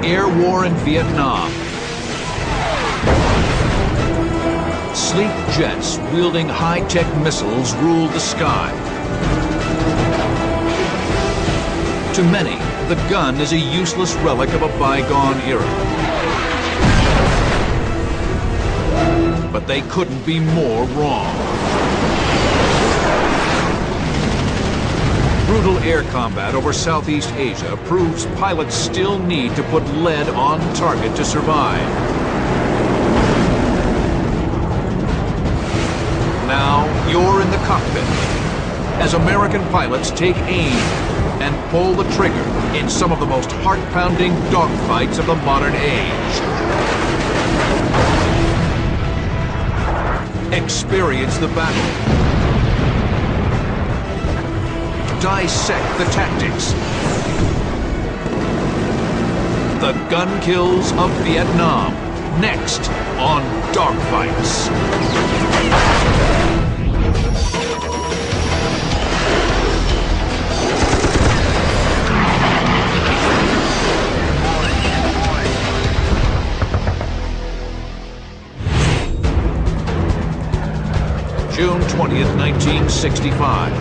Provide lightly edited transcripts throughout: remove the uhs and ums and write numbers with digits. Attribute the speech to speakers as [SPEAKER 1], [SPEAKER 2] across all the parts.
[SPEAKER 1] Air War in Vietnam. Sleek jets wielding high-tech missiles ruled the sky. To many, the gun is a useless relic of a bygone era. But they couldn't be more wrong. Brutal air combat over Southeast Asia proves pilots still need to put lead on target to survive. Now you're in the cockpit as American pilots take aim and pull the trigger in some of the most heart-pounding dogfights of the modern age. Experience the battle. Dissect the tactics. The gun kills of Vietnam. Next on Dogfights. June 20th, 1965.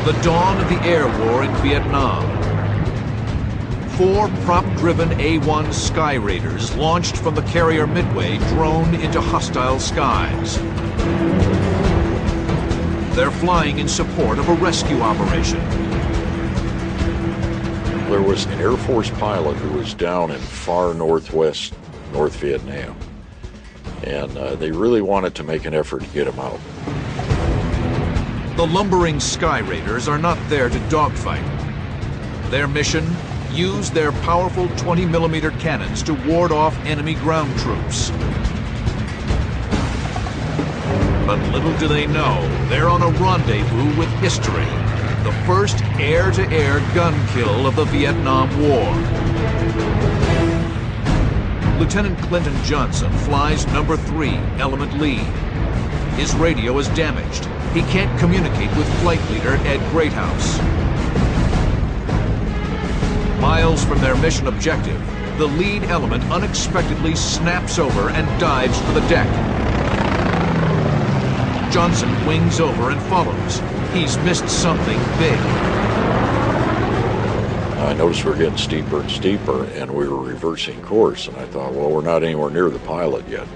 [SPEAKER 1] The dawn of the air war in Vietnam. 4 prop-driven A-1 Sky Raiders launched from the carrier Midway droned into hostile skies. They're flying in support of a rescue operation.
[SPEAKER 2] There was an Air Force pilot who was down in far northwest North Vietnam, and they really wanted to make an effort to get him out.
[SPEAKER 1] The lumbering Sky Raiders are not there to dogfight. Their mission? Use their powerful 20mm cannons to ward off enemy ground troops. But little do they know, they're on a rendezvous with history. The first air-to-air gun kill of the Vietnam War. Lieutenant Clinton Johnson flies number 3, Element Lead. His radio is damaged. He can't communicate with flight leader Ed Greathouse. Miles from their mission objective, the lead element unexpectedly snaps over and dives for the deck. Johnson wings over and follows. He's missed something big.
[SPEAKER 2] I noticed we're getting steeper and steeper, and we were reversing course, and I thought, well, we're not anywhere near the pilot yet.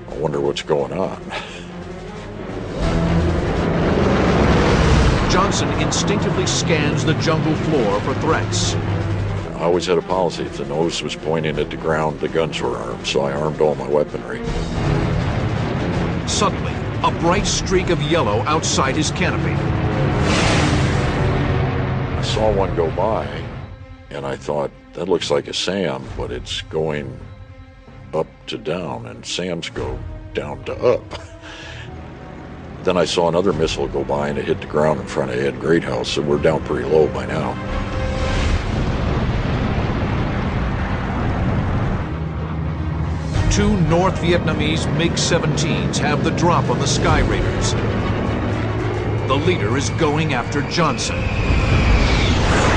[SPEAKER 2] I wonder what's going on.
[SPEAKER 1] Johnson instinctively scans the jungle floor for threats.
[SPEAKER 2] I always had a policy, if the nose was pointing at the ground, the guns were armed, so I armed all my weaponry.
[SPEAKER 1] Suddenly, a bright streak of yellow outside his canopy.
[SPEAKER 2] I saw one go by, and I thought, that looks like a SAM, but it's going up to down, and SAMs go down to up. Then I saw another missile go by, and it hit the ground in front of Ed Greathouse, so we're down pretty low by now.
[SPEAKER 1] Two North Vietnamese MiG-17s have the drop on the Sky Raiders. The leader is going after Johnson.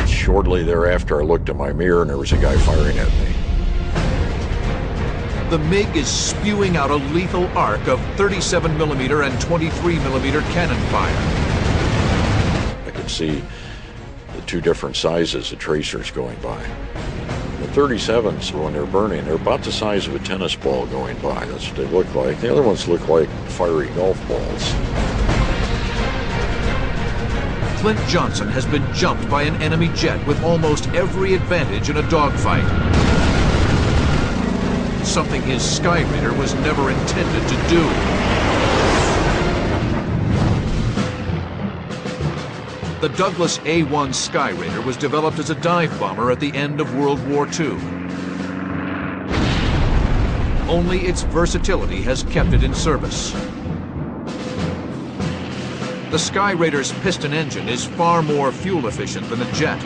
[SPEAKER 2] Shortly thereafter, I looked in my mirror, and there was a guy firing at me.
[SPEAKER 1] The MiG is spewing out a lethal arc of 37mm and 23mm cannon fire.
[SPEAKER 2] I could see the 2 different sizes of tracers going by. The 37s, when they're burning, they're about the size of a tennis ball going by. That's what they look like. The other ones look like fiery golf balls.
[SPEAKER 1] Clint Johnson has been jumped by an enemy jet with almost every advantage in a dogfight. Something his Sky Raider was never intended to do. The Douglas A-1 Sky Raider was developed as a dive bomber at the end of World War II. Only its versatility has kept it in service. The Sky Raider's piston engine is far more fuel efficient than a jet.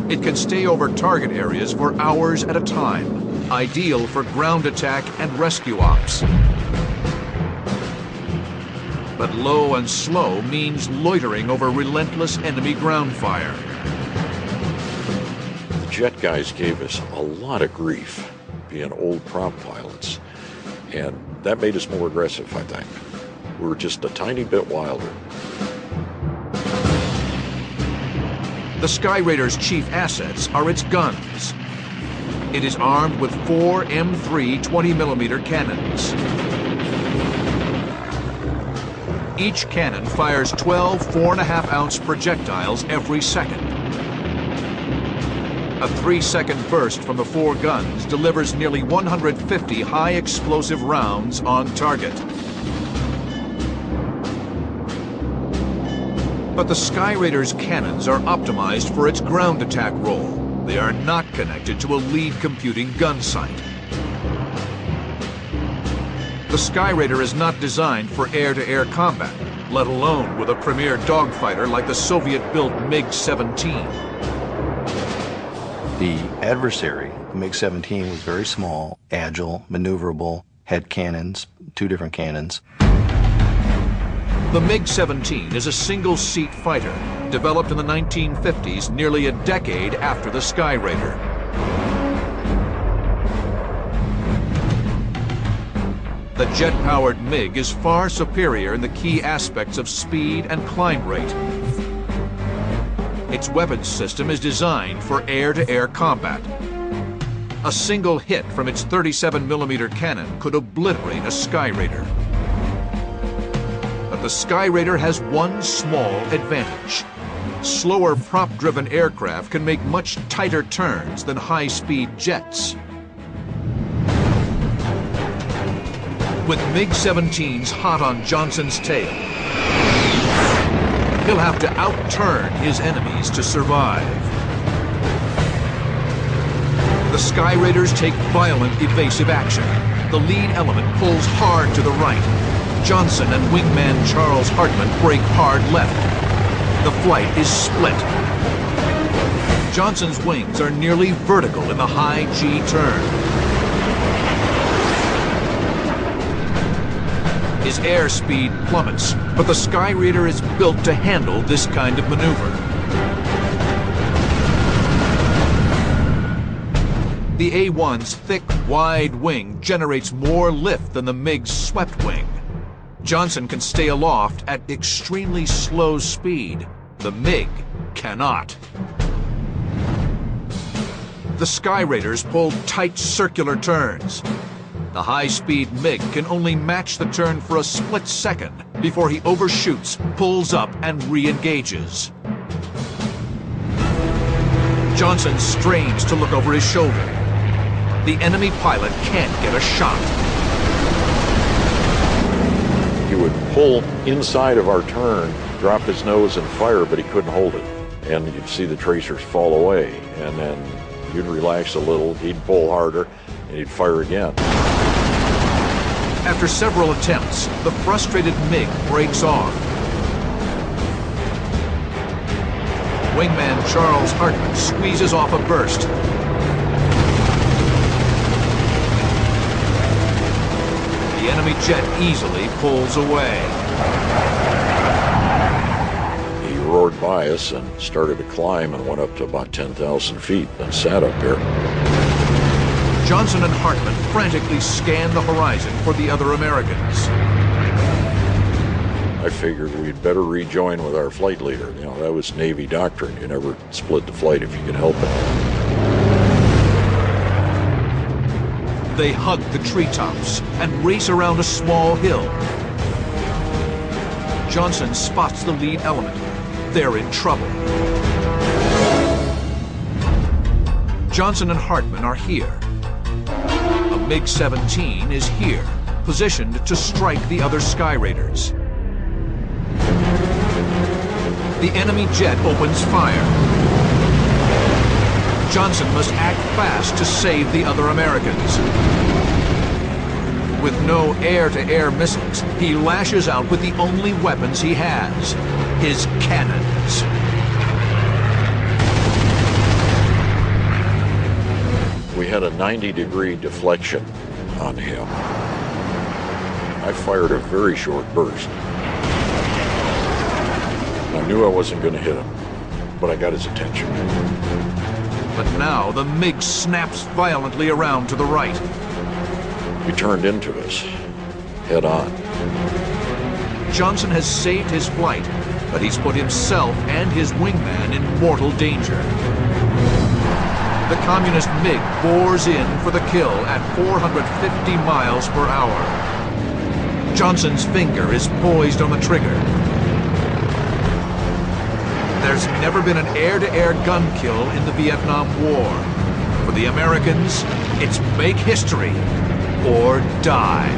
[SPEAKER 1] It can stay over target areas for hours at a time, ideal for ground attack and rescue ops. But low and slow means loitering over relentless enemy ground fire.
[SPEAKER 2] jet guys gave us a lot of grief, being old prop pilots, and that made us more aggressive, I think. We were just a tiny bit wilder.
[SPEAKER 1] The Sky Raider's chief assets are its guns. It is armed with 4 M3 20mm cannons. Each cannon fires 12 4.5-ounce projectiles every second. A 3-second burst from the 4 guns delivers nearly 150 high-explosive rounds on target. But the Sky Raider's cannons are optimized for its ground attack role. They are not connected to a lead computing gun sight. The Sky Raider is not designed for air-to-air combat, let alone with a premier dogfighter like the Soviet-built MiG-17.
[SPEAKER 3] The adversary, the MiG-17, was very small, agile, maneuverable, had cannons, 2 different cannons.
[SPEAKER 1] The MiG-17 is a single-seat fighter, developed in the 1950s, nearly a decade after the Sky Raider. The jet-powered MiG is far superior in the key aspects of speed and climb rate. Its weapons system is designed for air-to-air combat. A single hit from its 37mm cannon could obliterate a Sky Raider. But the Sky Raider has one small advantage. Slower prop-driven aircraft can make much tighter turns than high-speed jets. With MiG-17s hot on Johnson's tail, he'll have to outturn his enemies to survive. The Sky Raiders take violent evasive action. The lead element pulls hard to the right. Johnson and wingman Charles Hartman brake hard left. The flight is split. Johnson's wings are nearly vertical in the high G turn. His airspeed plummets, but the Sky Raider is built to handle this kind of maneuver. The A-1's thick, wide wing generates more lift than the MiG's swept wing. Johnson can stay aloft at extremely slow speed. The MiG cannot. The Sky Raiders pull tight circular turns. The high-speed MiG can only match the turn for a split second before he overshoots, pulls up, and re-engages. Johnson strains to look over his shoulder. The enemy pilot can't get a shot.
[SPEAKER 2] He would pull inside of our turn, drop his nose and fire, but he couldn't hold it. And you'd see the tracers fall away, and then you'd relax a little, he'd pull harder, and he'd fire again.
[SPEAKER 1] After several attempts, the frustrated MiG breaks off. Wingman Charles Hartman squeezes off a burst. The enemy jet easily pulls away.
[SPEAKER 2] He roared by us and started to climb and went up to about 10,000 feet, then sat up there.
[SPEAKER 1] Johnson and Hartman frantically scan the horizon for the other Americans.
[SPEAKER 2] I figured we'd better rejoin with our flight leader. You know, that was Navy doctrine. You never split the flight if you could help it.
[SPEAKER 1] They hug the treetops and race around a small hill. Johnson spots the lead element. They're in trouble. Johnson and Hartman are here. A MiG-17 is here, positioned to strike the other Sky Raiders. The enemy jet opens fire. Johnson must act fast to save the other Americans. With no air-to-air missiles, he lashes out with the only weapons he has, his cannons.
[SPEAKER 2] We had a 90-degree deflection on him. I fired a very short burst. I knew I wasn't going to hit him, but I got his attention.
[SPEAKER 1] But now the MiG snaps violently around to the right.
[SPEAKER 2] He turned into us, head on.
[SPEAKER 1] Johnson has saved his flight, but he's put himself and his wingman in mortal danger. The communist MiG bores in for the kill at 450 miles per hour. Johnson's finger is poised on the trigger. There's never been an air-to-air gun kill in the Vietnam War. For the Americans, it's make history or die.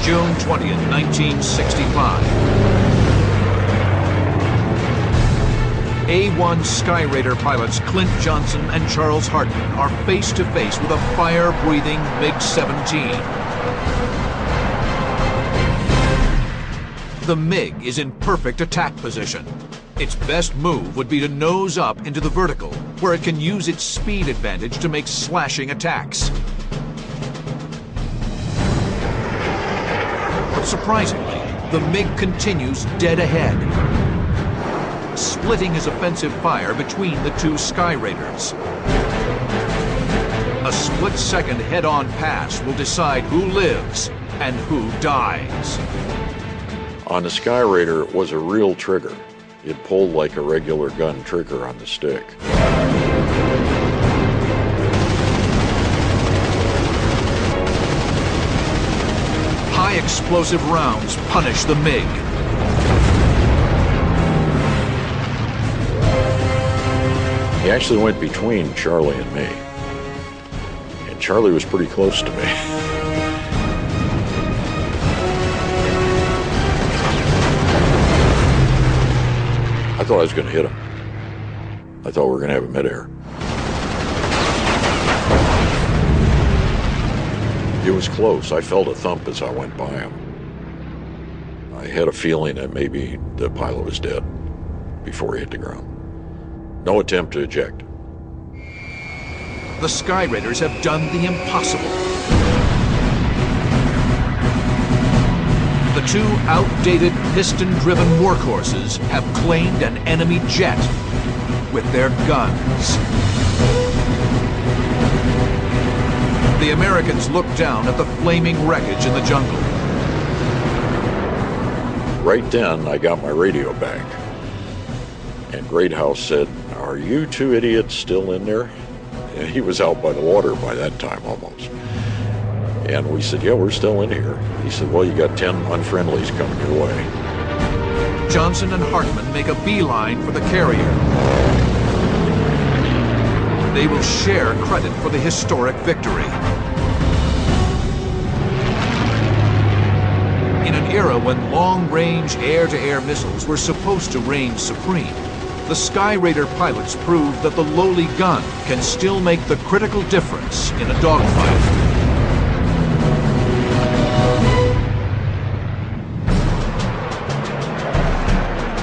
[SPEAKER 1] June 20th, 1965. A-1 Skyraider pilots Clint Johnson and Charles Hartman are face-to-face with a fire-breathing MiG-17. The MiG is in perfect attack position. Its best move would be to nose up into the vertical, where it can use its speed advantage to make slashing attacks. But surprisingly, the MiG continues dead ahead, splitting his offensive fire between the two Skyraiders. A split-second head-on pass will decide who lives and who dies.
[SPEAKER 2] On the Skyraider was a real trigger. It pulled like a regular gun trigger on the stick.
[SPEAKER 1] High explosive rounds punish the MiG.
[SPEAKER 2] He actually went between Charlie and me. And Charlie was pretty close to me. I thought I was going to hit him. I thought we were going to have a midair. It was close. I felt a thump as I went by him. I had a feeling that maybe the pilot was dead before he hit the ground. No attempt to eject.
[SPEAKER 1] The Skyraiders have done the impossible. The two outdated piston-driven workhorses have claimed an enemy jet with their guns. The Americans look down at the flaming wreckage in the jungle.
[SPEAKER 2] Right then, I got my radio back. And Greathouse said, "Are you two idiots still in there?" And he was out by the water by that time almost. And we said, "Yeah, we're still in here." He said, "Well, you got 10 unfriendlies coming your way."
[SPEAKER 1] Johnson and Hartman make a beeline for the carrier. They will share credit for the historic victory. In an era when long-range air-to-air missiles were supposed to reign supreme, the Skyraider pilots proved that the lowly gun can still make the critical difference in a dogfight.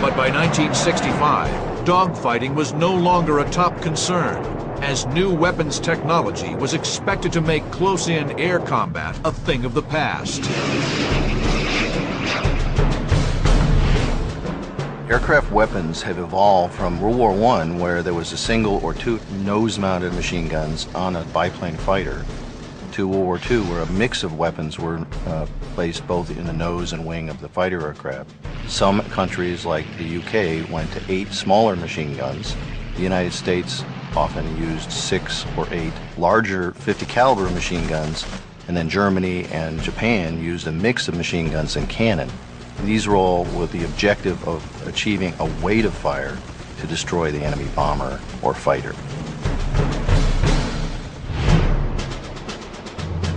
[SPEAKER 1] But by 1965, dogfighting was no longer a top concern, as new weapons technology was expected to make close-in air combat a thing of the past.
[SPEAKER 3] Aircraft weapons have evolved from World War I, where there was a single or two nose-mounted machine guns on a biplane fighter, to World War II, where a mix of weapons were placed both in the nose and wing of the fighter aircraft. Some countries, like the UK, went to 8 smaller machine guns. The United States often used 6 or 8 larger 50 caliber machine guns, and then Germany and Japan used a mix of machine guns and cannon. These were all with the objective of achieving a weight of fire to destroy the enemy bomber or fighter.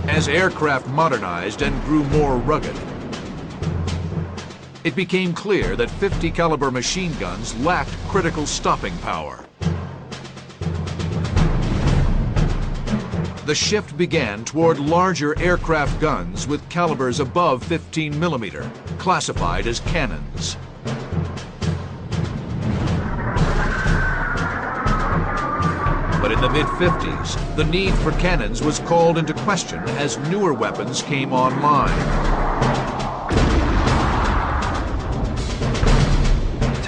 [SPEAKER 1] As aircraft modernized and grew more rugged, it became clear that 50 caliber machine guns lacked critical stopping power. The shift began toward larger aircraft guns with calibers above 15 millimeter, classified as cannons. But in the mid-50s, the need for cannons was called into question as newer weapons came online.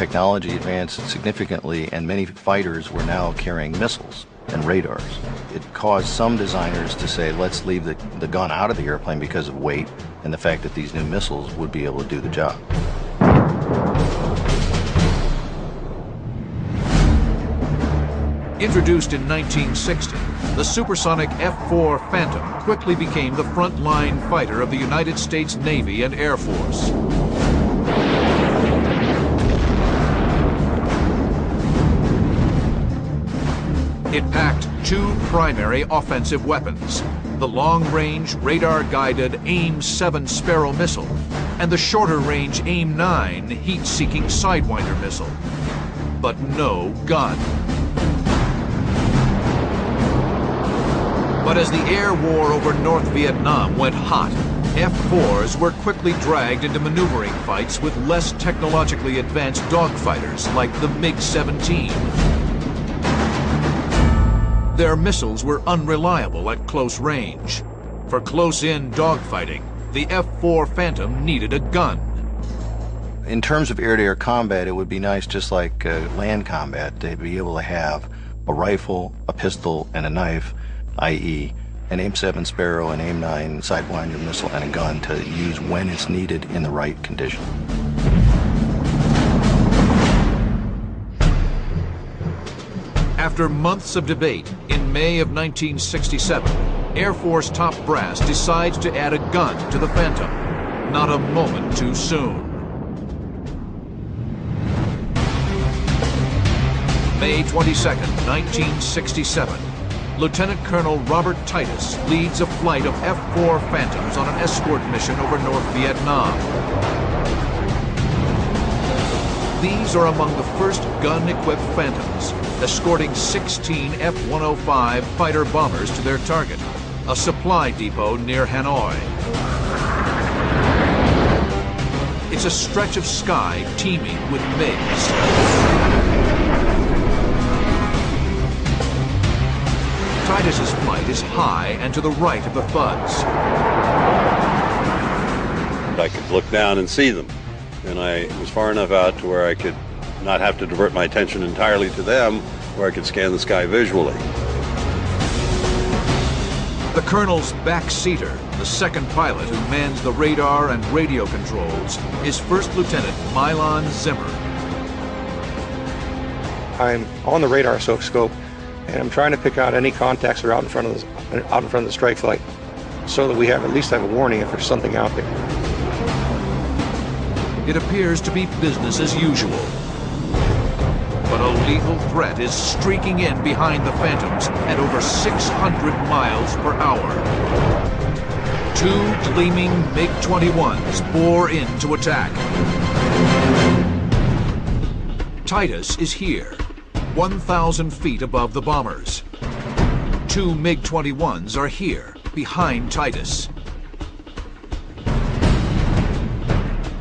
[SPEAKER 3] technology advanced significantly, and many fighters were now carrying missiles and radars. It caused some designers to say, let's leave the gun out of the airplane because of weight and the fact that these new missiles would be able to do the job.
[SPEAKER 1] Introduced in 1960, the supersonic F-4 Phantom quickly became the frontline fighter of the United States Navy and Air Force. It packed two primary offensive weapons, the long-range radar-guided AIM-7 Sparrow missile and the shorter-range AIM-9 heat-seeking Sidewinder missile, but no gun. But as the air war over North Vietnam went hot, F-4s were quickly dragged into maneuvering fights with less technologically advanced dogfighters like the MiG-17. Their missiles were unreliable at close range. For close-in dogfighting, the F-4 Phantom needed a gun.
[SPEAKER 3] In terms of air-to-air combat, it would be nice, just like land combat, to be able to have a rifle, a pistol, and a knife, i.e. an AIM-7 Sparrow, an AIM-9 Sidewinder missile, and a gun to use when it's needed in the right condition.
[SPEAKER 1] After months of debate, in May of 1967, Air Force top brass decides to add a gun to the Phantom. Not a moment too soon. May 22nd, 1967. Lieutenant Colonel Robert Titus leads a flight of F-4 Phantoms on an escort mission over North Vietnam. These are among the first gun-equipped Phantoms, escorting 16 F-105 fighter bombers to their target, a supply depot near Hanoi. It's a stretch of sky teeming with MiGs. Titus's flight is high and to the right of the thuds.
[SPEAKER 4] I could look down and see them, and I was far enough out to where I could not have to divert my attention entirely to them, where I could scan the sky visually.
[SPEAKER 1] The colonel's backseater, the second pilot who mans the radar and radio controls, is First Lieutenant Milan Zimmer.
[SPEAKER 5] I'm on the radar scope, and I'm trying to pick out any contacts that are out in front of the strike flight, so that we at least have a warning if there's something out there.
[SPEAKER 1] It appears to be business as usual. But a lethal threat is streaking in behind the Phantoms at over 600 miles per hour. Two gleaming MiG-21s bore in to attack. Titus is here, 1,000 feet above the bombers. Two MiG-21s are here, behind Titus.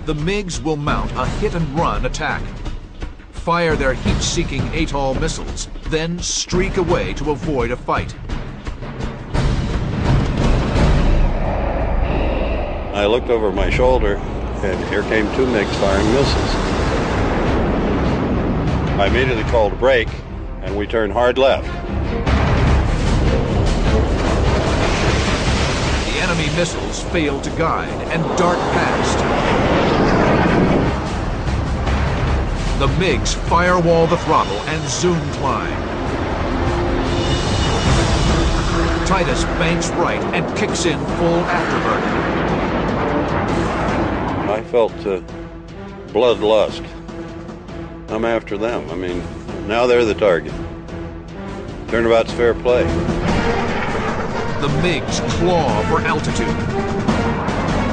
[SPEAKER 1] The MiGs will mount a hit-and-run attack, fire their heat-seeking ATOL missiles, then streak away to avoid a fight.
[SPEAKER 4] I looked over my shoulder, and here came two MiGs firing missiles. I immediately called a brake, and we turned hard left.
[SPEAKER 1] The enemy missiles fail to guide and dart past. The MiGs firewall the throttle and zoom climb. Titus banks right and kicks in full afterburner.
[SPEAKER 4] I felt bloodlust. I'm after them. I mean, now they're the target. Turnabout's fair play.
[SPEAKER 1] The MiGs claw for altitude.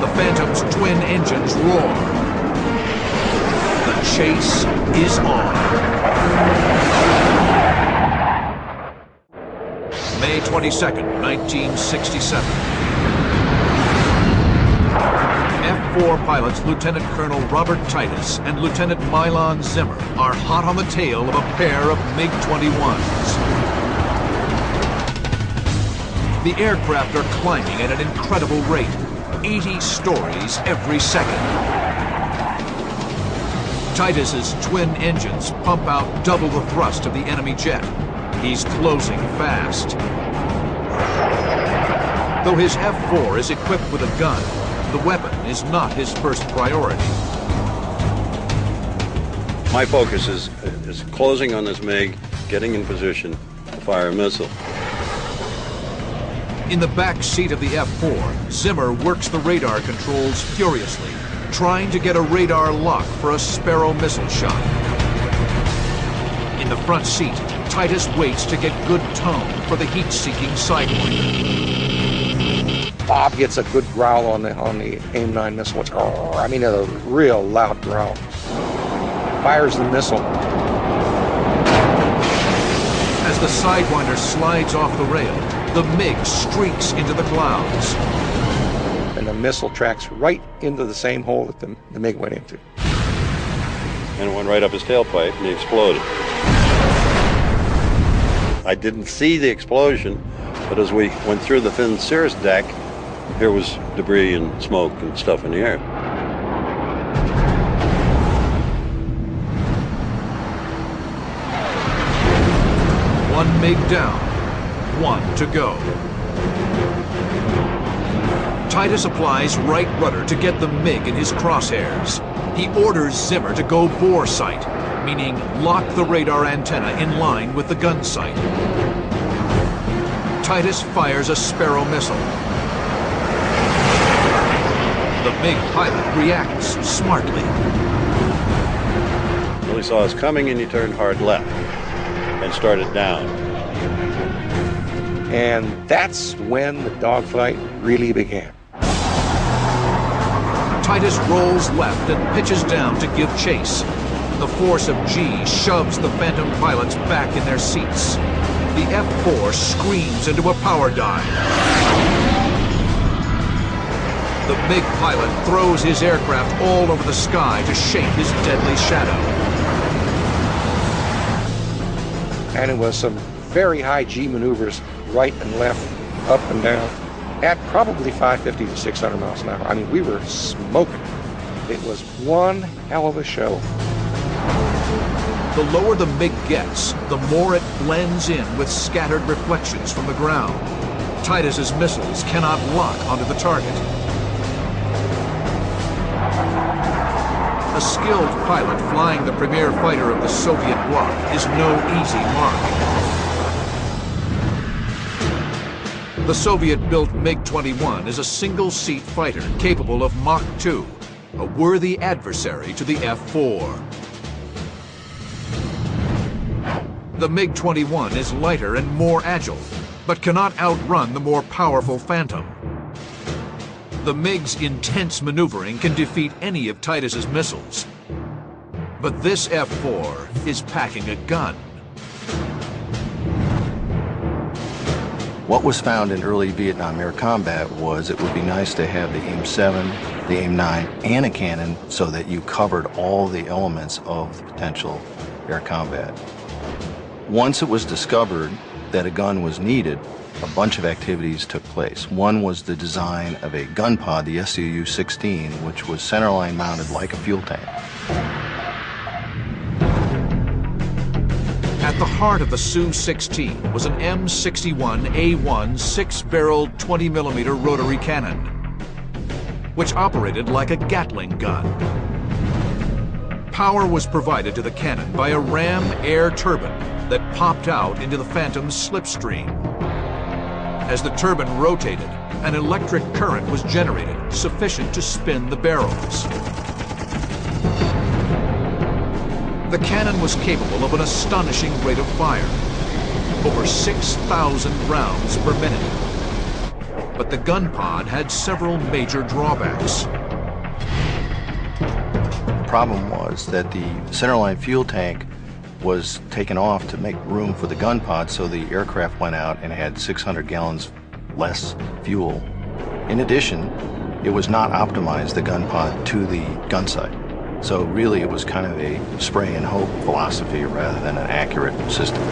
[SPEAKER 1] The Phantom's twin engines roar. The chase is on. May 22nd, 1967. F-4 pilots Lieutenant Colonel Robert Titus and Lieutenant Milan Zimmer are hot on the tail of a pair of MiG-21s. The aircraft are climbing at an incredible rate, 80 stories every second. Titus's twin engines pump out double the thrust of the enemy jet. He's closing fast. Though his F-4 is equipped with a gun, the weapon is not his first priority.
[SPEAKER 4] My focus is closing on this MiG, getting in position to fire a missile.
[SPEAKER 1] In the back seat of the F-4, Zimmer works the radar controls furiously, trying to get a radar lock for a Sparrow missile shot. In the front seat, Titus waits to get good tone for the heat-seeking Sidewinder.
[SPEAKER 5] Bob gets a good growl on the AIM-9 missile. It's, I mean, a real loud growl. Fires the missile.
[SPEAKER 1] As the Sidewinder slides off the rail, the MiG streaks into the clouds.
[SPEAKER 5] And the missile tracks right into the same hole that the MiG went into.
[SPEAKER 4] And it went right up his tailpipe and he exploded. I didn't see the explosion, but as we went through the thin cirrus deck, there was debris and smoke and stuff in the air.
[SPEAKER 1] One MiG down, one to go. Titus applies right rudder to get the MiG in his crosshairs. He orders Zimmer to go bore sight, meaning lock the radar antenna in line with the gun sight. Titus fires a Sparrow missile. The MiG pilot reacts smartly.
[SPEAKER 4] Well, he saw us coming and he turned hard left and started down.
[SPEAKER 5] And that's when the dogfight really began.
[SPEAKER 1] Titus rolls left and pitches down to give chase. The force of G shoves the Phantom pilots back in their seats. The F-4 screams into a power dive. The MiG pilot throws his aircraft all over the sky to shape his deadly shadow.
[SPEAKER 5] And it was some very high G maneuvers, right and left, up and down, at probably 550 to 600 miles an hour. I mean, we were smoking. It was one hell of a show.
[SPEAKER 1] The lower the MiG gets, the more it blends in with scattered reflections from the ground. Titus's missiles cannot lock onto the target. A skilled pilot flying the premier fighter of the Soviet bloc is no easy mark. The Soviet-built MiG-21 is a single-seat fighter capable of Mach 2, a worthy adversary to the F-4. The MiG-21 is lighter and more agile, but cannot outrun the more powerful Phantom. The MiG's intense maneuvering can defeat any of Titus's missiles. But this F-4 is packing a gun.
[SPEAKER 3] What was found in early Vietnam air combat was it would be nice to have the AIM-7, the AIM-9, and a cannon so that you covered all the elements of the potential air combat. Once it was discovered that a gun was needed, a bunch of activities took place. One was the design of a gun pod, the SU-16, which was centerline mounted like a fuel tank.
[SPEAKER 1] At the heart of the Su-16 was an M61A1 six-barreled 20mm rotary cannon, which operated like a Gatling gun. Power was provided to the cannon by a ram air turbine that popped out into the Phantom's slipstream. As the turbine rotated, an electric current was generated sufficient to spin the barrels. The cannon was capable of an astonishing rate of fire, over 6,000 rounds per minute. But the gun pod had several major drawbacks.
[SPEAKER 3] The problem was that the centerline fuel tank was taken off to make room for the gun pod, so the aircraft went out and had 600 gallons less fuel. In addition, it was not optimized, the gun pod, to the gun sight. So really it was kind of a spray and hope philosophy rather than an accurate system.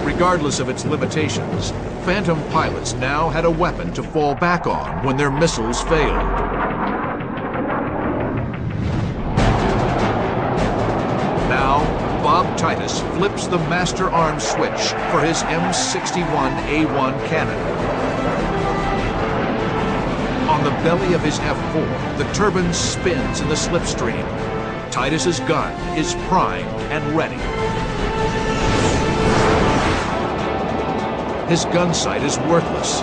[SPEAKER 1] Regardless of its limitations, Phantom pilots now had a weapon to fall back on when their missiles failed. Bob Titus flips the master arm switch for his M61A1 cannon. On the belly of his F4, the turbine spins in the slipstream. Titus's gun is primed and ready. His gun sight is worthless.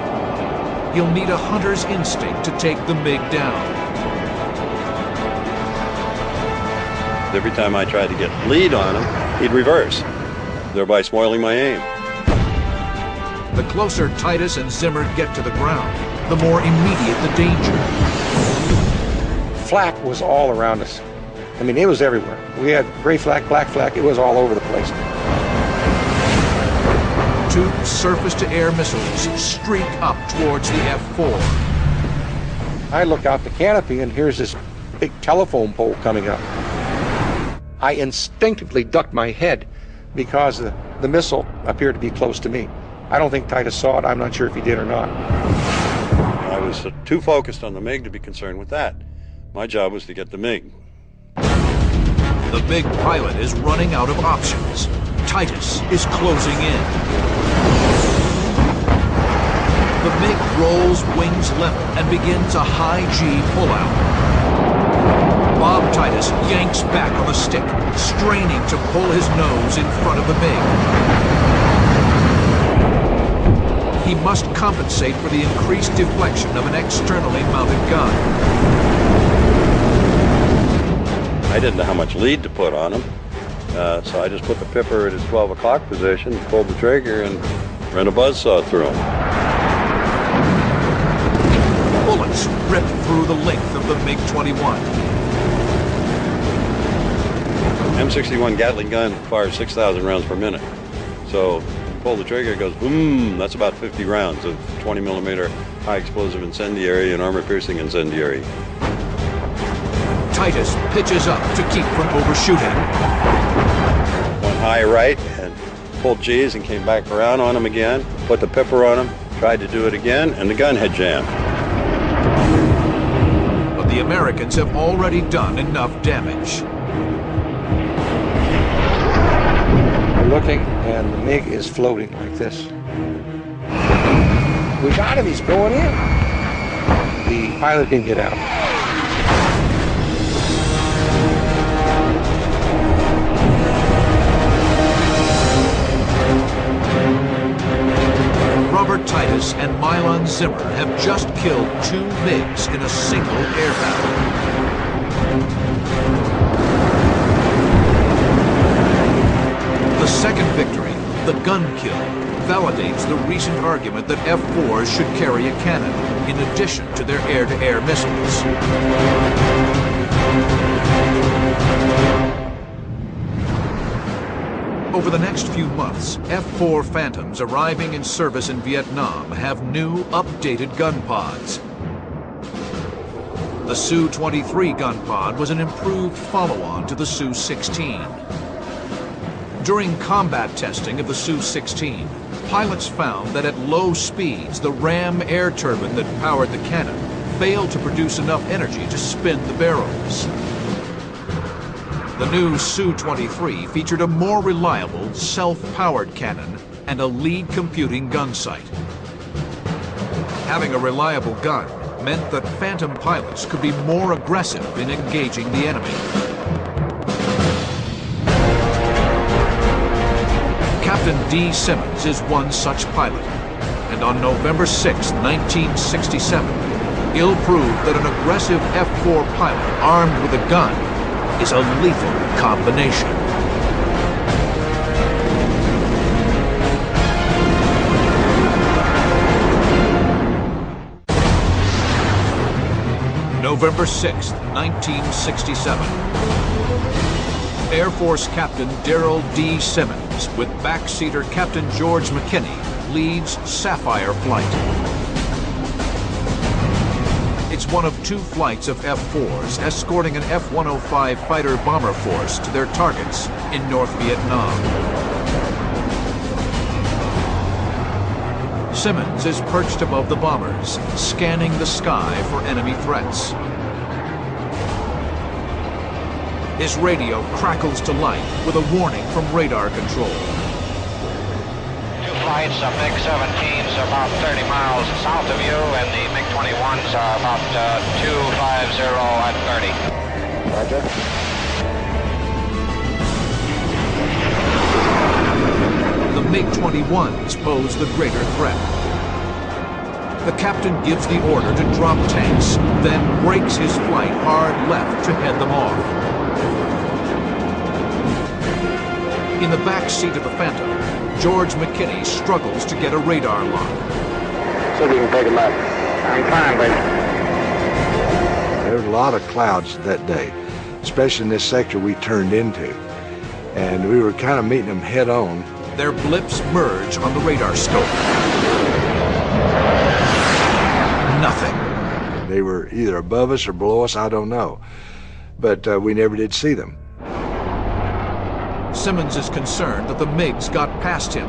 [SPEAKER 1] He'll need a hunter's instinct to take the MiG down.
[SPEAKER 4] Every time I tried to get lead on him, he'd reverse, thereby spoiling my aim.
[SPEAKER 1] The closer Titus and Zimmer get to the ground, the more immediate the danger.
[SPEAKER 5] Flak was all around us. I mean, it was everywhere. We had gray flak, black flak, it was all over the place.
[SPEAKER 1] Two surface-to-air missiles streak up towards the F4.
[SPEAKER 5] I look out the canopy and here's this big telephone pole coming up. I instinctively ducked my head because the missile appeared to be close to me. I don't think Titus saw it. I'm not sure if he did or not.
[SPEAKER 4] I was too focused on the MiG to be concerned with that. My job was to get the MiG.
[SPEAKER 1] The MiG pilot is running out of options. Titus is closing in. The MiG rolls wings level and begins a high G pullout. Bob Titus yanks back on the stick, straining to pull his nose in front of the MiG. He must compensate for the increased deflection of an externally mounted gun.
[SPEAKER 4] I didn't know how much lead to put on him, so I just put the pipper at his 12 o'clock position, pulled the trigger, and ran a buzzsaw through him.
[SPEAKER 1] Bullets rip through the length of the MiG-21.
[SPEAKER 4] M61 Gatling gun fires 6,000 rounds per minute. So pull the trigger, it goes boom. That's about 50 rounds of 20 millimeter high explosive incendiary and armor piercing incendiary.
[SPEAKER 1] Titus pitches up to keep from overshooting.
[SPEAKER 4] Went high right and pulled G's and came back around on him again. Put the pipper on him, tried to do it again, and the gun had jammed.
[SPEAKER 1] But the Americans have already done enough damage.
[SPEAKER 5] We're looking, and the MiG is floating like this. We got him, he's going in. The pilot didn't get out.
[SPEAKER 1] Robert Titus and Milan Zimmer have just killed 2 MiGs in a single air battle. The second victory, the gun kill, validates the recent argument that F-4s should carry a cannon, in addition to their air-to-air missiles. Over the next few months, F-4 Phantoms arriving in service in Vietnam have new, updated gun pods. The Su-23 gun pod was an improved follow-on to the Su-16. During combat testing of the Su-16, pilots found that at low speeds, the ram air turbine that powered the cannon failed to produce enough energy to spin the barrels. The new Su-23 featured a more reliable, self-powered cannon and a lead computing gun sight. Having a reliable gun meant that Phantom pilots could be more aggressive in engaging the enemy. Captain D. Simmons is one such pilot, and on November 6, 1967, he'll prove that an aggressive F-4 pilot armed with a gun is a lethal combination. November 6, 1967. Air Force Captain Darrell D. Simmons with backseater Captain George McKinney leads Sapphire Flight. It's one of 2 flights of F-4s escorting an F-105 fighter-bomber force to their targets in North Vietnam. Simmons is perched above the bombers, scanning the sky for enemy threats. His radio crackles to life with a warning from radar control.
[SPEAKER 6] Two flights of MiG-17s about 30 miles south of you, and the MiG-21s are about 250 at 30.
[SPEAKER 5] Roger.
[SPEAKER 1] The MiG-21s pose the greater threat. The captain gives the order to drop tanks, then brakes his flight hard left to head them off. In the back seat of the Phantom, George McKinney struggles to get a radar lock.
[SPEAKER 6] So you can take a look. I'm fine, but
[SPEAKER 7] There was a lot of clouds that day, especially in this sector we turned into. And we were kind of meeting them head on.
[SPEAKER 1] Their blips merge on the radar scope. Nothing.
[SPEAKER 7] They were either above us or below us, I don't know. But we never did see them.
[SPEAKER 1] Simmons is concerned that the MiGs got past him.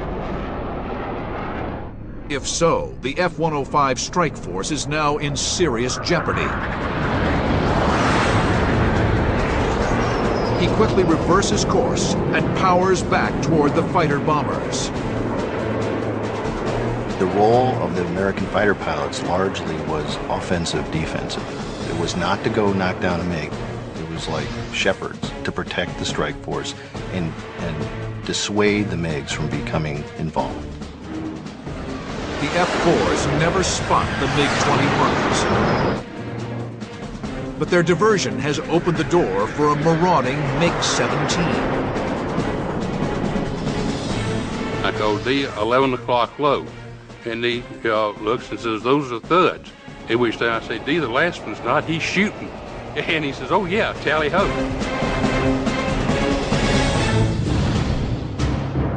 [SPEAKER 1] If so, the F-105 strike force is now in serious jeopardy. He quickly reverses course and powers back toward the fighter bombers.
[SPEAKER 3] The role of the American fighter pilots largely was offensive-defensive. It was not to go knock down a MiG. It was like shepherds to protect the strike force and dissuade the MiGs from becoming involved.
[SPEAKER 1] The F-4s never spot the MiG-21s. But their diversion has opened the door for a marauding MiG-17.
[SPEAKER 8] I told D 11 o'clock low, and he looks and says, "Those are thuds." At which time I say, "D, the last one's not, he's shooting." And he says, "Oh yeah, tally ho."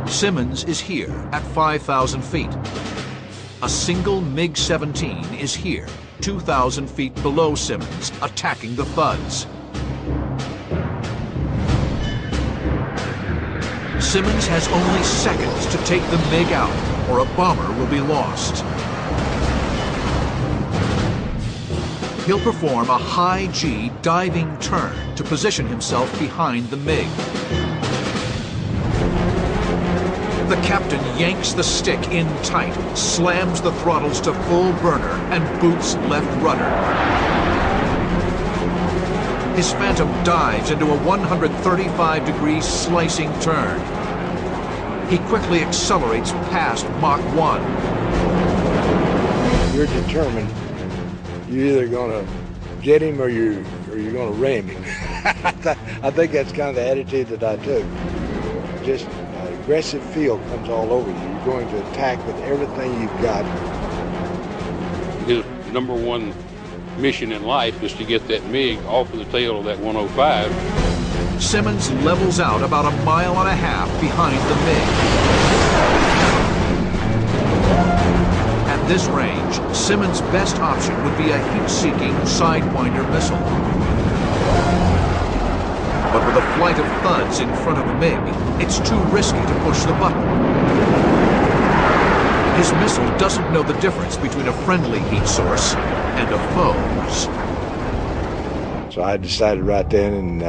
[SPEAKER 1] Simmons is here at 5,000 feet. A single MiG-17 is here, 2,000 feet below Simmons, attacking the thuds. Simmons has only seconds to take the MiG out, or a bomber will be lost. He'll perform a high-G diving turn to position himself behind the MiG. The captain yanks the stick in tight, slams the throttles to full burner, and boots left rudder. His Phantom dives into a 135-degree slicing turn. He quickly accelerates past Mach 1.
[SPEAKER 7] You're determined. You're either going to get him or you're going to ram him. I think that's kind of the attitude that I took. Just aggressive feel comes all over you. You're going to attack with everything you've got.
[SPEAKER 8] His number one mission in life is to get that MiG off of the tail of that 105.
[SPEAKER 1] Simmons levels out about 1.5 miles behind the MiG. At this range, Simmons' best option would be a heat-seeking Sidewinder missile. But with a flight of thuds in front of the MiG, it's too risky to push the button. His missile doesn't know the difference between a friendly heat source and a foe's.
[SPEAKER 7] So I decided right then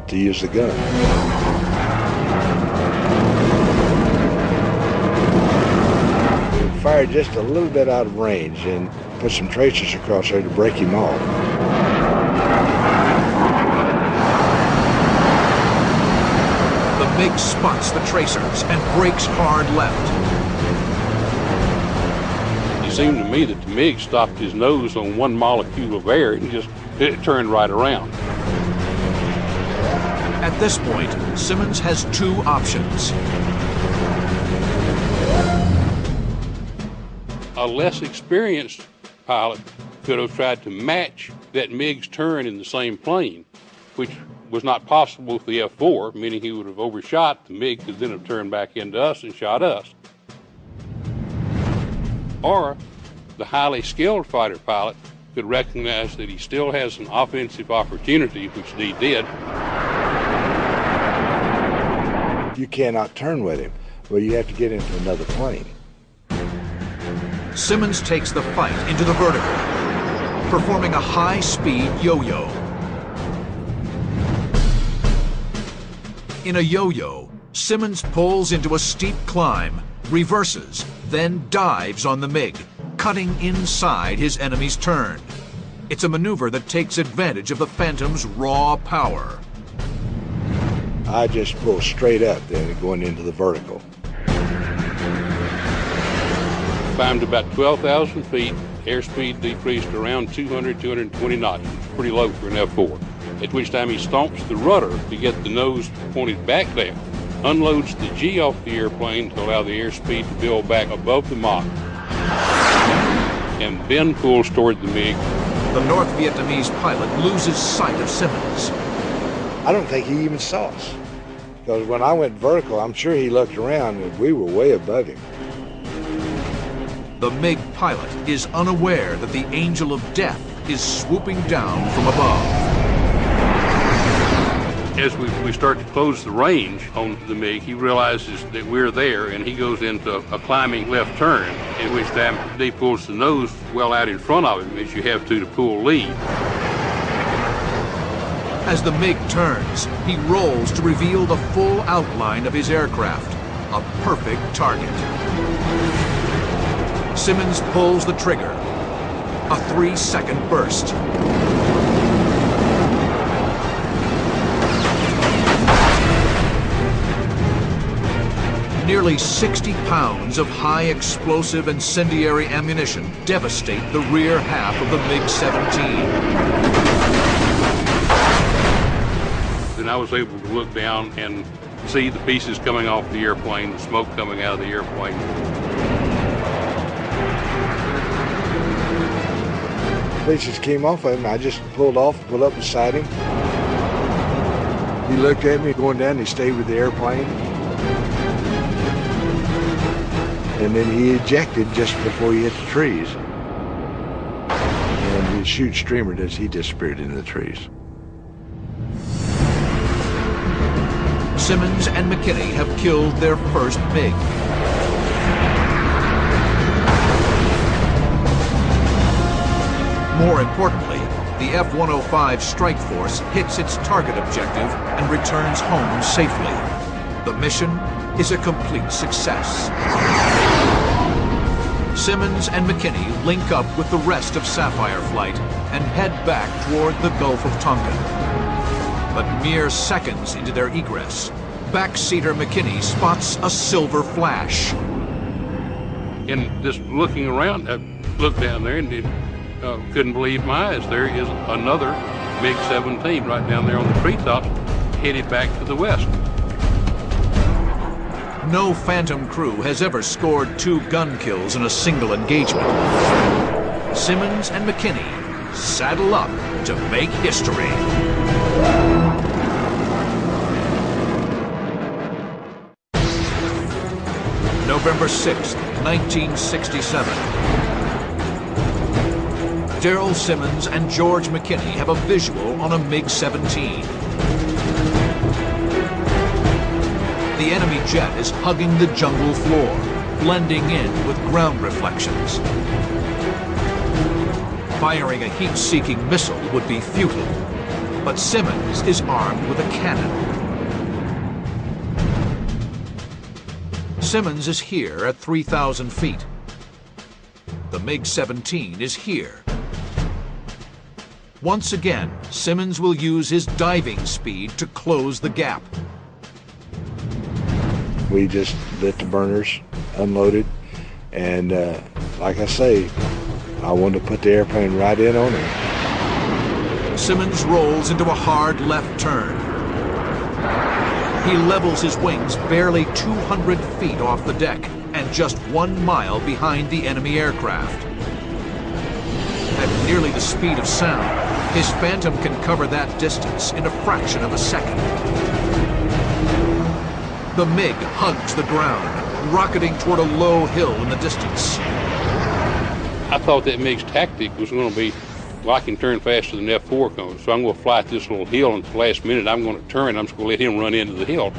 [SPEAKER 7] to use the gun. We fired just a little bit out of range and put some tracers across there to break him off.
[SPEAKER 1] The MiG spots the tracers and brakes hard left.
[SPEAKER 8] It seemed to me that the MiG stopped his nose on one molecule of air and just it turned right around.
[SPEAKER 1] At this point, Simmons has two options.
[SPEAKER 8] A less experienced pilot could have tried to match that MiG's turn in the same plane, which was not possible with the F-4, meaning he would have overshot. The MiG could then have turned back into us and shot us. Or the highly skilled fighter pilot could recognize that he still has an offensive opportunity, which he did.
[SPEAKER 7] You cannot turn with him. Well, you have to get into another plane.
[SPEAKER 1] Simmons takes the fight into the vertical, performing a high-speed yo-yo. In a yo-yo, Simmons pulls into a steep climb, reverses, then dives on the MiG, cutting inside his enemy's turn. It's a maneuver that takes advantage of the Phantom's raw power.
[SPEAKER 7] I just pull straight up then going into the vertical.
[SPEAKER 8] Climbed about 12,000 feet, airspeed decreased around 200, 220 knots. Pretty low for an F-4. At which time he stomps the rudder to get the nose pointed back down, unloads the G off the airplane to allow the airspeed to build back above the Mach, and then pulls toward the MiG.
[SPEAKER 1] The North Vietnamese pilot loses sight of Simmons.
[SPEAKER 7] I don't think he even saw us. Because when I went vertical, I'm sure he looked around and we were way above him.
[SPEAKER 1] The MiG pilot is unaware that the Angel of Death is swooping down from above.
[SPEAKER 8] As we start to close the range on the MiG, he realizes that we're there, and he goes into a climbing left turn, at which time he pulls the nose well out in front of him, as you have to pull lead.
[SPEAKER 1] As the MiG turns, he rolls to reveal the full outline of his aircraft, a perfect target. Simmons pulls the trigger. A 3-second burst. Nearly 60 pounds of high explosive incendiary ammunition devastate the rear half of the MiG-17.
[SPEAKER 8] Then I was able to look down and see the pieces coming off the airplane, the smoke coming out of the airplane.
[SPEAKER 7] Pieces came off of him. I just pulled off, pulled up beside him. He looked at me going down. He stayed with the airplane. And then he ejected just before he hit the trees. And his chute streamered as he disappeared into the trees.
[SPEAKER 1] Simmons and McKinney have killed their first MiG. More importantly, the F-105 strike force hits its target objective and returns home safely. The mission is a complete success. Simmons and McKinney link up with the rest of Sapphire Flight and head back toward the Gulf of Tonkin. But mere seconds into their egress, backseater McKinney spots a silver flash.
[SPEAKER 8] And just looking around, I looked down there and couldn't believe my eyes. There is another MiG-17 right down there on the treetops, headed back to the west.
[SPEAKER 1] No Phantom crew has ever scored 2 gun kills in a single engagement. Simmons and McKinney saddle up to make history. November 6th, 1967. Darrell Simmons and George McKinney have a visual on a MiG-17. The enemy jet is hugging the jungle floor, blending in with ground reflections. Firing a heat-seeking missile would be futile, but Simmons is armed with a cannon. Simmons is here at 3,000 feet. The MiG-17 is here. Once again, Simmons will use his diving speed to close the gap.
[SPEAKER 7] We just lit the burners, unloaded, and like I say, I wanted to put the airplane right in on him.
[SPEAKER 1] Simmons rolls into a hard left turn. He levels his wings barely 200 feet off the deck and just 1 mile behind the enemy aircraft. At nearly the speed of sound, his Phantom can cover that distance in a fraction of a second. The MiG hugs the ground, rocketing toward a low hill in the distance.
[SPEAKER 8] I thought that MiG's tactic was going to be, well, I can turn faster than F-4 comes, so I'm going to fly at this little hill, and at the last minute I'm going to turn, I'm just going to let him run into the hill.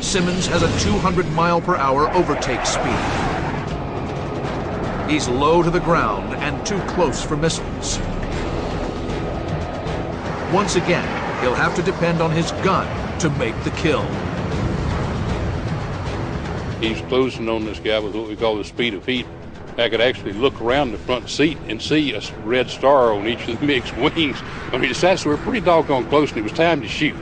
[SPEAKER 1] Simmons has a 200-mile-per-hour overtake speed. He's low to the ground and too close for missiles. Once again, he'll have to depend on his gun to make the kill.
[SPEAKER 8] He's closing on this guy with what we call the speed of heat. I could actually look around the front seat and see a red star on each of the MiG's wings. I mean, that's, we're pretty doggone close, and it was time to shoot.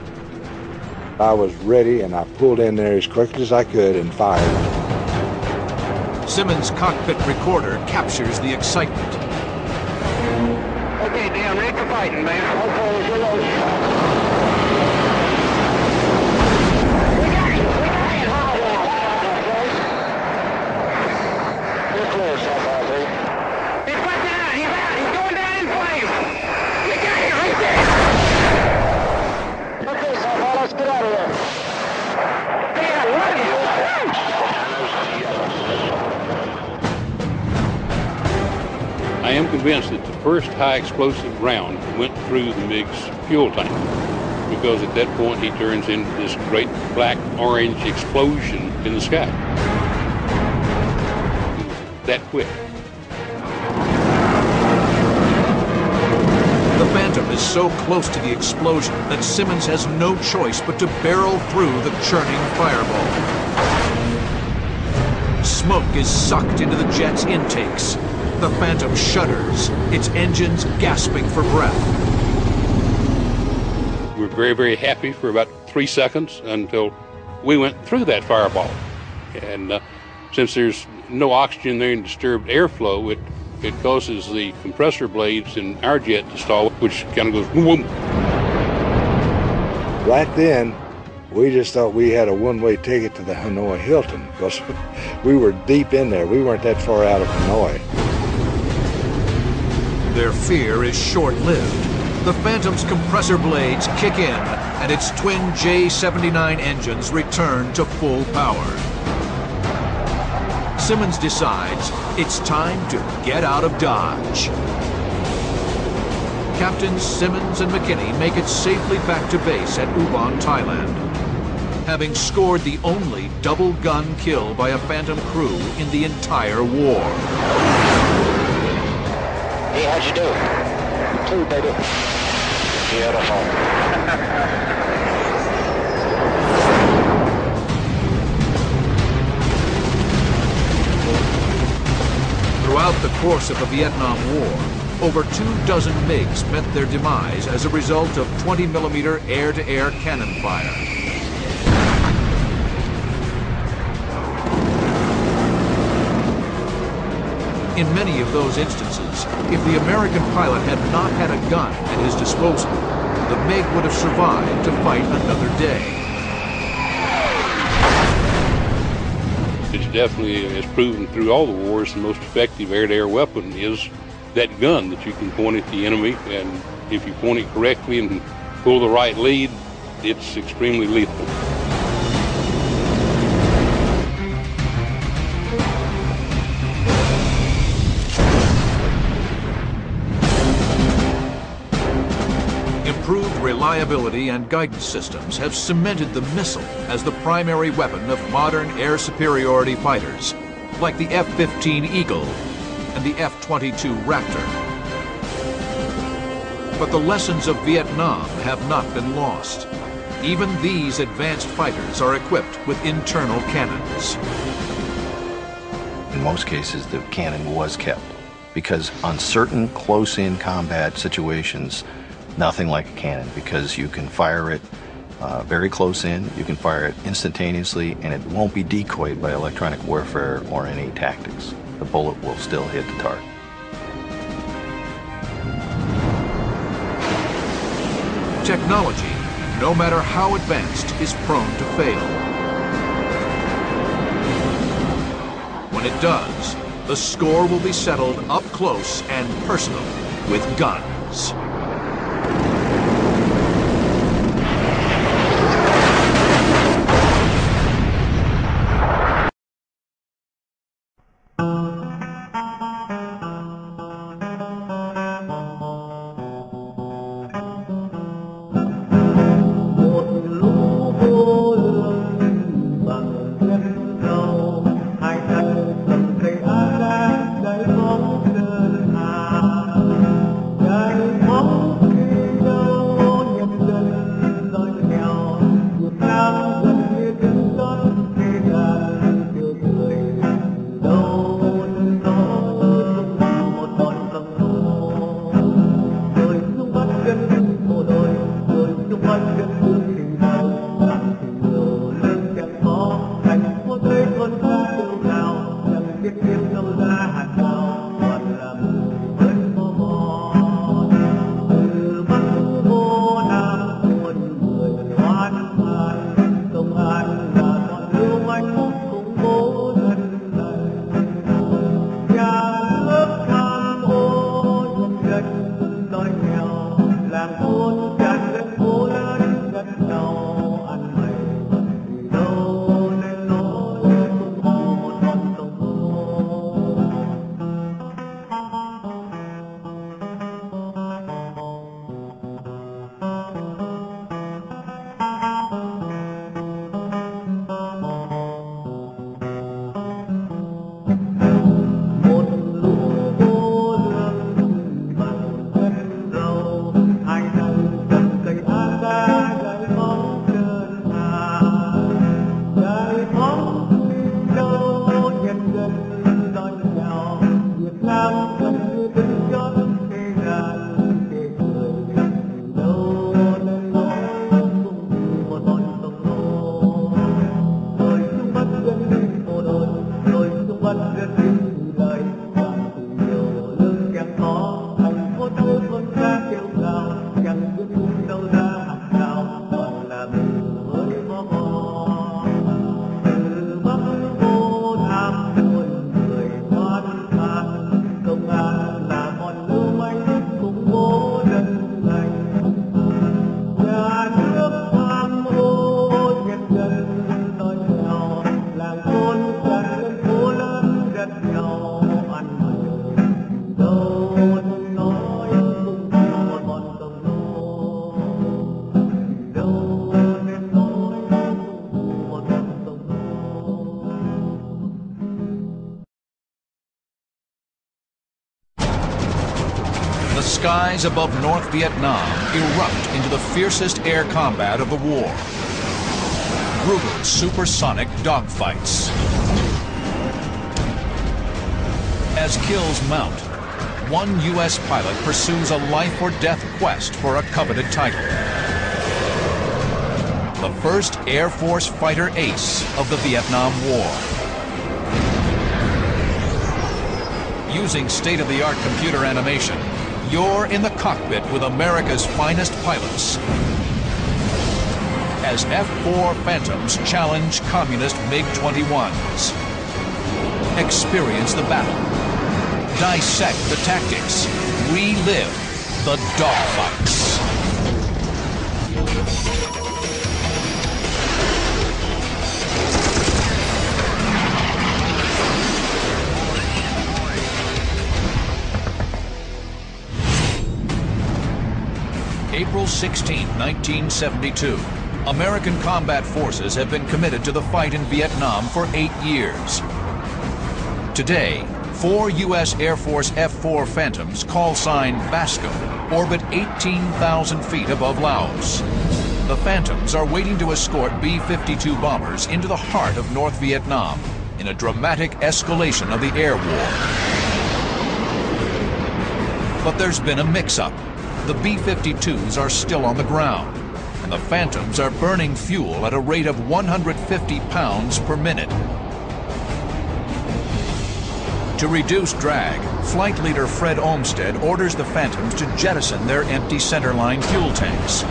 [SPEAKER 7] I was ready, and I pulled in there as quickly as I could and fired.
[SPEAKER 1] Simmons' cockpit recorder captures the excitement.
[SPEAKER 6] Okay, Dan, ready for fighting, man. Okay, here goes. We got it, You're close, He's fighting out, he's out, he's going down in flames. We got it, right there. Okay, Southpaw, let's get out of here. Dan, what is
[SPEAKER 8] I am convinced that the first high explosive round went through the MiG's fuel tank, because at that point he turns into this great black-orange explosion in the sky. It was that quick.
[SPEAKER 1] The Phantom is so close to the explosion that Simmons has no choice but to barrel through the churning fireball. Smoke is sucked into the jet's intakes. The Phantom shudders, its engines gasping for breath.
[SPEAKER 8] We're very, very happy for about 3 seconds until we went through that fireball. And since there's no oxygen there and disturbed airflow, it causes the compressor blades in our jet to stall, which kind of goes boom.
[SPEAKER 7] Right then, we just thought we had a one-way ticket to the Hanoi Hilton, because we were deep in there. We weren't that far out of Hanoi.
[SPEAKER 1] Their fear is short-lived. The Phantom's compressor blades kick in, and its twin J-79 engines return to full power. Simmons decides it's time to get out of Dodge. Captains Simmons and McKinney make it safely back to base at Ubon, Thailand, having scored the only double-gun kill by a Phantom crew in the entire war.
[SPEAKER 6] Hey, how'd you do? 2, baby. Beautiful.
[SPEAKER 1] Throughout the course of the Vietnam War, over 24 MiGs met their demise as a result of 20mm air-to-air cannon fire. In many of those instances, if the American pilot had not had a gun at his disposal, the MiG would have survived to fight another day.
[SPEAKER 8] It's definitely, as proven through all the wars, the most effective air-to-air weapon is that gun that you can point at the enemy, and if you point it correctly and pull the right lead, it's extremely lethal.
[SPEAKER 1] Improved reliability and guidance systems have cemented the missile as the primary weapon of modern air superiority fighters, like the F-15 Eagle and the F-22 Raptor. But the lessons of Vietnam have not been lost. Even these advanced fighters are equipped with internal cannons.
[SPEAKER 3] In most cases, the cannon was kept, because on certain close-in combat situations, nothing like a cannon, because you can fire it very close in, you can fire it instantaneously, and it won't be decoyed by electronic warfare or any tactics. The bullet will still hit the target.
[SPEAKER 1] Technology, no matter how advanced, is prone to fail. When it does, the score will be settled up close and personal with guns.
[SPEAKER 9] vẫn rất vinh lời càng từ nhiều lưng chẳng có thành phố tôi con ca kêu gào chẳng biết cung đâu ra hàng rào còn là mình với bó bò từ bắc vô nam muôn người thoát than công an là con lưu manh cùng bố dân lành nhà nước tham ô nhân dân đói nghèo làng thôn chẳng lên phố lớn rất nghèo ăn mày đâu không nói cũng theo bọn tổng nô đâu nên nói cũng một bọn tổng nô.
[SPEAKER 1] The skies above North Vietnam erupt into the fiercest air combat of the war. Brutal supersonic dogfights. As kills mount, one U.S. pilot pursues a life-or-death quest for a coveted title. The first Air Force fighter ace of the Vietnam War. Using state-of-the-art computer animation, you're in the cockpit with America's finest pilots as F-4 Phantoms challenge communist MiG-21s. Experience the battle. Dissect the tactics. Relive the dogfights. April 16, 1972. American combat forces have been committed to the fight in Vietnam for 8 years. Today, 4 U.S. Air Force F-4 Phantoms, call sign Basco, orbit 18,000 feet above Laos. The Phantoms are waiting to escort B-52 bombers into the heart of North Vietnam in a dramatic escalation of the air war. But there's been a mix-up. The B-52s are still on the ground, and the Phantoms are burning fuel at a rate of 150 pounds per minute. To reduce drag, Flight Leader Fred Olmsted orders the Phantoms to jettison their empty centerline fuel tanks.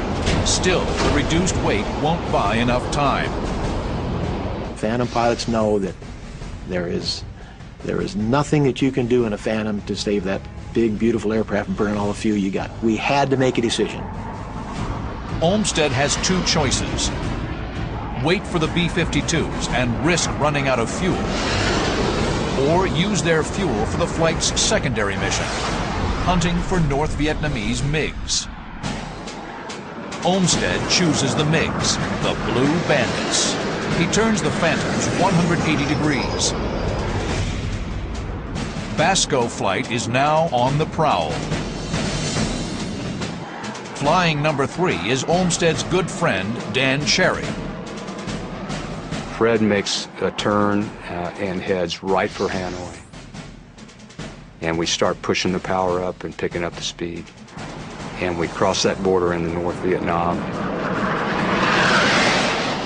[SPEAKER 1] Still, the reduced weight won't buy enough time.
[SPEAKER 10] Phantom pilots know that there is nothing that you can do in a Phantom to save that big, beautiful aircraft and burn all the fuel you got. We had to make a decision.
[SPEAKER 1] Olmsted has 2 choices. Wait for the B-52s and risk running out of fuel, or use their fuel for the flight's secondary mission, hunting for North Vietnamese MiGs. Olmsted chooses the MiGs, the Blue Bandits. He turns the Phantoms 180 degrees. Basco flight is now on the prowl. Flying number 3 is Olmsted's good friend, Dan Cherry.
[SPEAKER 11] Fred makes a turn and heads right for Hanoi. And we start pushing the power up and picking up the speed. And we cross that border into North Vietnam.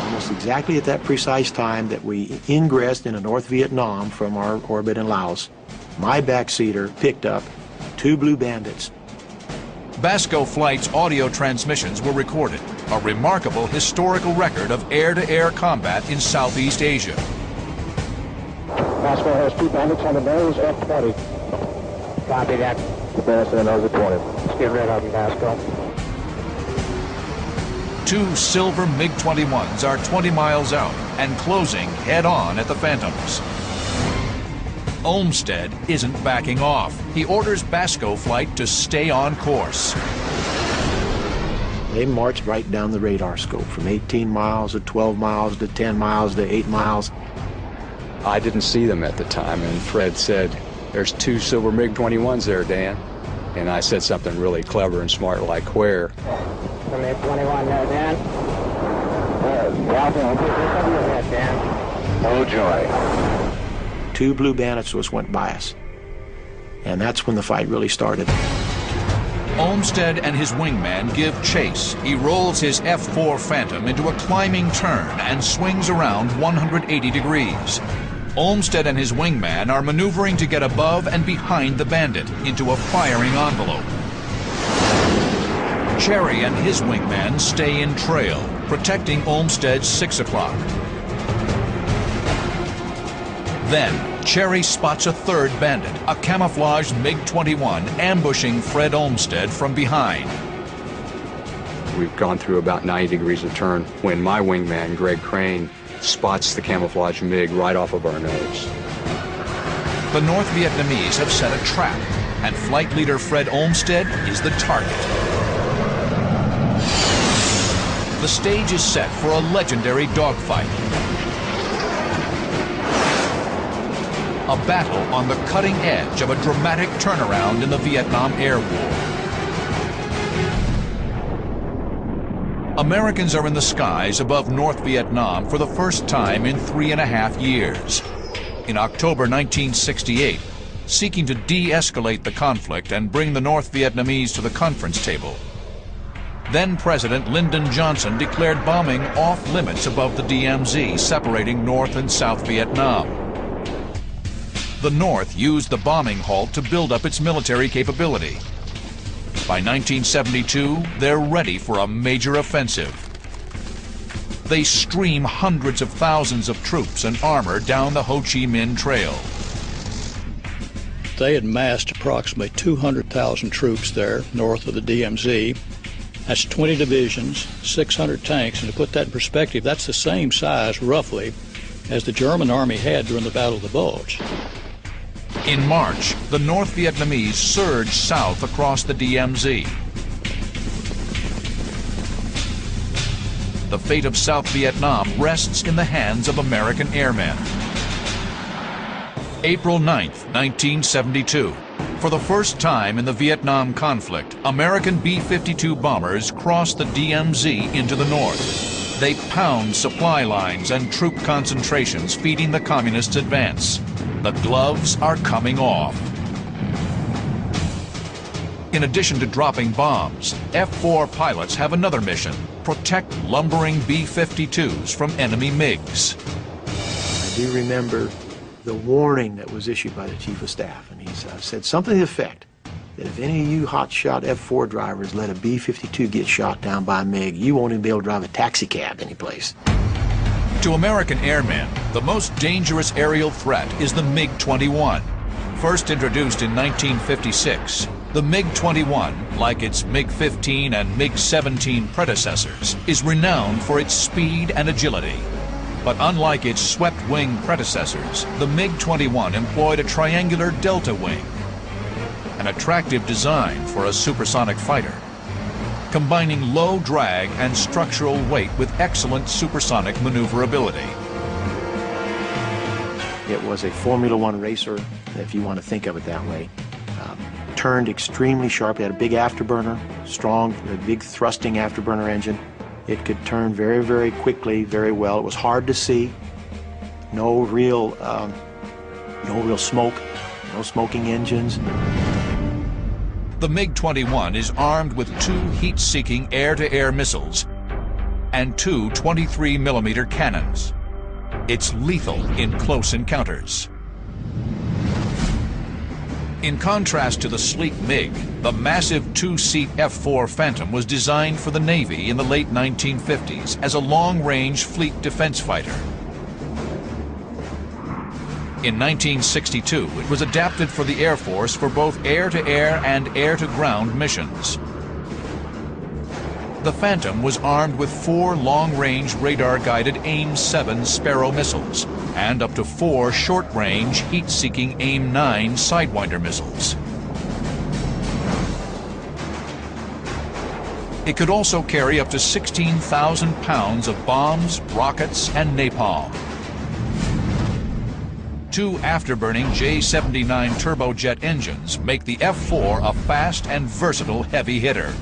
[SPEAKER 10] Almost exactly at that precise time that we ingressed into North Vietnam from our orbit in Laos, my backseater picked up 2 Blue Bandits.
[SPEAKER 1] Basco flight's audio transmissions were recorded, a remarkable historical record of air-to-air combat in Southeast Asia.
[SPEAKER 12] Basco has 2 bandits on the nose, F-20. Copy that. The bandits on the nose at 20. Let's get rid of them, Basco.
[SPEAKER 1] 2 silver MiG-21s are 20 miles out and closing head-on at the Phantoms. Olmsted isn't backing off. He orders Basco flight to stay on course.
[SPEAKER 10] They marched right down the radar scope from 18 miles to 12 miles to 10 miles to 8 miles.
[SPEAKER 11] I didn't see them at the time, and Fred said, "There's 2 silver MiG-21s there, Dan." And I said something really clever and smart like, "Where?"
[SPEAKER 12] The MiG-21 there, Dan. Dan. Oh, joy.
[SPEAKER 10] 2 Blue Bandits just went by us. And that's when the fight really started.
[SPEAKER 1] Olmsted and his wingman give chase. He rolls his F-4 Phantom into a climbing turn and swings around 180 degrees. Olmsted and his wingman are maneuvering to get above and behind the Bandit into a firing envelope. Cherry and his wingman stay in trail, protecting Olmsted's 6 o'clock. Then, Cherry spots a third Bandit, a camouflaged MiG-21, ambushing Fred Olmsted from behind.
[SPEAKER 11] We've gone through about 90 degrees of turn when my wingman, Greg Crane, spots the camouflage MiG right off of our nose.
[SPEAKER 1] The North Vietnamese have set a trap, and flight leader Fred Olmsted is the target. The stage is set for a legendary dogfight. A battle on the cutting edge of a dramatic turnaround in the Vietnam Air War. Americans are in the skies above North Vietnam for the first time in 3.5 years. In October 1968, seeking to de-escalate the conflict and bring the North Vietnamese to the conference table, then-President Lyndon Johnson declared bombing off-limits above the DMZ, separating North and South Vietnam. The North used the bombing halt to build up its military capability. By 1972, they're ready for a major offensive. They stream hundreds of thousands of troops and armor down the Ho Chi Minh Trail.
[SPEAKER 13] They had massed approximately 200,000 troops there north of the DMZ. That's 20 divisions, 600 tanks, and to put that in perspective, that's the same size, roughly, as the German army had during the Battle of the Bulge.
[SPEAKER 1] In March, the North Vietnamese surged south across the DMZ. The fate of South Vietnam rests in the hands of American airmen. April 9th, 1972. For the first time in the Vietnam conflict, American B-52 bombers cross the DMZ into the north. They pound supply lines and troop concentrations, feeding the communists' advance. The gloves are coming off. In addition to dropping bombs, F-4 pilots have another mission: protect lumbering B-52s from enemy MiGs.
[SPEAKER 10] I do remember the warning that was issued by the Chief of Staff, and he said something to the effect that if any of you hotshot F-4 drivers let a B-52 get shot down by a MiG, you won't even be able to drive a taxi cab anyplace.
[SPEAKER 1] To American airmen, the most dangerous aerial threat is the MiG-21. First introduced in 1956, the MiG-21, like its MiG-15 and MiG-17 predecessors, is renowned for its speed and agility. But unlike its swept-wing predecessors, the MiG-21 employed a triangular delta wing, an attractive design for a supersonic fighter, combining low drag and structural weight with excellent supersonic maneuverability.
[SPEAKER 10] It was a Formula One racer, if you want to think of it that way. Turned extremely sharp. It had a big afterburner, strong, a big thrusting afterburner engine. It could turn very, very quickly, very well. It was hard to see. No real smoke, no smoking engines.
[SPEAKER 1] The MiG-21 is armed with 2 heat-seeking air-to-air missiles and 2 23mm cannons. It's lethal in close encounters. In contrast to the sleek MiG, the massive 2-seat F-4 Phantom was designed for the Navy in the late 1950s as a long-range fleet defense fighter. In 1962, it was adapted for the Air Force for both air-to-air and air-to-ground missions. The Phantom was armed with 4 long-range radar-guided AIM-7 Sparrow missiles and up to 4 short-range heat-seeking AIM-9 Sidewinder missiles. It could also carry up to 16,000 pounds of bombs, rockets, and napalm. 2 afterburning J-79 turbojet engines make the F-4 a fast and versatile heavy hitter.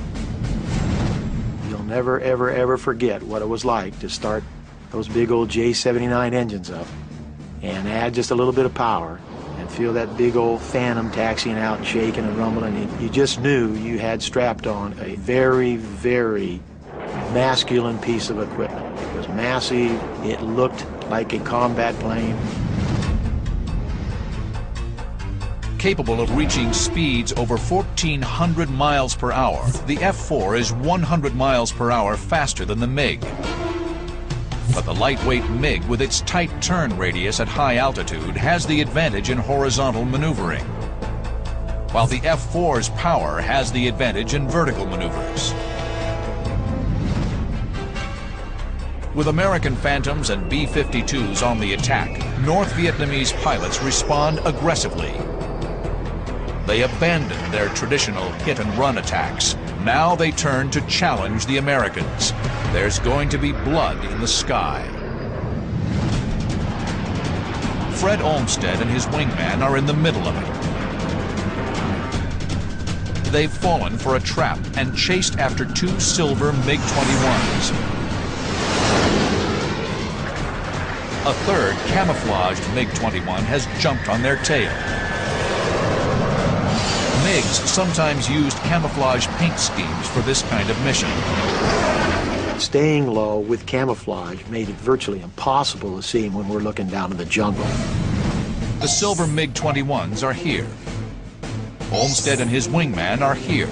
[SPEAKER 10] You'll never, ever, ever forget what it was like to start those big old J-79 engines up and add just a little bit of power and feel that big old Phantom taxiing out and shaking and rumbling. And you just knew you had strapped on a very, very masculine piece of equipment. It was massive. It looked like a combat plane.
[SPEAKER 1] Capable of reaching speeds over 1,400 miles per hour, the F-4 is 100 miles per hour faster than the MiG. But the lightweight MiG, with its tight turn radius at high altitude, has the advantage in horizontal maneuvering, while the F-4's power has the advantage in vertical maneuvers. With American Phantoms and B-52s on the attack, North Vietnamese pilots respond aggressively. They abandon their traditional hit-and-run attacks. Now they turn to challenge the Americans. There's going to be blood in the sky. Fred Olmsted and his wingman are in the middle of it. They've fallen for a trap and chased after two silver MiG-21s. A third camouflaged MiG-21 has jumped on their tail. MiGs sometimes used camouflage paint schemes for this kind of mission.
[SPEAKER 10] Staying low with camouflage made it virtually impossible to see when we're looking down in the jungle.
[SPEAKER 1] The silver MiG-21s are here. Olmsted and his wingman are here.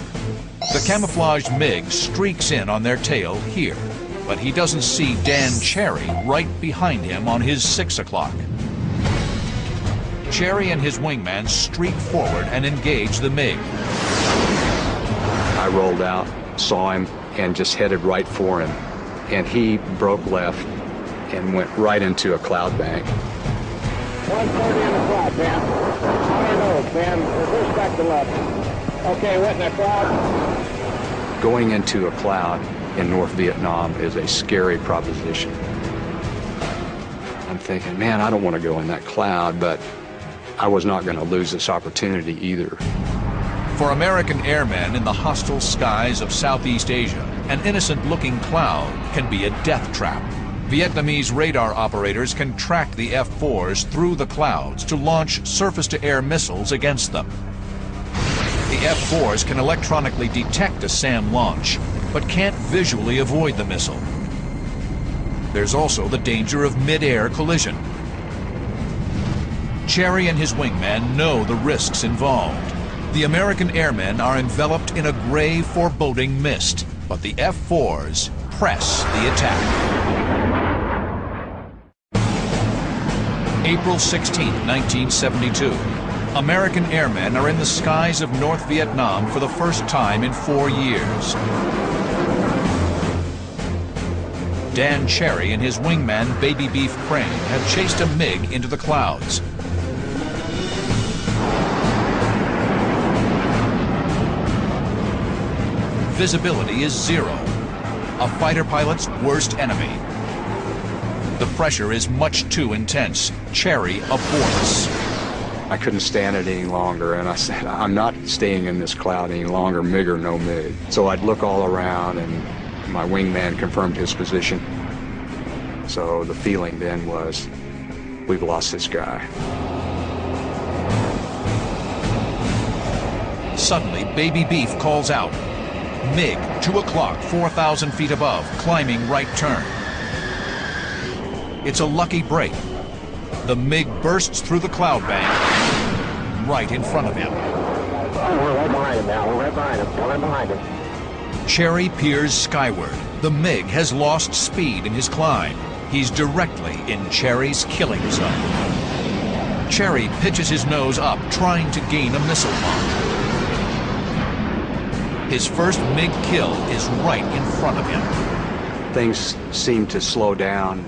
[SPEAKER 1] The camouflaged MiG streaks in on their tail here, but he doesn't see Dan Cherry right behind him on his 6 o'clock. Cherry and his wingman streak forward and engage the MiG.
[SPEAKER 11] I rolled out, saw him, and just headed right for him. And he broke left and went right into a cloud bank.
[SPEAKER 12] 140 in the cloud, Dan. On our nose, Dan. Reverse back to left. Okay, went in that cloud.
[SPEAKER 11] Going into a cloud in North Vietnam is a scary proposition. I'm thinking, man, I don't want to go in that cloud, but I was not going to lose this opportunity either.
[SPEAKER 1] For American airmen in the hostile skies of Southeast Asia, an innocent-looking cloud can be a death trap. Vietnamese radar operators can track the F-4s through the clouds to launch surface-to-air missiles against them. The F-4s can electronically detect a SAM launch, but can't visually avoid the missile. There's also the danger of mid-air collision. Cherry and his wingman know the risks involved. The American airmen are enveloped in a gray, foreboding mist, but the F-4s press the attack. April 16, 1972. American airmen are in the skies of North Vietnam for the first time in 4 years. Dan Cherry and his wingman Baby Beef Crane have chased a MiG into the clouds. Visibility is zero, a fighter pilot's worst enemy. The pressure is much too intense. Cherry aborts.
[SPEAKER 11] I couldn't stand it any longer, and I said, I'm not staying in this cloud any longer, MiG or no MiG. So I'd look all around, and my wingman confirmed his position. So the feeling then was, we've lost this guy.
[SPEAKER 1] Suddenly, Baby Beef calls out. MiG, 2 o'clock, 4,000 feet above, climbing right turn. It's a lucky break. The MiG bursts through the cloud bank right in front of him.
[SPEAKER 12] We're right behind him now. We're right behind him. We're right behind him.
[SPEAKER 1] Cherry peers skyward. The MiG has lost speed in his climb. He's directly in Cherry's killing zone. Cherry pitches his nose up, trying to gain a missile mark. His first MiG kill is right in front of him.
[SPEAKER 11] Things seemed to slow down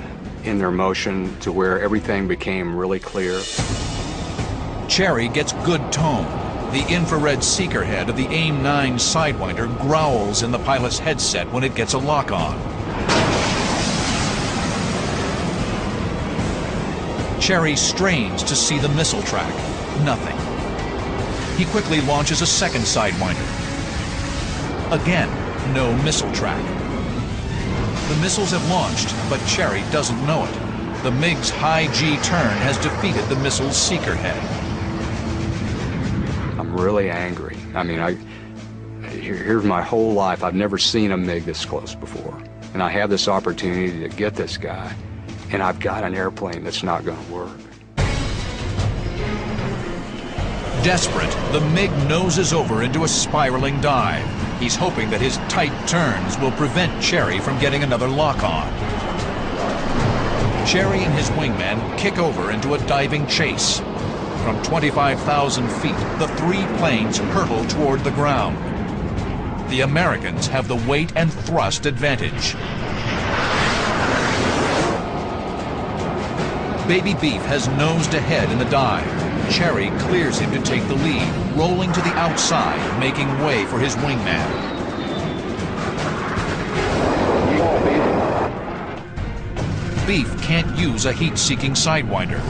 [SPEAKER 11] in their motion to where everything became really clear.
[SPEAKER 1] Cherry gets good tone. The infrared seeker head of the AIM-9 Sidewinder growls in the pilot's headset when it gets a lock on. Cherry strains to see the missile track. Nothing. He quickly launches a second Sidewinder. Again, no missile track. The missiles have launched, but Cherry doesn't know it. The MiG's high G turn has defeated the missile's seeker head.
[SPEAKER 11] I'm really angry. I mean, here's my whole life. I've never seen a MiG this close before. And I have this opportunity to get this guy, and I've got an airplane that's not going to work.
[SPEAKER 1] Desperate, the MiG noses over into a spiraling dive. He's hoping that his tight turns will prevent Cherry from getting another lock-on. Cherry and his wingman kick over into a diving chase. From 25,000 feet, the three planes hurtle toward the ground. The Americans have the weight and thrust advantage. Baby Beef has nosed ahead in the dive. Cherry clears him to take the lead, rolling to the outside, making way for his wingman. Beef can't use a heat-seeking Sidewinder.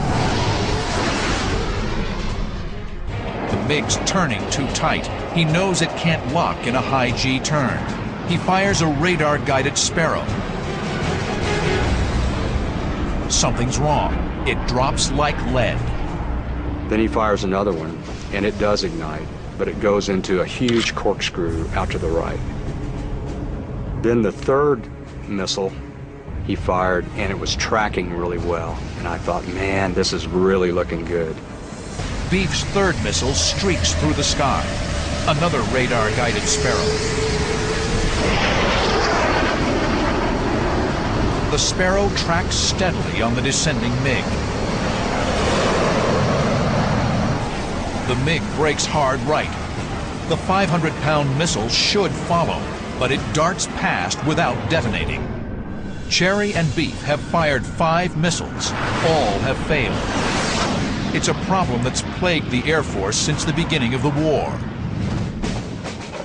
[SPEAKER 1] The MiG's turning too tight. He knows it can't lock in a high G turn. He fires a radar-guided Sparrow. Something's wrong. It drops like lead.
[SPEAKER 11] Then he fires another one, and it does ignite, but it goes into a huge corkscrew out to the right. Then the third missile he fired, and it was tracking really well. And I thought, man, this is really looking good.
[SPEAKER 1] Beef's third missile streaks through the sky. Another radar-guided Sparrow. The Sparrow tracks steadily on the descending MiG. The MiG brakes hard right. The 500-pound missile should follow, but it darts past without detonating. Cherry and Beef have fired 5 missiles. All have failed. It's a problem that's plagued the Air Force since the beginning of the war.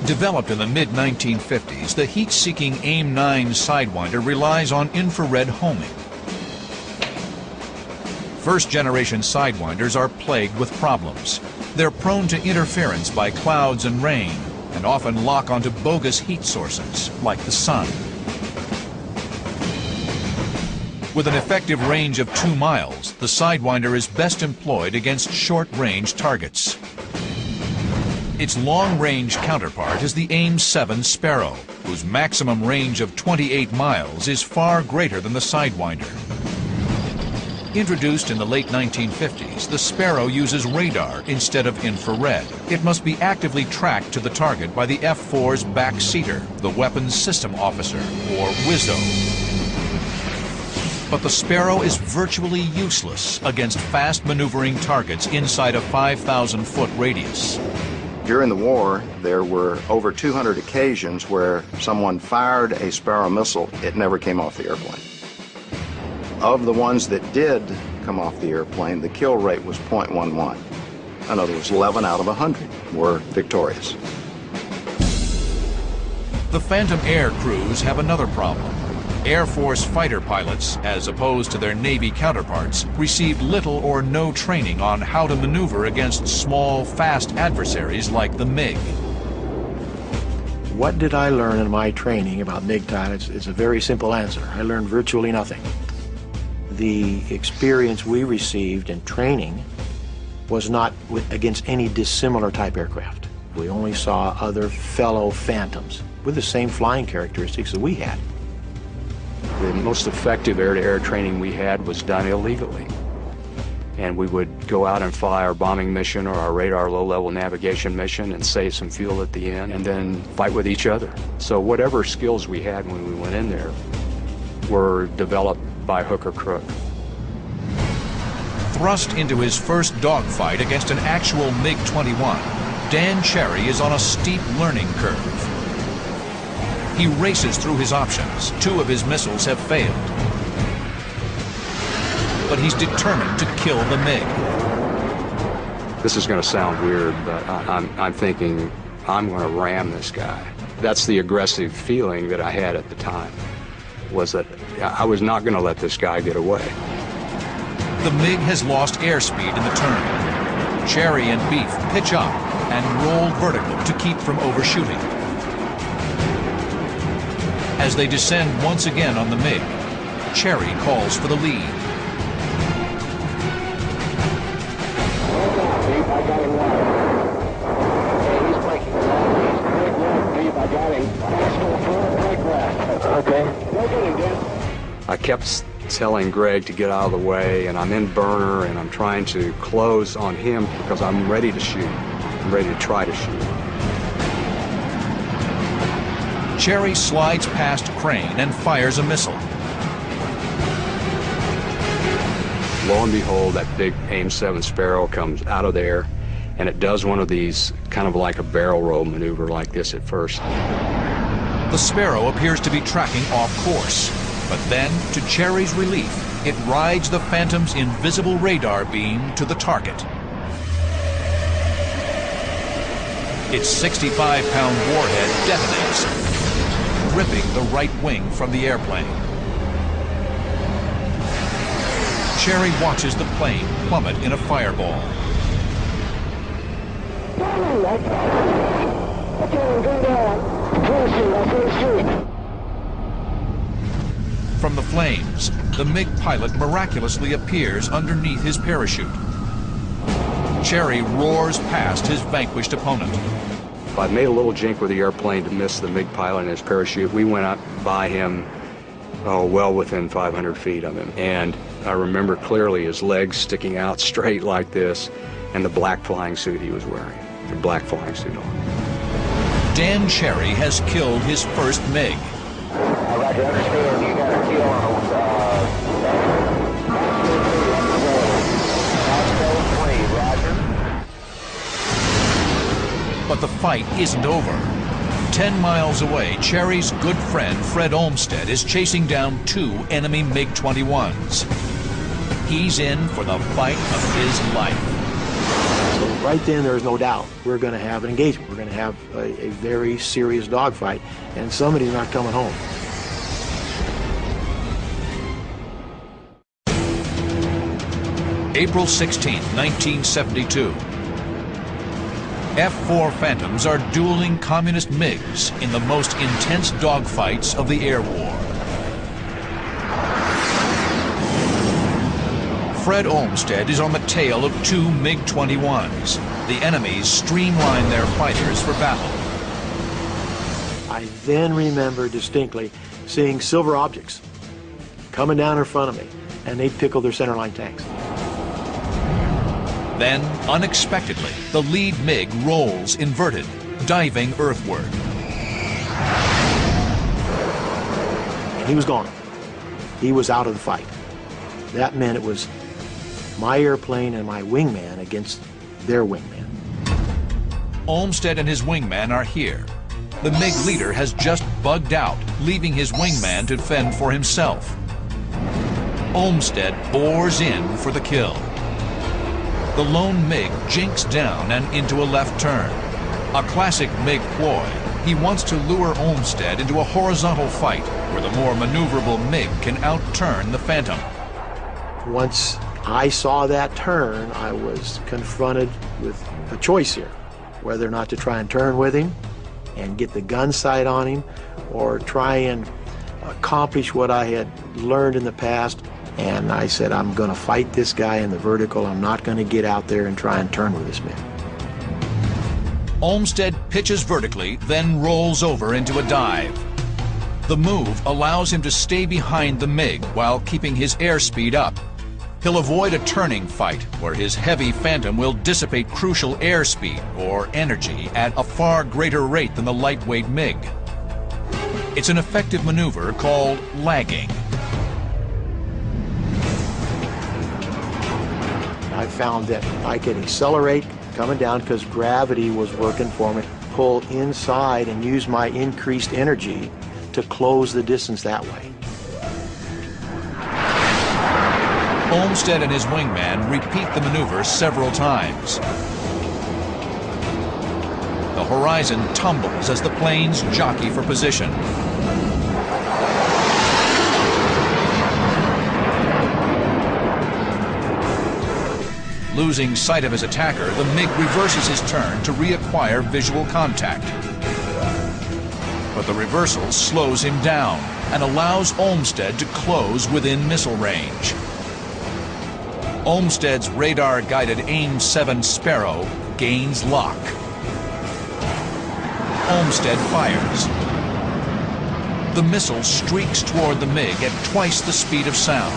[SPEAKER 1] Developed in the mid-1950s, the heat-seeking AIM-9 Sidewinder relies on infrared homing. First-generation Sidewinders are plagued with problems. They're prone to interference by clouds and rain, and often lock onto bogus heat sources, like the sun. With an effective range of 2 miles, the Sidewinder is best employed against short-range targets. Its long-range counterpart is the AIM-7 Sparrow, whose maximum range of 28 miles is far greater than the Sidewinder. Introduced in the late 1950s, the Sparrow uses radar instead of infrared. It must be actively tracked to the target by the F-4's backseater, the Weapons System Officer, or WISO. But the Sparrow is virtually useless against fast-maneuvering targets inside a 5,000-foot radius.
[SPEAKER 3] During the war, there were over 200 occasions where someone fired a Sparrow missile. It never came off the airplane. Of the ones that did come off the airplane, the kill rate was 0.11. In other words, 11 out of 100 were victorious.
[SPEAKER 1] The Phantom Air crews have another problem. Air Force fighter pilots, as opposed to their Navy counterparts, received little or no training on how to maneuver against small, fast adversaries like the MiG.
[SPEAKER 10] What did I learn in my training about MiG pilots? It's a very simple answer. I learned virtually nothing. The experience we received in training was not against any dissimilar type aircraft. We only saw other fellow Phantoms with the same flying characteristics that we had.
[SPEAKER 11] The most effective air-to-air training we had was done illegally. And we would go out and fly our bombing mission or our radar low-level navigation mission and save some fuel at the end and then fight with each other. So whatever skills we had when we went in there were developed by hook or crook.
[SPEAKER 1] Thrust into his first dogfight against an actual MiG-21, Dan Cherry is on a steep learning curve. He races through his options. 2 of his missiles have failed. But he's determined to kill the MiG.
[SPEAKER 11] This is going to sound weird, but I'm thinking I'm going to ram this guy. That's the aggressive feeling that I had at the time, was that I was not going to let this guy get away.
[SPEAKER 1] The MiG has lost airspeed in the turn. Cherry and Beef pitch up and roll vertical to keep from overshooting. As they descend once again on the MiG, Cherry calls for the lead.
[SPEAKER 12] I got him right. Okay, he's breaking. He's break left, Beef. I got him. Fast full brake left. Okay. Go get him, Dan.
[SPEAKER 11] I kept telling Greg to get out of the way, and I'm in burner, and I'm trying to close on him because I'm ready to shoot. I'm ready to try to shoot.
[SPEAKER 1] Cherry slides past Crane and fires a missile.
[SPEAKER 11] Lo and behold, that big AIM-7 Sparrow comes out of there, and it does one of these kind of like a barrel roll maneuver like this at first.
[SPEAKER 1] The Sparrow appears to be tracking off course, but then, to Cherry's relief, it rides the Phantom's invisible radar beam to the target. Its 65-pound warhead detonates, ripping the right wing from the airplane. Cherry watches the plane plummet in a fireball. From the flames, the MiG pilot miraculously appears underneath his parachute. Cherry roars past his vanquished opponent.
[SPEAKER 11] I made a little jink with the airplane to miss the MiG pilot and his parachute. We went up by him, well within 500 feet of him. And I remember clearly his legs sticking out straight like this, and the black flying suit he was wearing, the black flying suit on.
[SPEAKER 1] Dan Cherry has killed his first MiG.
[SPEAKER 12] Roger, understand you got a kill on Roger.
[SPEAKER 1] But the fight isn't over. 10 miles away, Cherry's good friend Fred Olmsted is chasing down 2 enemy MiG-21s. He's in for the fight of his life.
[SPEAKER 10] So right then, there's no doubt we're going to have an engagement. We're going to have a very serious dogfight, and somebody's not coming home.
[SPEAKER 1] April 16, 1972. F-4 Phantoms are dueling communist MiGs in the most intense dogfights of the air war. Fred Olmsted is on the tail of 2 MiG-21s. The enemies streamline their fighters for battle.
[SPEAKER 10] I then remember distinctly seeing silver objects coming down in front of me, and they pickle their centerline tanks.
[SPEAKER 1] Then, unexpectedly, the lead MiG rolls inverted, diving earthward.
[SPEAKER 10] And he was gone. He was out of the fight. That meant it was my airplane and my wingman against their wingman.
[SPEAKER 1] Olmsted and his wingman are here. The MiG leader has just bugged out, leaving his wingman to fend for himself. Olmsted bores in for the kill. The lone MiG jinks down and into a left turn. A classic MiG ploy. He wants to lure Olmsted into a horizontal fight where the more maneuverable MiG can outturn the Phantom.
[SPEAKER 10] Once I saw that turn, I was confronted with a choice here, whether or not to try and turn with him and get the gun sight on him, or try and accomplish what I had learned in the past. And I said, I'm going to fight this guy in the vertical. I'm not going to get out there and try and turn with this man.
[SPEAKER 1] Olmsted pitches vertically, then rolls over into a dive. The move allows him to stay behind the MiG while keeping his airspeed up. He'll avoid a turning fight where his heavy Phantom will dissipate crucial airspeed or energy at a far greater rate than the lightweight MiG. It's an effective maneuver called lagging.
[SPEAKER 10] I found that I could accelerate coming down because gravity was working for me, pull inside and use my increased energy to close the distance that way.
[SPEAKER 1] Olmsted and his wingman repeat the maneuver several times. The horizon tumbles as the planes jockey for position. Losing sight of his attacker, the MiG reverses his turn to reacquire visual contact. But the reversal slows him down and allows Olmsted to close within missile range. Olmsted's radar-guided AIM-7 Sparrow gains lock. Olmsted fires. The missile streaks toward the MiG at twice the speed of sound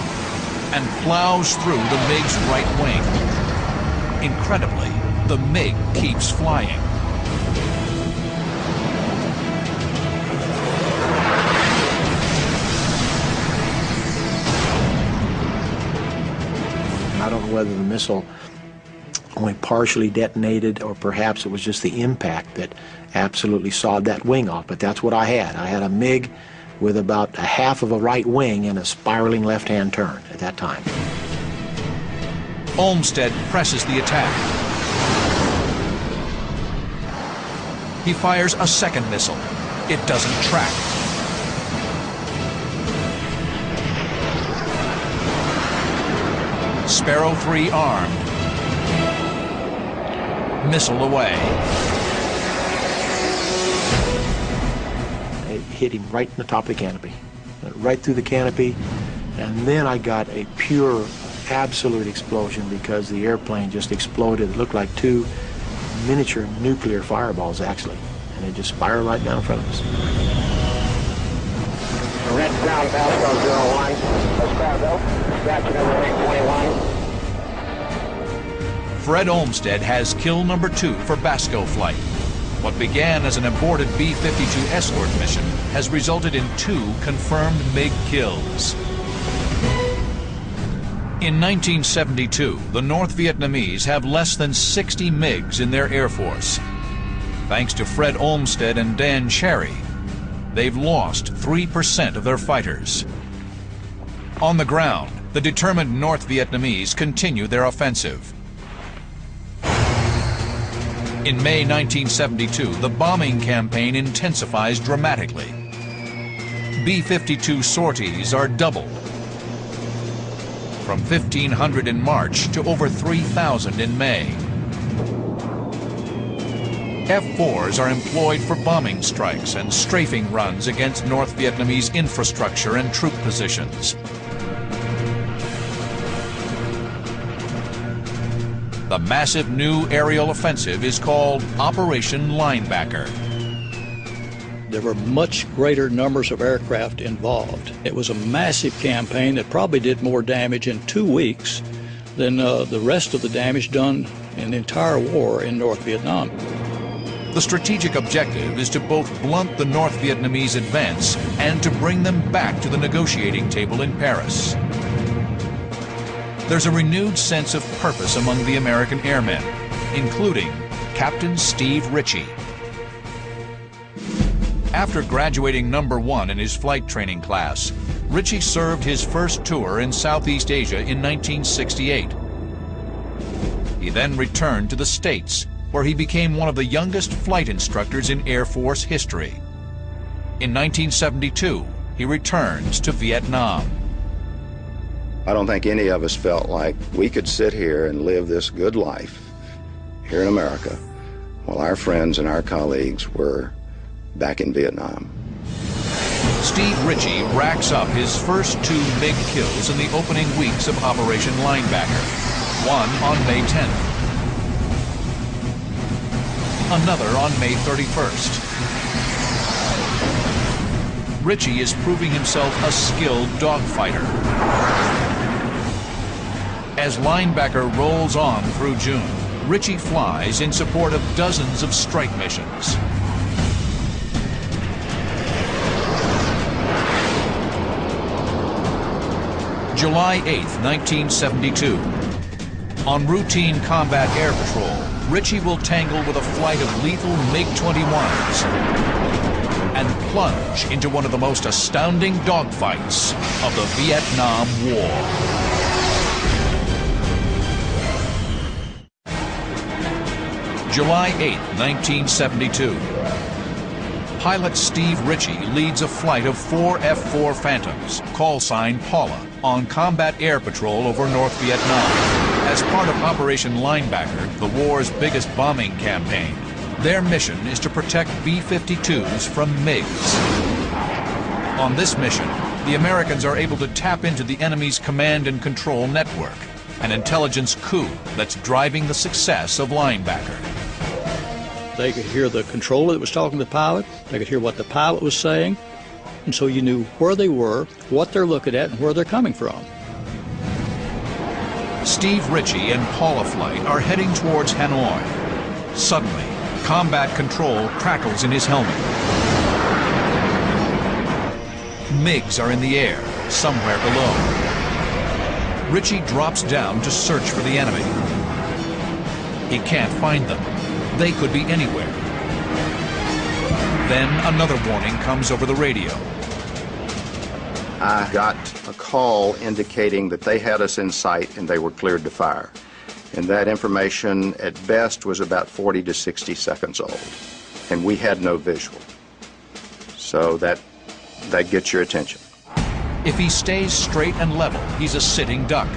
[SPEAKER 1] and plows through the MiG's right wing. Incredibly, the MiG keeps flying.
[SPEAKER 10] I don't know whether the missile only partially detonated or perhaps it was just the impact that absolutely sawed that wing off, but that's what I had. I had a MiG with about a half of a right wing and a spiraling left-hand turn at that time.
[SPEAKER 1] Olmsted presses the attack. He fires a second missile. It doesn't track. Sparrow 3 armed. Missile away.
[SPEAKER 10] It hit him right in the top of the canopy, right through the canopy, and then I got a pure, absolute explosion because the airplane just exploded. It looked like two miniature nuclear fireballs, actually, and it just spiraled right down in front of us.
[SPEAKER 12] Red ground, Pasco 01. Let's go. Scratch number 821.
[SPEAKER 1] Fred Olmsted has kill number 2 for Basco flight. What began as an aborted B-52 escort mission has resulted in 2 confirmed MiG kills. In 1972, the North Vietnamese have less than 60 MiGs in their Air Force. Thanks to Fred Olmsted and Dan Cherry, they've lost 3% of their fighters. On the ground, the determined North Vietnamese continue their offensive. In May 1972, the bombing campaign intensifies dramatically. B-52 sorties are doubled, from 1,500 in March to over 3,000 in May. F-4s are employed for bombing strikes and strafing runs against North Vietnamese infrastructure and troop positions. The massive new aerial offensive is called Operation Linebacker.
[SPEAKER 13] There were much greater numbers of aircraft involved. It was a massive campaign that probably did more damage in 2 weeks than the rest of the damage done in the entire war in North Vietnam.
[SPEAKER 1] The strategic objective is to both blunt the North Vietnamese advance and to bring them back to the negotiating table in Paris. There's a renewed sense of purpose among the American airmen, including Captain Steve Ritchie. After graduating number 1 in his flight training class, Ritchie served his first tour in Southeast Asia in 1968. He then returned to the States, where he became one of the youngest flight instructors in Air Force history. In 1972, he returns to Vietnam.
[SPEAKER 14] I don't think any of us felt like we could sit here and live this good life here in America while our friends and our colleagues were back in Vietnam.
[SPEAKER 1] Steve Ritchie racks up his first 2 MiG kills in the opening weeks of Operation Linebacker, one on May 10th, another on May 31st. Ritchie is proving himself a skilled dogfighter. As Linebacker rolls on through June, Ritchie flies in support of dozens of strike missions. July 8, 1972. On routine combat air patrol, Ritchie will tangle with a flight of lethal MiG-21s and plunge into one of the most astounding dogfights of the Vietnam War. July 8, 1972. Pilot Steve Ritchie leads a flight of 4 F-4 Phantoms, call sign Paula, on combat air patrol over North Vietnam. As part of Operation Linebacker, the war's biggest bombing campaign, their mission is to protect B-52s from MiGs. On this mission, the Americans are able to tap into the enemy's command and control network, an intelligence coup that's driving the success of Linebacker.
[SPEAKER 13] They could hear the controller that was talking to the pilot. They could hear what the pilot was saying. and so you knew where they were, what they're looking at, and where they're coming from.
[SPEAKER 1] Steve Ritchie and Paula Flight are heading towards Hanoi. Suddenly, combat control crackles in his helmet. MiGs are in the air, somewhere below. Ritchie drops down to search for the enemy. He can't find them. They could be anywhere. Then another warning comes over the radio.
[SPEAKER 14] I got a call indicating that they had us in sight and they were cleared to fire. And that information at best was about 40 to 60 seconds old. And we had no visual. So that gets your attention.
[SPEAKER 1] If he stays straight and level, he's a sitting duck.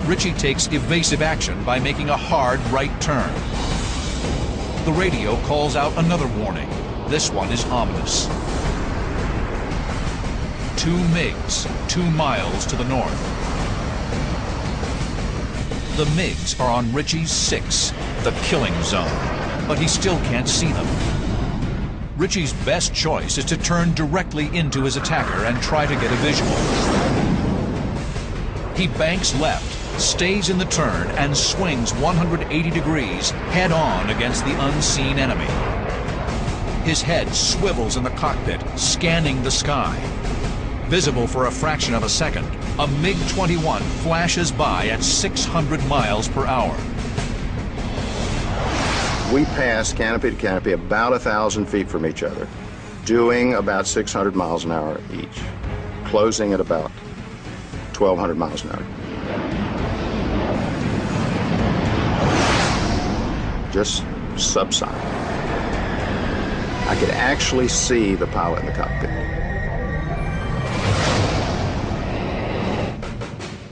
[SPEAKER 1] Ritchie takes evasive action by making a hard right turn. The radio calls out another warning. This one is ominous. 2 MiGs, 2 miles to the north. The MiGs are on Ritchie's 6, the killing zone, but he still can't see them. Ritchie's best choice is to turn directly into his attacker and try to get a visual. He banks left, stays in the turn, and swings 180 degrees head-on against the unseen enemy. His head swivels in the cockpit, scanning the sky. Visible for a fraction of a second, a MiG-21 flashes by at 600 miles per hour.
[SPEAKER 14] We passed canopy to canopy about 1,000 feet from each other, doing about 600 miles an hour each, closing at about 1,200 miles an hour. Just subsonic. I could actually see the pilot in the cockpit.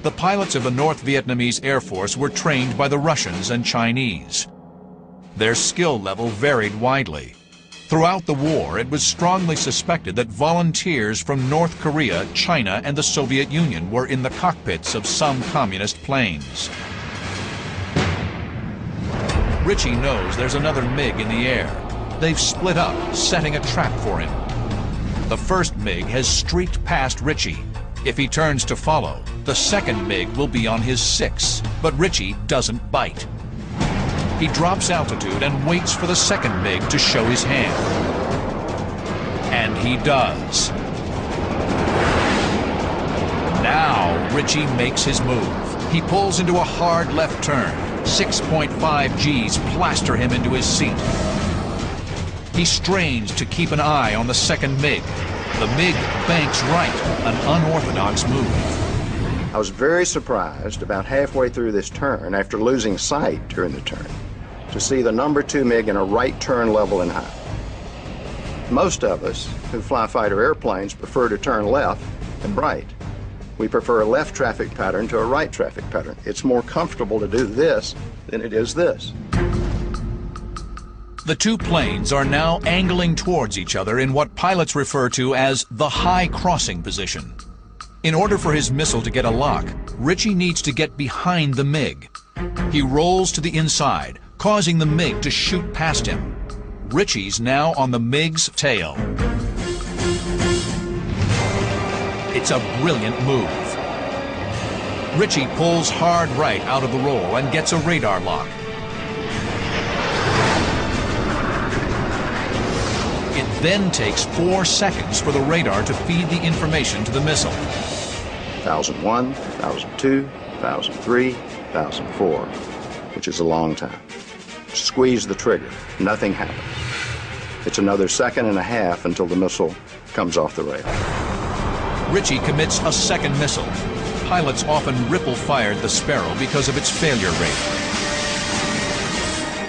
[SPEAKER 1] The pilots of the North Vietnamese Air Force were trained by the Russians and Chinese. Their skill level varied widely. Throughout the war, it was strongly suspected that volunteers from North Korea, China, and the Soviet Union were in the cockpits of some communist planes. Ritchie knows there's another MiG in the air. They've split up, setting a trap for him. The first MiG has streaked past Ritchie. If he turns to follow, the second MiG will be on his 6, but Ritchie doesn't bite. He drops altitude and waits for the second MiG to show his hand. And he does. Now Ritchie makes his move. He pulls into a hard left turn. 6.5 Gs plaster him into his seat. He strains to keep an eye on the second MiG. The MiG banks right, an unorthodox move.
[SPEAKER 14] I was very surprised about halfway through this turn, after losing sight during the turn, to see the number 2 MiG in a right turn level and high. Most of us who fly fighter airplanes prefer to turn left and right. We prefer a left traffic pattern to a right traffic pattern. It's more comfortable to do this than it is this.
[SPEAKER 1] The two planes are now angling towards each other in what pilots refer to as the high crossing position. In order for his missile to get a lock, Ritchie needs to get behind the MiG. He rolls to the inside, causing the MiG to shoot past him. Ritchie's now on the MiG's tail. It's a brilliant move. Ritchie pulls hard right out of the roll and gets a radar lock. It then takes 4 seconds for the radar to feed the information to the missile.
[SPEAKER 14] 1001, 1002, 1003, 1004, which is a long time. Squeeze the trigger. Nothing happens. It's another 1.5 seconds until the missile comes off the radar.
[SPEAKER 1] Ritchie commits a second missile. Pilots often ripple-fired the Sparrow because of its failure rate.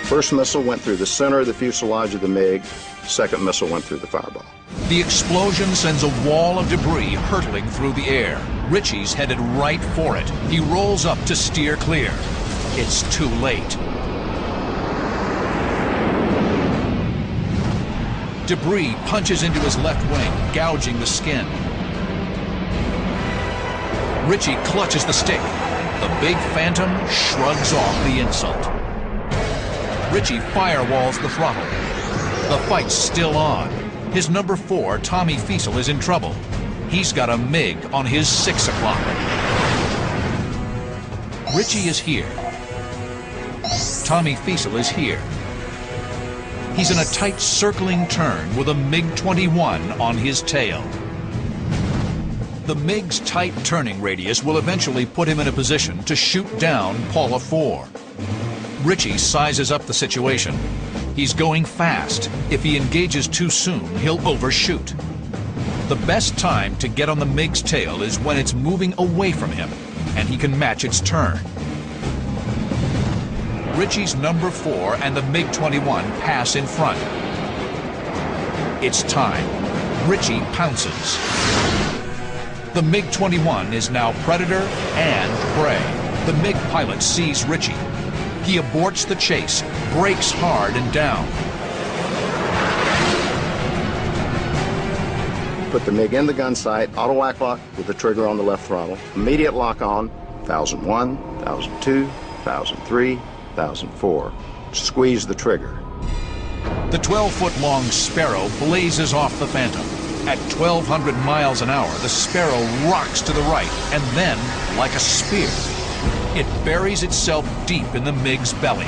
[SPEAKER 14] First missile went through the center of the fuselage of the MiG. Second missile went through the fireball.
[SPEAKER 1] The explosion sends a wall of debris hurtling through the air. Ritchie's headed right for it. He rolls up to steer clear. It's too late. Debris punches into his left wing, gouging the skin. Ritchie clutches the stick. The big Phantom shrugs off the insult. Ritchie firewalls the throttle. The fight's still on. His number 4, Tommy Fiesel, is in trouble. He's got a MiG on his 6 o'clock. Ritchie is here. Tommy Fiesel is here. He's in a tight circling turn with a MiG-21 on his tail. The MiG's tight turning radius will eventually put him in a position to shoot down Paula 4. Ritchie sizes up the situation. He's going fast. If he engages too soon, he'll overshoot. The best time to get on the MiG's tail is when it's moving away from him, and he can match its turn. Ritchie's number 4 and the MiG-21 pass in front. It's time. Ritchie pounces. The MiG-21 is now predator and prey. The MiG pilot sees Ritchie. He aborts the chase, brakes hard and down.
[SPEAKER 14] Put the MiG in the gun sight, auto lock with the trigger on the left throttle. Immediate lock on, 1001, 1002, 1003, 1004. Squeeze the trigger.
[SPEAKER 1] The 12-foot-long Sparrow blazes off the Phantom. At 1,200 miles an hour, the Sparrow rocks to the right, and then, like a spear, it buries itself deep in the MiG's belly.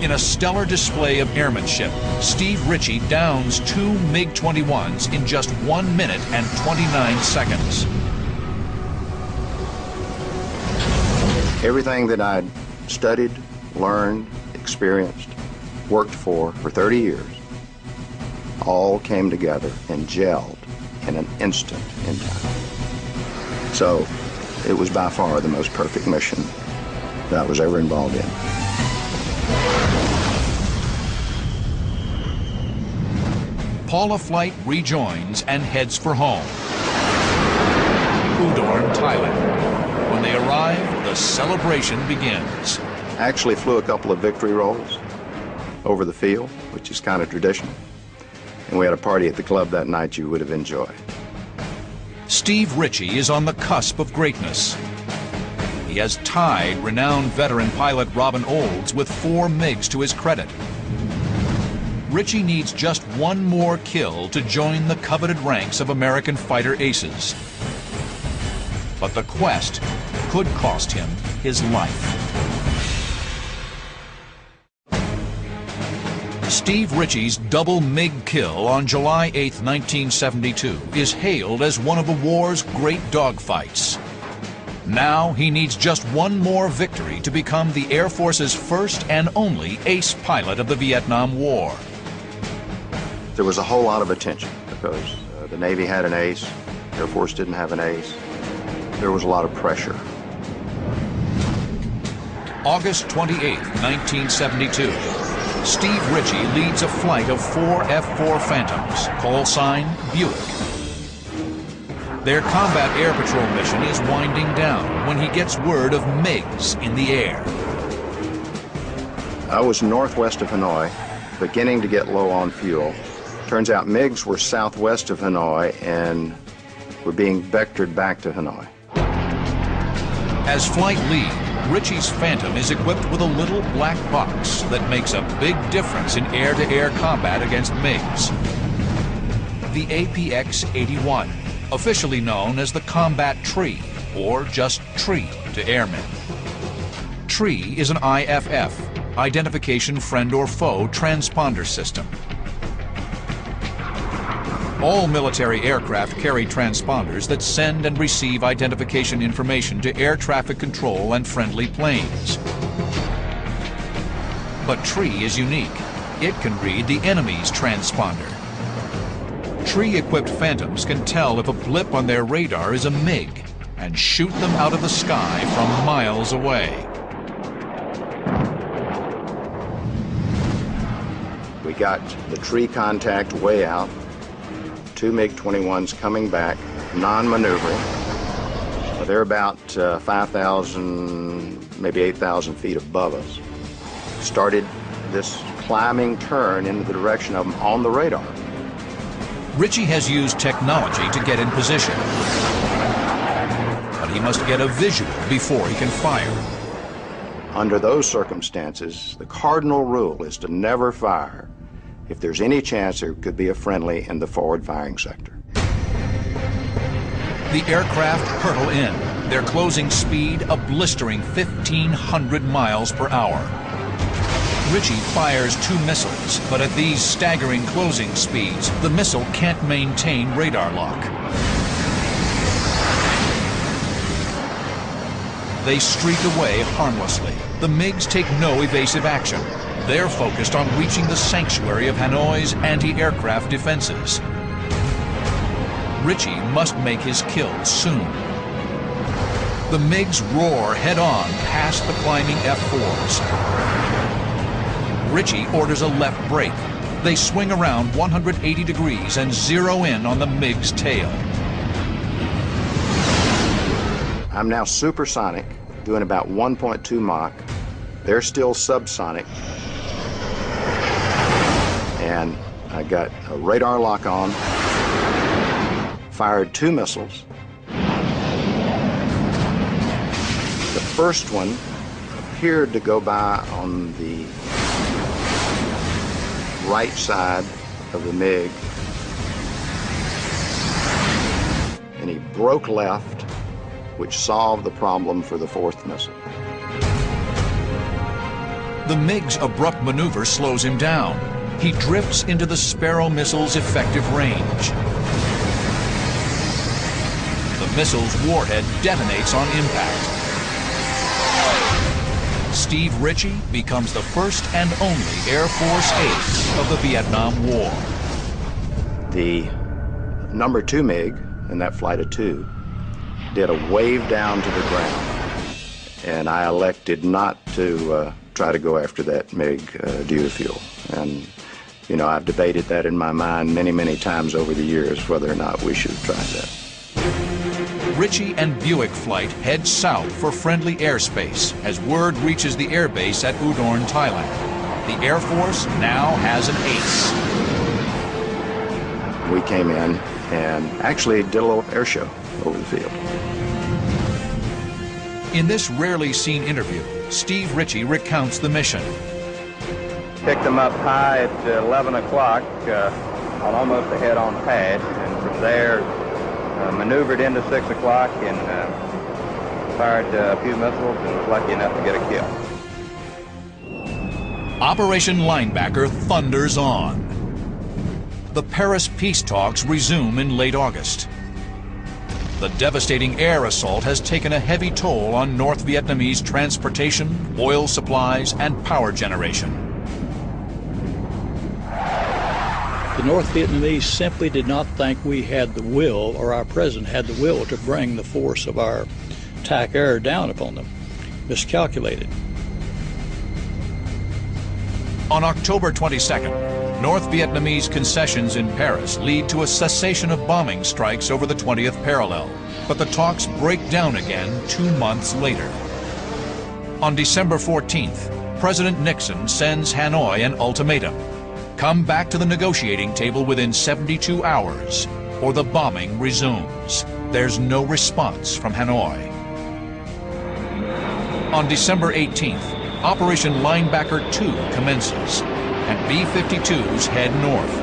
[SPEAKER 1] In a stellar display of airmanship, Steve Ritchie downs 2 MiG-21s in just 1 minute and 29 seconds.
[SPEAKER 14] Everything that I'd studied, learned, experienced, worked for 30 years, all came together and gelled in an instant in time. So it was by far the most perfect mission that I was ever involved in.
[SPEAKER 1] Paula flight rejoins and heads for home. Udorn, Thailand. When they arrive, the celebration begins.
[SPEAKER 14] I actually flew a couple of victory rolls over the field, which is kind of traditional. And we had a party at the club that night you would have enjoyed.
[SPEAKER 1] Steve Ritchie is on the cusp of greatness. He has tied renowned veteran pilot Robin Olds with 4 MiGs to his credit. Ritchie needs just one more kill to join the coveted ranks of American fighter aces. But the quest could cost him his life. Steve Ritchie's double MiG kill on July 8, 1972 is hailed as one of the war's great dogfights. Now he needs just one more victory to become the Air Force's first and only ace pilot of the Vietnam War.
[SPEAKER 14] There was a whole lot of attention because the Navy had an ace, Air Force didn't have an ace. There was a lot of pressure.
[SPEAKER 1] August 28, 1972. Steve Ritchie leads a flight of 4 F-4 Phantoms, call sign Buick. Their combat air patrol mission is winding down when he gets word of MiGs in the air.
[SPEAKER 14] I was northwest of Hanoi, beginning to get low on fuel. Turns out MiGs were southwest of Hanoi and were being vectored back to Hanoi.
[SPEAKER 1] As flight lead, Ritchie's Phantom is equipped with a little black box that makes a big difference in air-to-air combat against MiGs. The APX-81, officially known as the Combat Tree, or just Tree to airmen. Tree is an IFF, Identification Friend or Foe transponder system. All military aircraft carry transponders that send and receive identification information to air traffic control and friendly planes. But Tree is unique. It can read the enemy's transponder. Tree-equipped Phantoms can tell if a blip on their radar is a MiG and shoot them out of the sky from miles away.
[SPEAKER 14] We got the Tree contact way out. 2 MiG-21s coming back, non-maneuvering. They're about 5,000, maybe 8,000 feet above us. Started this climbing turn into the direction of them on the radar.
[SPEAKER 1] Ritchie has used technology to get in position. But he must get a visual before he can fire.
[SPEAKER 14] Under those circumstances, the cardinal rule is to never fire if there's any chance there could be a friendly in the forward firing sector.
[SPEAKER 1] The aircraft hurtle in, their closing speed a blistering 1,500 miles per hour. Ritchie fires 2 missiles, but at these staggering closing speeds, the missile can't maintain radar lock. They streak away harmlessly. The MiGs take no evasive action. They're focused on reaching the sanctuary of Hanoi's anti-aircraft defenses. Ritchie must make his kill soon. The MiGs roar head-on past the climbing F-4s. Ritchie orders a left brake. They swing around 180 degrees and zero in on the MiG's tail.
[SPEAKER 14] I'm now supersonic, doing about 1.2 Mach. They're still subsonic. And I got a radar lock on, fired 2 missiles. The first one appeared to go by on the right side of the MiG, and he broke left, which solved the problem for the 4th missile.
[SPEAKER 1] The MiG's abrupt maneuver slows him down. He drifts into the Sparrow missile's effective range. The missile's warhead detonates on impact. Steve Ritchie becomes the first and only Air Force ace of the Vietnam War.
[SPEAKER 14] The number 2 MiG in that flight of 2 did a wave down to the ground, and I elected not to try to go after that MiG due to fuel. And, you know, I've debated that in my mind many, many times over the years, whether or not we should have tried that.
[SPEAKER 1] Ritchie and Buick flight head south for friendly airspace as word reaches the airbase at Udorn, Thailand. The Air Force now has an ace.
[SPEAKER 14] We came in and actually did a little air show over the field.
[SPEAKER 1] In this rarely seen interview, Steve Ritchie recounts the mission.
[SPEAKER 15] Picked them up high at 11 o'clock on almost a head-on pad, and from there maneuvered into 6 o'clock and fired a few missiles and was lucky enough to get a kill.
[SPEAKER 1] Operation Linebacker thunders on. The Paris peace talks resume in late August. The devastating air assault has taken a heavy toll on North Vietnamese transportation, oil supplies, and power generation.
[SPEAKER 13] The North Vietnamese simply did not think we had the will, or our president had the will, to bring the force of our attack air down upon them. Miscalculated.
[SPEAKER 1] On October 22nd, North Vietnamese concessions in Paris lead to a cessation of bombing strikes over the 20th parallel, but the talks break down again 2 months later. On December 14th, President Nixon sends Hanoi an ultimatum. Come back to the negotiating table within 72 hours, or the bombing resumes. There's no response from Hanoi. On December 18th, Operation Linebacker 2 commences, and B-52s head north.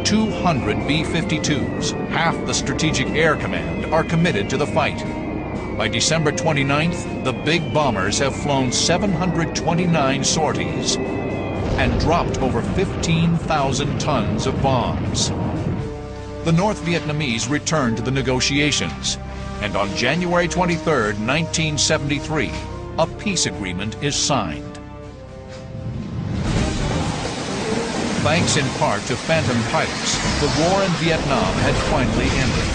[SPEAKER 1] 200 B-52s, half the Strategic Air Command, are committed to the fight. By December 29th, the big bombers have flown 729 sorties and dropped over 15,000 tons of bombs. The North Vietnamese return to the negotiations, and on January 23, 1973, a peace agreement is signed. Thanks in part to Phantom pilots, the war in Vietnam had finally ended.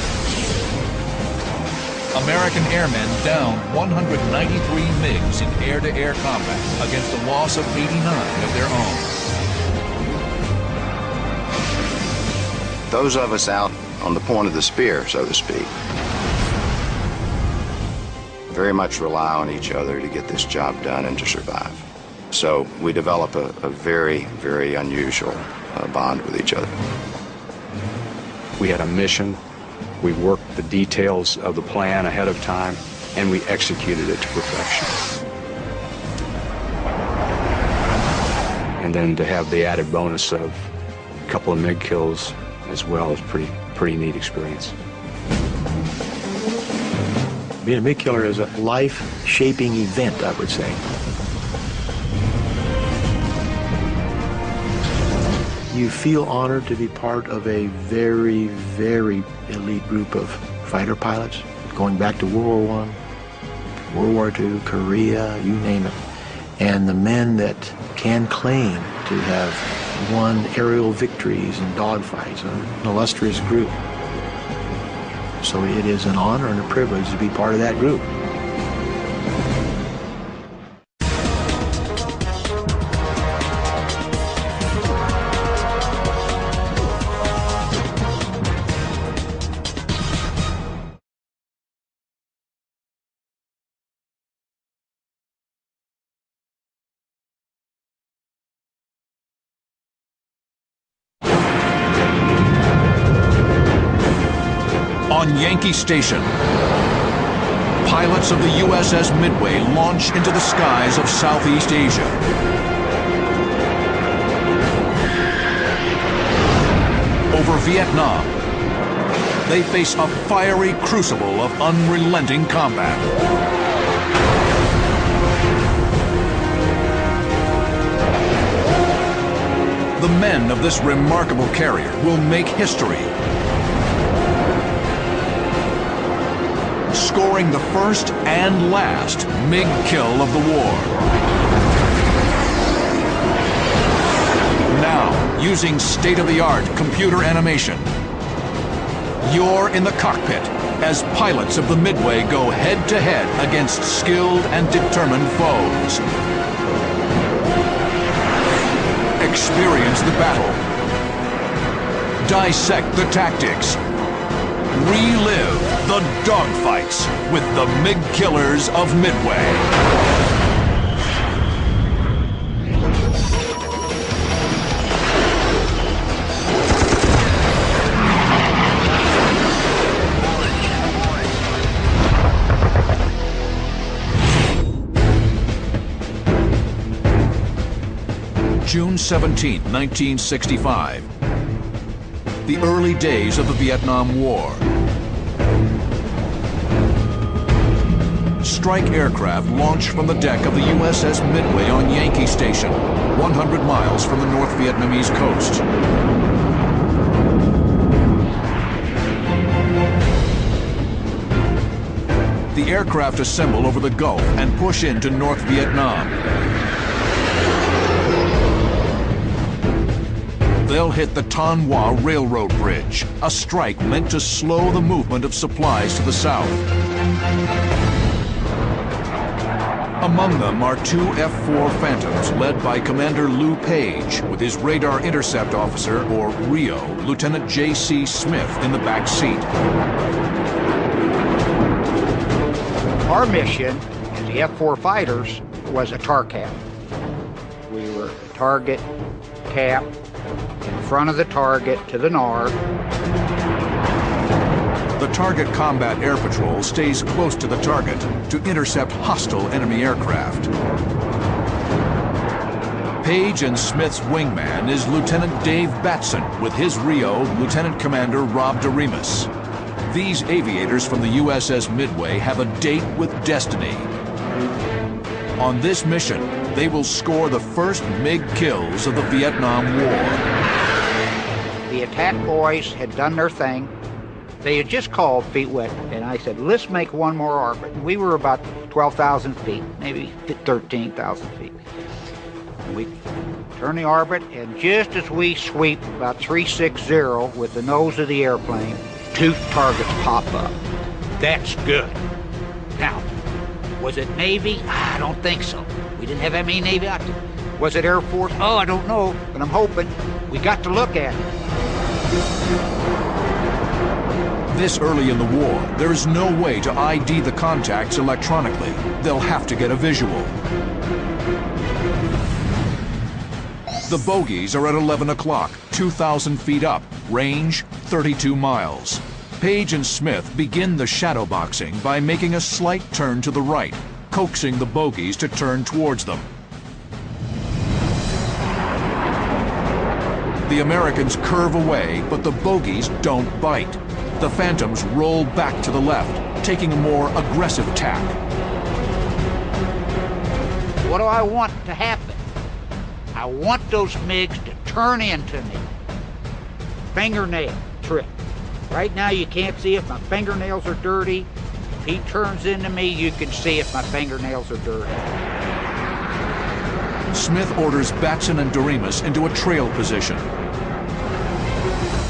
[SPEAKER 1] American airmen downed 193 MiGs in air-to-air combat against a loss of 89 of their own.
[SPEAKER 14] Those of us out on the point of the spear, so to speak, very much rely on each other to get this job done and to survive. So we develop a very, very unusual bond with each other.
[SPEAKER 11] We had a mission We worked the details of the plan ahead of time, and we executed it to perfection. And then to have the added bonus of a couple of MiG kills as well is pretty neat experience.
[SPEAKER 10] Being a MiG killer is a life-shaping event, I would say. You feel honored to be part of a very, very elite group of fighter pilots, going back to World War I, World War II, Korea, you name it. And the men that can claim to have won aerial victories and dogfights, an illustrious group. So it is an honor and a privilege to be part of that group.
[SPEAKER 1] On Yankee Station, pilots of the USS Midway launch into the skies of Southeast Asia. Over Vietnam, they face a fiery crucible of unrelenting combat. The men of this remarkable carrier will make history, scoring the first and last MiG kill of the war. Now, using state-of-the-art computer animation, you're in the cockpit as pilots of the Midway go head-to-head against skilled and determined foes. Experience the battle. Dissect the tactics. Relive the dogfights with the MiG killers of Midway. June 17, 1965. The early days of the Vietnam War. Strike aircraft launched from the deck of the USS Midway on Yankee Station, 100 miles from the North Vietnamese coast. The aircraft assemble over the Gulf and push into North Vietnam. They'll hit the Thanh Hoa Railroad Bridge, a strike meant to slow the movement of supplies to the south. Among them are two F-4 Phantoms led by Commander Lou Page, with his radar intercept officer, or RIO, Lieutenant J.C. Smith, in the back seat.
[SPEAKER 16] Our mission as the F-4 fighters was a tar cap. We were a target cap in front of the target to the north.
[SPEAKER 1] The Target Combat Air Patrol stays close to the target to intercept hostile enemy aircraft. Page and Smith's wingman is Lieutenant Dave Batson, with his RIO, Lieutenant Commander Rob DeRemus. These aviators from the USS Midway have a date with destiny. On this mission, they will score the first MiG kills of the Vietnam War.
[SPEAKER 16] The attack boys had done their thing. They had just called feet wet, and I said, let's make one more orbit. And we were about 12,000 feet, maybe 13,000 feet. And we turn the orbit, and just as we sweep about 360 with the nose of the airplane, two targets pop up. That's good. Now, was it Navy? I don't think so. We didn't have that many Navy out there. Was it Air Force? Oh, I don't know, but I'm hoping. We got to look at it.
[SPEAKER 1] This early in the war, there is no way to ID the contacts electronically. They'll have to get a visual. The bogies are at 11 o'clock, 2,000 feet up, range 32 miles. Page and Smith begin the shadow boxing by making a slight turn to the right, coaxing the bogies to turn towards them. The Americans curve away, but the bogies don't bite. The Phantoms roll back to the left, taking a more aggressive tack.
[SPEAKER 16] What do I want to happen? I want those MiGs to turn into me. Fingernail trick. Right now you can't see if my fingernails are dirty. If he turns into me, you can see if my fingernails are dirty.
[SPEAKER 1] Smith orders Batson and Doremus into a trail position.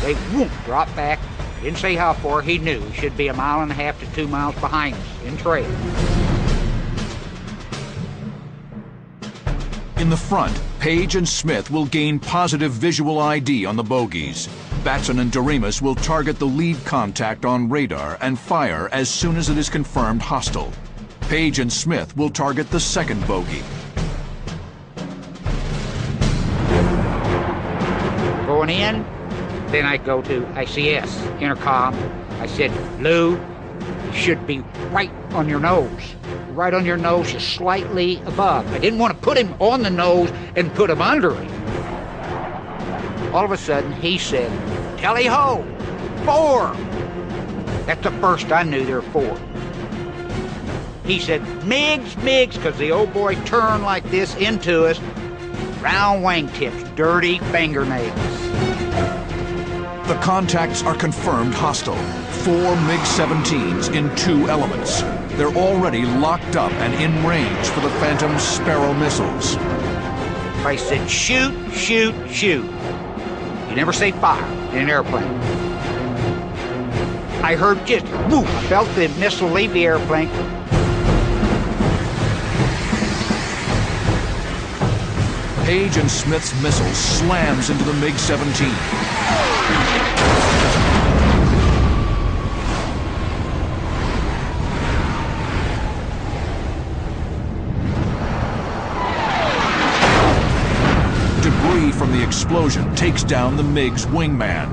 [SPEAKER 16] They whoop, drop back. Didn't say how far. He knew he should be 1.5 miles to 2 miles behind us in trail.
[SPEAKER 1] In the front, Page and Smith will gain positive visual ID on the bogies. Batson and Doremus will target the lead contact on radar and fire as soon as it is confirmed hostile. Page and Smith will target the second bogie.
[SPEAKER 16] Going in, then I go to ICS, intercom. I said, Lou, you should be right on your nose. Right on your nose, just slightly above. I didn't want to put him on the nose and put him under him. All of a sudden, he said, tally-ho, 4. That's the first I knew there were 4. He said, MiGs, because the old boy turned like this into us. Round wingtips, dirty fingernails.
[SPEAKER 1] The contacts are confirmed hostile. 4 MiG-17s in 2 elements. They're already locked up and in range for the Phantom's Sparrow missiles.
[SPEAKER 16] I said, shoot, shoot, shoot. You never say fire in an airplane. I heard just whoop. I felt the missile leave the airplane.
[SPEAKER 1] Page and Smith's missile slams into the MiG-17. Debris from the explosion takes down the MiG's wingman.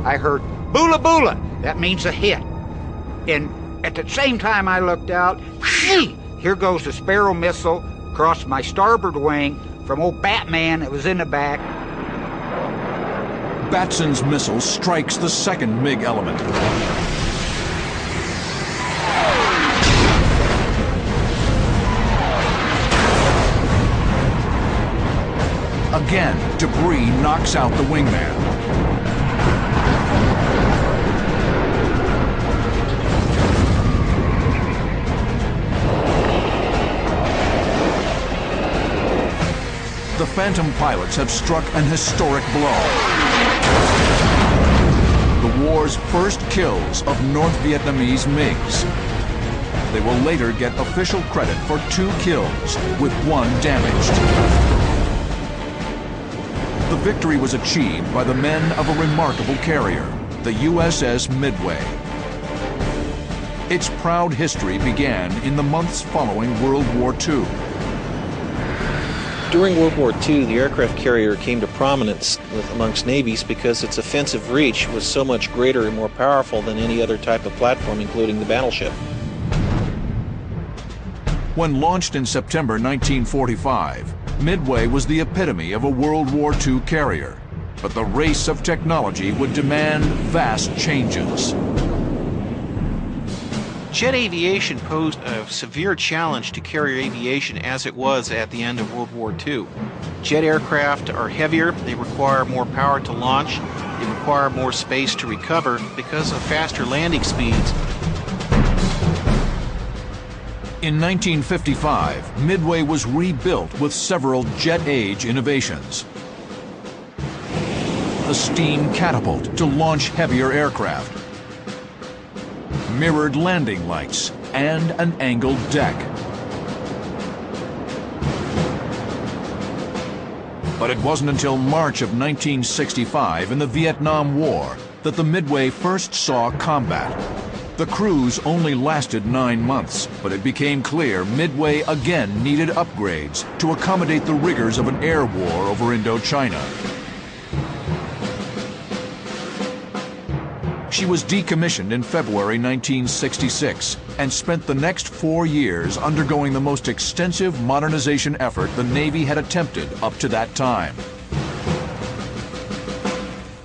[SPEAKER 16] I heard boola boola. That means a hit. And at the same time I looked out, here goes the Sparrow missile across my starboard wing from old Batman that was in the back.
[SPEAKER 1] Batson's missile strikes the second MiG element. Again, debris knocks out the wingman. The Phantom pilots have struck an historic blow. The war's first kills of North Vietnamese MiGs. They will later get official credit for 2 kills, with 1 damaged. The victory was achieved by the men of a remarkable carrier, the USS Midway. Its proud history began in the months following World War II.
[SPEAKER 17] During World War II, the aircraft carrier came to prominence amongst navies because its offensive reach was so much greater and more powerful than any other type of platform, including the battleship.
[SPEAKER 1] When launched in September 1945, Midway was the epitome of a World War II carrier, but the race of technology would demand vast changes.
[SPEAKER 18] Jet aviation posed a severe challenge to carrier aviation as it was at the end of World War II. Jet aircraft are heavier, they require more power to launch, they require more space to recover because of faster landing speeds.
[SPEAKER 1] In 1955, Midway was rebuilt with several jet-age innovations. A steam catapult to launch heavier aircraft, mirrored landing lights, and an angled deck. But it wasn't until March of 1965 in the Vietnam War that the Midway first saw combat. The cruise only lasted 9 months, but it became clear Midway again needed upgrades to accommodate the rigors of an air war over Indochina. She was decommissioned in February 1966 and spent the next 4 years undergoing the most extensive modernization effort the Navy had attempted up to that time.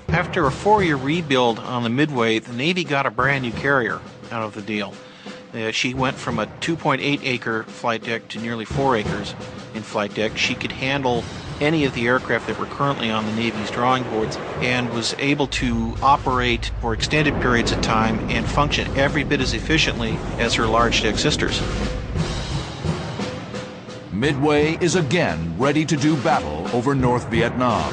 [SPEAKER 18] After a 4-year rebuild on the Midway, the Navy got a brand new carrier out of the deal. She went from a 2.8-acre flight deck to nearly 4 acres in flight deck. She could handle any of the aircraft that were currently on the Navy's drawing boards and was able to operate for extended periods of time and function every bit as efficiently as her large deck sisters.
[SPEAKER 1] Midway is again ready to do battle over North Vietnam.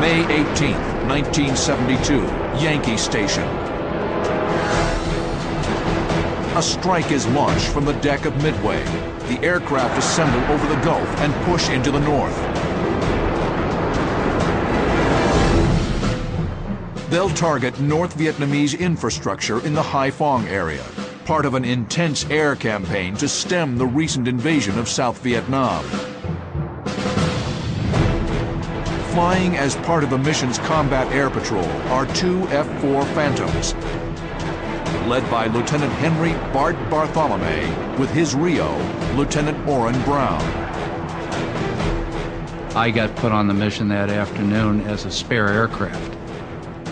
[SPEAKER 1] May 18th, 1972, Yankee Station. A strike is launched from the deck of Midway. The aircraft assemble over the Gulf and push into the north. They'll target North Vietnamese infrastructure in the Hai Phong area, part of an intense air campaign to stem the recent invasion of South Vietnam. Flying as part of the mission's combat air patrol are 2 F-4 Phantoms, led by Lieutenant Henry Bart Bartholomew with his Rio, Lieutenant Orrin Brown.
[SPEAKER 19] I got put on the mission that afternoon as a spare aircraft.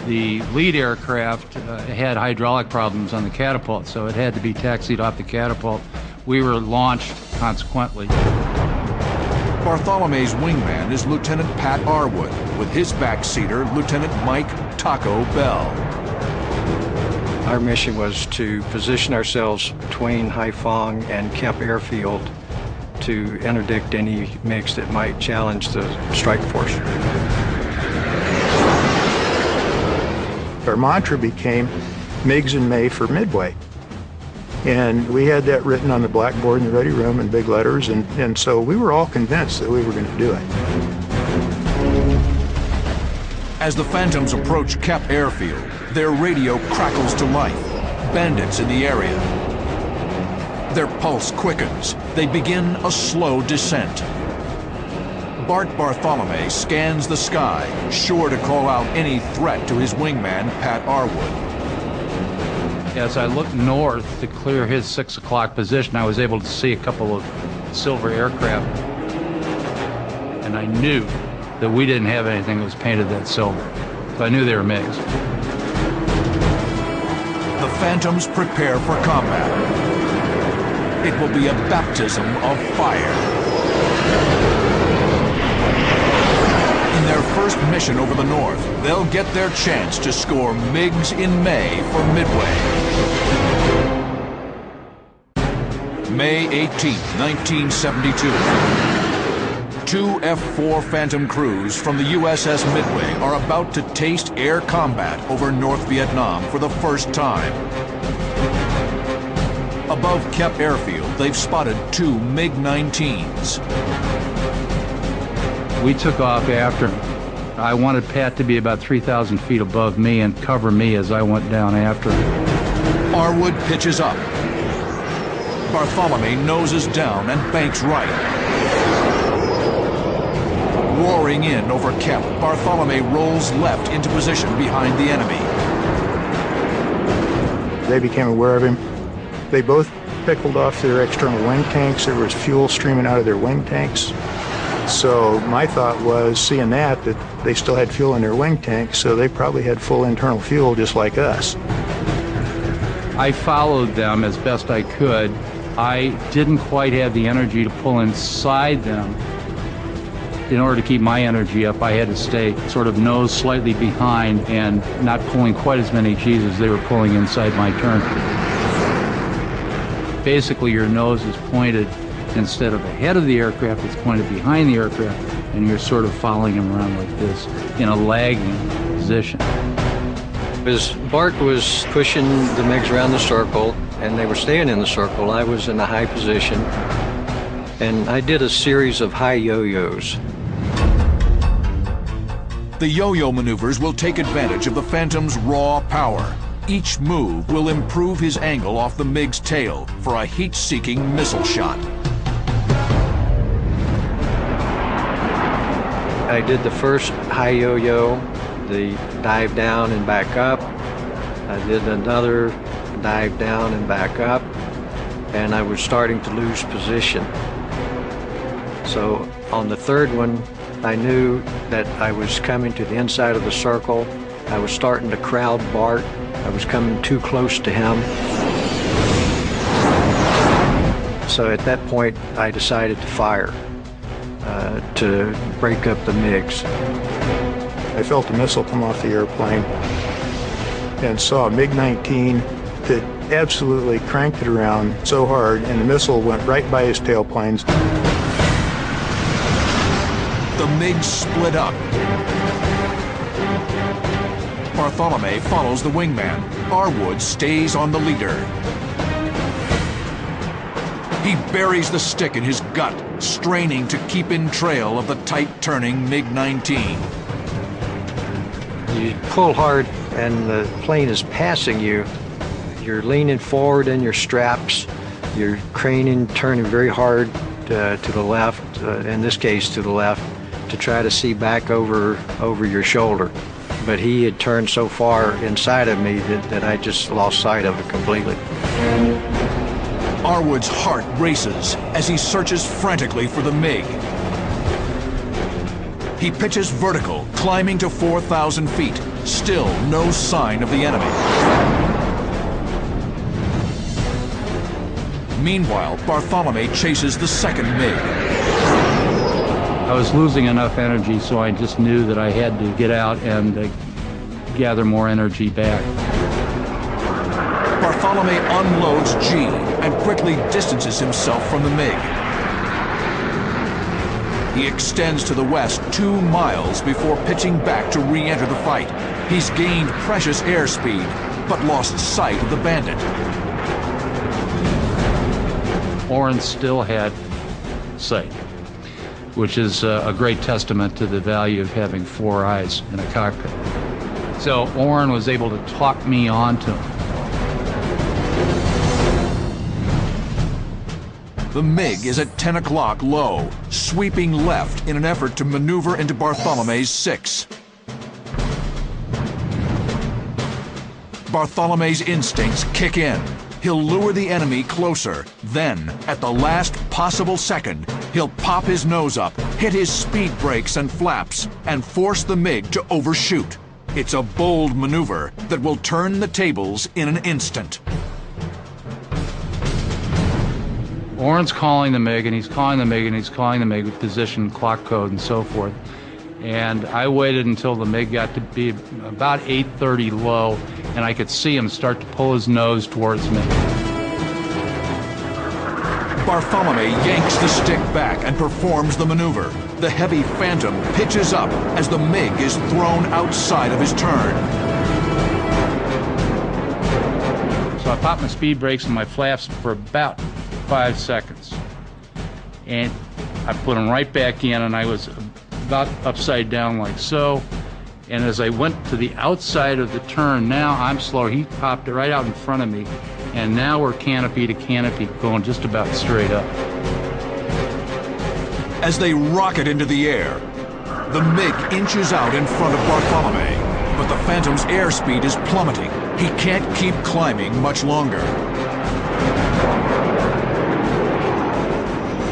[SPEAKER 19] The lead aircraft had hydraulic problems on the catapult, so it had to be taxied off the catapult. We were launched consequently.
[SPEAKER 1] Bartholomew's wingman is Lieutenant Pat Arwood, with his backseater, Lieutenant Mike Taco Bell.
[SPEAKER 20] Our mission was to position ourselves between Hai Phong and Kemp Airfield to interdict any MiGs that might challenge the strike force.
[SPEAKER 10] Our mantra became MiGs in May for Midway. And we had that written on the blackboard in the ready room in big letters, and so we were all convinced that we were going to do it.
[SPEAKER 1] As the Phantoms approach Kemp Airfield, their radio crackles to life. Bandits in the area. Their pulse quickens. They begin a slow descent. Bart Bartholomew scans the sky, sure to call out any threat to his wingman, Pat Arwood.
[SPEAKER 19] As I looked north to clear his 6 o'clock position, I was able to see a couple of silver aircraft. And I knew that we didn't have anything that was painted that silver. So I knew they were MiGs.
[SPEAKER 1] The Phantoms prepare for combat. It will be a baptism of fire. In their first mission over the north, they'll get their chance to score MiGs in May for Midway. May 18th, 1972. 2 F-4 Phantom crews from the USS Midway are about to taste air combat over North Vietnam for the first time. Above Kemp Airfield, they've spotted 2 MiG-19s.
[SPEAKER 19] We took off after him. I wanted Pat to be about 3,000 feet above me and cover me as I went down after him.
[SPEAKER 1] Arwood pitches up. Bartholomew noses down and banks right. Roaring in over Kemp, Bartholomew rolls left into position behind the enemy.
[SPEAKER 10] They became aware of him. They both pickled off their external wing tanks. There was fuel streaming out of their wing tanks. So my thought was, seeing that they still had fuel in their wing tanks, so they probably had full internal fuel just like us.
[SPEAKER 19] I followed them as best I could. I didn't quite have the energy to pull inside them. In order to keep my energy up, I had to stay sort of nose slightly behind and not pulling quite as many G's as they were pulling inside my turn. Basically, your nose is pointed instead of ahead of the aircraft, it's pointed behind the aircraft, and you're sort of following him around like this in a lagging position.
[SPEAKER 20] As Bart was pushing the MiGs around the circle, and they were staying in the circle, I was in a high position, and I did a series of high yo-yos.
[SPEAKER 1] The yo-yo maneuvers will take advantage of the Phantom's raw power. Each move will improve his angle off the MiG's tail for a heat-seeking missile shot.
[SPEAKER 20] I did the first high yo-yo, the dive down and back up. I did another dive down and back up, and I was starting to lose position. So on the third one, I knew that I was coming to the inside of the circle. I was starting to crowd Bart. I was coming too close to him. So at that point, I decided to fire to break up the MiGs.
[SPEAKER 10] I felt a missile come off the airplane and saw a MiG-19 that absolutely cranked it around so hard, and the missile went right by his tailplanes.
[SPEAKER 1] The MiG split up. Bartholomew follows the wingman. Arwood stays on the leader. He buries the stick in his gut, straining to keep in trail of the tight-turning MiG-19.
[SPEAKER 20] You pull hard and the plane is passing you. You're leaning forward in your straps. You're craning, turning very hard to the left, in this case to the left, to try to see back over your shoulder. But he had turned so far inside of me that I just lost sight of it completely.
[SPEAKER 1] Arwood's heart races as he searches frantically for the MiG. He pitches vertical, climbing to 4,000 feet. Still no sign of the enemy. Meanwhile, Bartholomew chases the second MiG.
[SPEAKER 19] I was losing enough energy, so I just knew that I had to get out and gather more energy back.
[SPEAKER 1] Bartholomew unloads G and quickly distances himself from the MiG. He extends to the west 2 miles before pitching back to re-enter the fight. He's gained precious airspeed, but lost sight of the bandit.
[SPEAKER 19] Oren still had sight, which is a great testament to the value of having 4 eyes in a cockpit. So Oren was able to talk me onto him.
[SPEAKER 1] The MiG is at 10 o'clock low, sweeping left in an effort to maneuver into Bartholomew's 6. Bartholomew's instincts kick in. He'll lure the enemy closer. Then, at the last possible second, he'll pop his nose up, hit his speed brakes and flaps, and force the MiG to overshoot. It's a bold maneuver that will turn the tables in an instant.
[SPEAKER 19] Oren's calling the MiG, and he's calling the MiG, and he's calling the MiG with position, clock code, and so forth. And I waited until the MiG got to be about 830 low, and I could see him start to pull his nose towards me.
[SPEAKER 1] Bartholomew yanks the stick back and performs the maneuver. The heavy Phantom pitches up as the MiG is thrown outside of his turn.
[SPEAKER 19] So I popped my speed brakes and my flaps for about 5 seconds. And I put them right back in, and I was about upside down like so. And as I went to the outside of the turn, now I'm slower. He popped it right out in front of me. And now we're canopy to canopy, going just about straight up.
[SPEAKER 1] As they rocket into the air, the MiG inches out in front of Bartholomew, but the Phantom's airspeed is plummeting. He can't keep climbing much longer.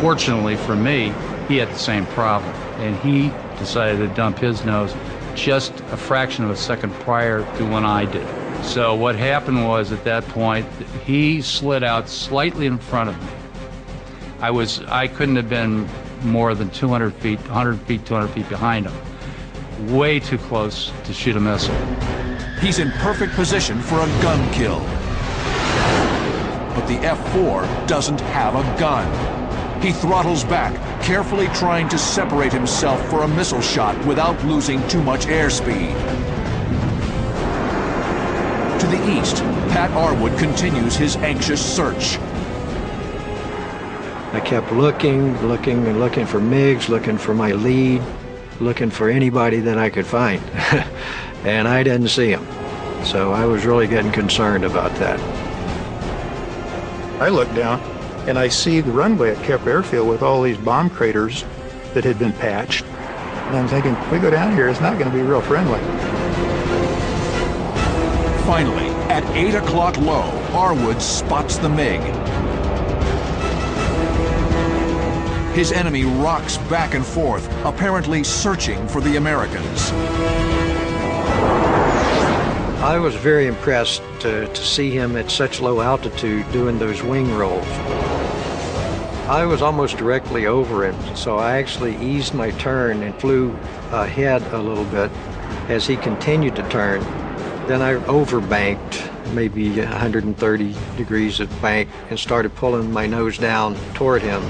[SPEAKER 19] Fortunately for me, he had the same problem, and he decided to dump his nose just a fraction of a second prior to when I did. So what happened was, at that point, he slid out slightly in front of me. I couldn't have been more than 200 feet, 100 feet, 200 feet behind him. Way too close to shoot a missile.
[SPEAKER 1] He's in perfect position for a gun kill. But the F-4 doesn't have a gun. He throttles back, carefully trying to separate himself for a missile shot without losing too much airspeed. To the east, Pat Arwood continues his anxious search.
[SPEAKER 20] I kept looking for MiGs, looking for my lead, looking for anybody that I could find. And I didn't see him. So I was really getting concerned about that.
[SPEAKER 10] I looked down, and I see the runway at Kep Airfield with all these bomb craters that had been patched.
[SPEAKER 13] And I'm thinking, if we go down here, it's not going to be real friendly.
[SPEAKER 1] Finally, at 8 o'clock low, Arwood spots the MiG. His enemy rocks back and forth, apparently searching for the Americans.
[SPEAKER 20] I was very impressed to see him at such low altitude doing those wing rolls. I was almost directly over him, so I actually eased my turn and flew ahead a little bit as he continued to turn. Then I overbanked maybe 130 degrees of bank and started pulling my nose down toward him.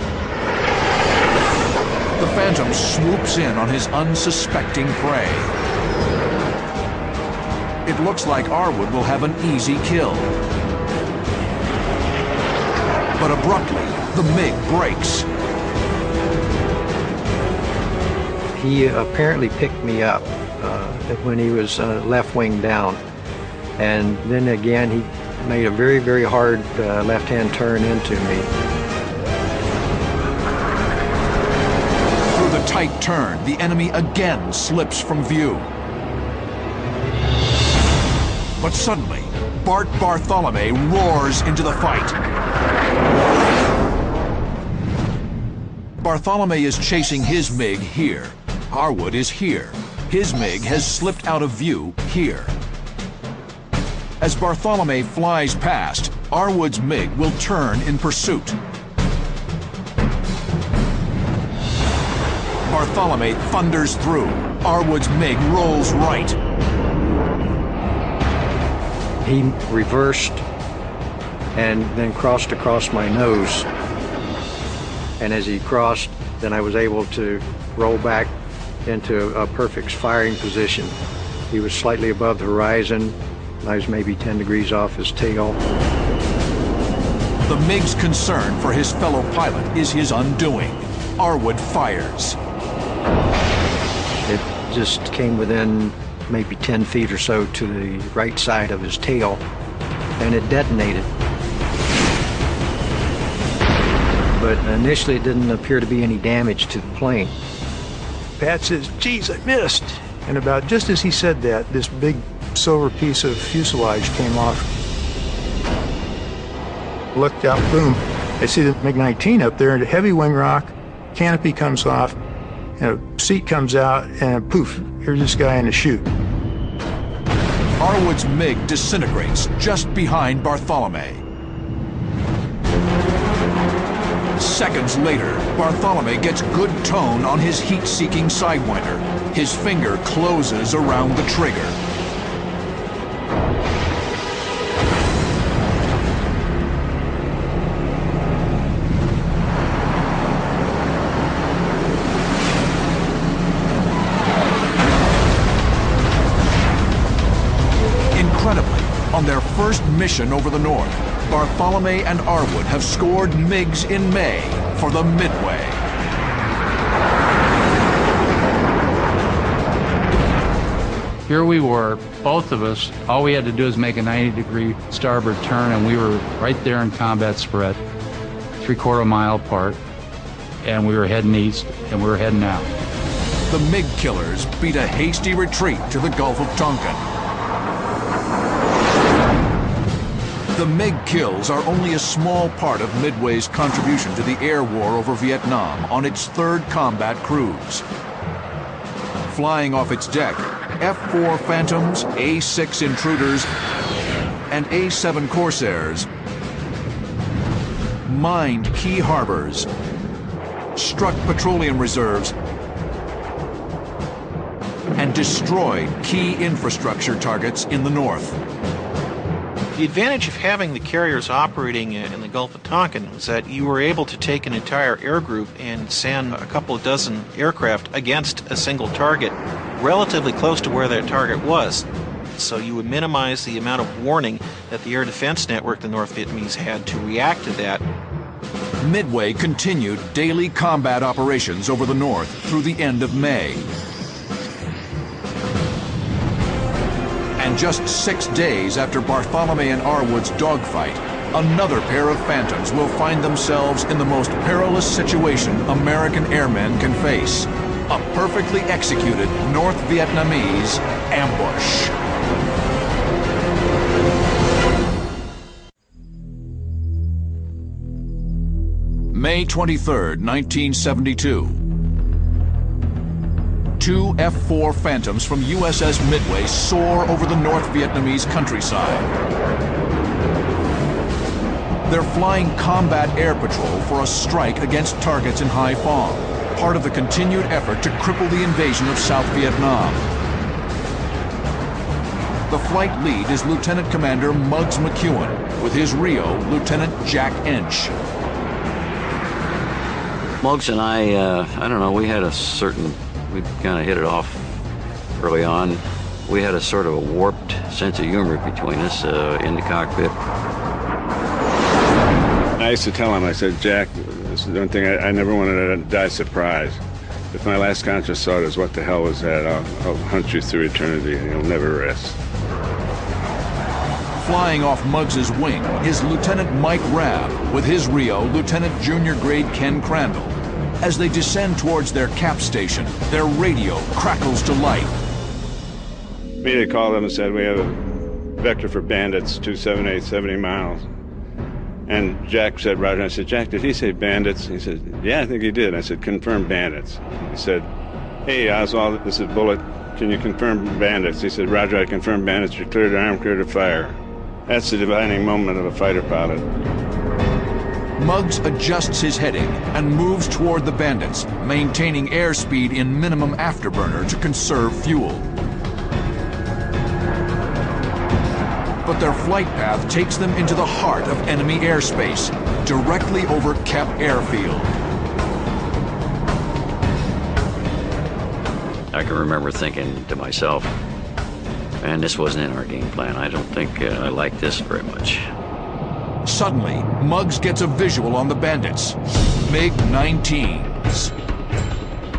[SPEAKER 1] The Phantom swoops in on his unsuspecting prey. It looks like Arwood will have an easy kill. But abruptly, the MiG brakes.
[SPEAKER 20] He apparently picked me up when he was left wing down. And then again, he made a very, very hard left-hand turn into me.
[SPEAKER 1] Through the tight turn, the enemy again slips from view. But suddenly, Bart Bartholomew roars into the fight. Bartholomew is chasing his MiG here. Arwood is here. His MiG has slipped out of view here. As Bartholomew flies past, Arwood's MiG will turn in pursuit. Bartholomew thunders through. Arwood's MiG rolls right.
[SPEAKER 20] He reversed and then crossed across my nose. And as he crossed, then I was able to roll back into a perfect firing position. He was slightly above the horizon. I was maybe 10 degrees off his tail.
[SPEAKER 1] The MiG's concern for his fellow pilot is his undoing. Arwood fires.
[SPEAKER 20] It just came within maybe 10 feet or so to the right side of his tail, and it detonated. But initially it didn't appear to be any damage to the plane.
[SPEAKER 13] Pat says, geez, I missed. And about just as he said that, this big silver piece of fuselage came off. Looked out, boom. I see the MiG-19 up there, and a heavy wing rock, canopy comes off, and a seat comes out, and poof, here's this guy in a chute.
[SPEAKER 1] Arwood's MiG disintegrates just behind Bartholomew. Seconds later, Bartholomew gets good tone on his heat-seeking Sidewinder. His finger closes around the trigger. Incredibly, on their first mission over the north, Bartholomew and Arwood have scored MiGs in May for the Midway.
[SPEAKER 19] Here we were, both of us, all we had to do is make a 90-degree starboard turn, and we were right there in combat spread, 3/4 mile apart, and we were heading east, and we were heading out.
[SPEAKER 1] The MiG killers beat a hasty retreat to the Gulf of Tonkin. The MiG kills are only a small part of Midway's contribution to the air war over Vietnam on its third combat cruise. Flying off its deck, F-4 Phantoms, A-6 Intruders, and A-7 Corsairs mined key harbors, struck petroleum reserves, and destroyed key infrastructure targets in the north.
[SPEAKER 18] The advantage of having the carriers operating in the Gulf of Tonkin was that you were able to take an entire air group and send a couple of dozen aircraft against a single target relatively close to where that target was. So you would minimize the amount of warning that the air defense network the North Vietnamese had to react to that.
[SPEAKER 1] Midway continued daily combat operations over the north through the end of May. And just 6 days after Bartholomew and Arwood's dogfight, another pair of Phantoms will find themselves in the most perilous situation American airmen can face. A perfectly executed North Vietnamese ambush. May 23rd, 1972. Two F-4 Phantoms from USS Midway soar over the North Vietnamese countryside. They're flying combat air patrol for a strike against targets in Hai Phong, part of the continued effort to cripple the invasion of South Vietnam. The flight lead is Lieutenant Commander Muggs McEwen, with his Rio, Lieutenant Jack Ench.
[SPEAKER 21] Muggs and I don't know, we kind of hit it off early on. We had a sort of a warped sense of humor between us in the cockpit.
[SPEAKER 22] I used to tell him, I said, Jack, this is the one thing I never wanted to die surprised. If my last conscious thought is, what the hell was that? I'll hunt you through eternity and you'll never rest.
[SPEAKER 1] Flying off Muggs's wing is Lieutenant Mike Rabb, with his Rio, Lieutenant Junior Grade Ken Crandall. As they descend towards their cap station, their radio crackles to life.
[SPEAKER 22] Immediately called them and said, we have a vector for bandits, 278, 70 miles. And Jack said, Roger. I said, Jack, did he say bandits? He said, yeah, I think he did. I said, confirm bandits. He said, hey, Oswald, this is Bullet. Can you confirm bandits? He said, Roger, I confirm bandits. You're clear to arm, clear to fire. That's the defining moment of a fighter pilot.
[SPEAKER 1] Muggs adjusts his heading and moves toward the bandits, maintaining airspeed in minimum afterburner to conserve fuel. But their flight path takes them into the heart of enemy airspace, directly over Kep Airfield.
[SPEAKER 21] I can remember thinking to myself, man, this wasn't in our game plan. I don't think I like this very much.
[SPEAKER 1] Suddenly, Muggs gets a visual on the bandits. MiG-19s.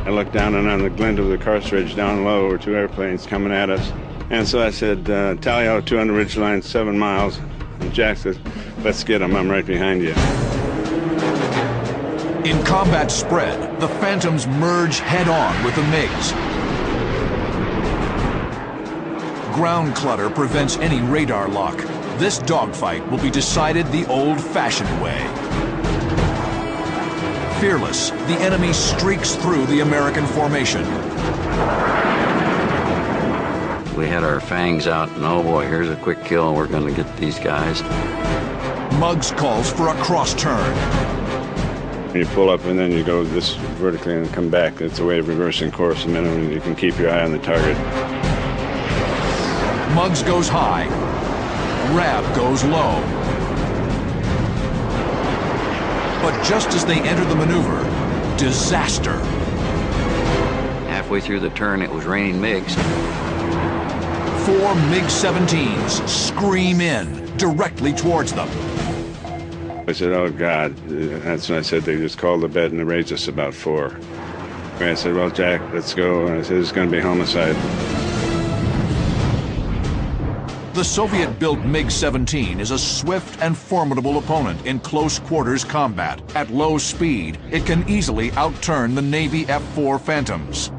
[SPEAKER 22] I looked down, and on the glint of the Karst Ridge down low were two airplanes coming at us. And so I said, tally out 200 ridgeline, 7 miles. And Jack says, let's get them. I'm right behind you.
[SPEAKER 1] In combat spread, the Phantoms merge head-on with the MiGs. Ground clutter prevents any radar lock. This dogfight will be decided the old-fashioned way. Fearless, the enemy streaks through the American formation.
[SPEAKER 21] We had our fangs out, and oh boy, here's a quick kill. We're going to get these guys.
[SPEAKER 1] Muggs calls for a cross turn.
[SPEAKER 22] You pull up and then you go this vertically and come back. It's a way of reversing course a minute, and you can keep your eye on the target.
[SPEAKER 1] Muggs goes high. Rabb goes low. But just as they enter the maneuver, disaster.
[SPEAKER 21] Halfway through the turn, it was raining MiGs.
[SPEAKER 1] 4 MiG-17s scream in directly towards them.
[SPEAKER 22] I said, oh, God. That's when I said they just called the bet and they raised us about 4. And I said, well, Jack, let's go. And I said, it's going to be homicide.
[SPEAKER 1] The Soviet-built MiG-17 is a swift and formidable opponent in close-quarters combat. At low speed, it can easily outturn the Navy F-4 Phantoms.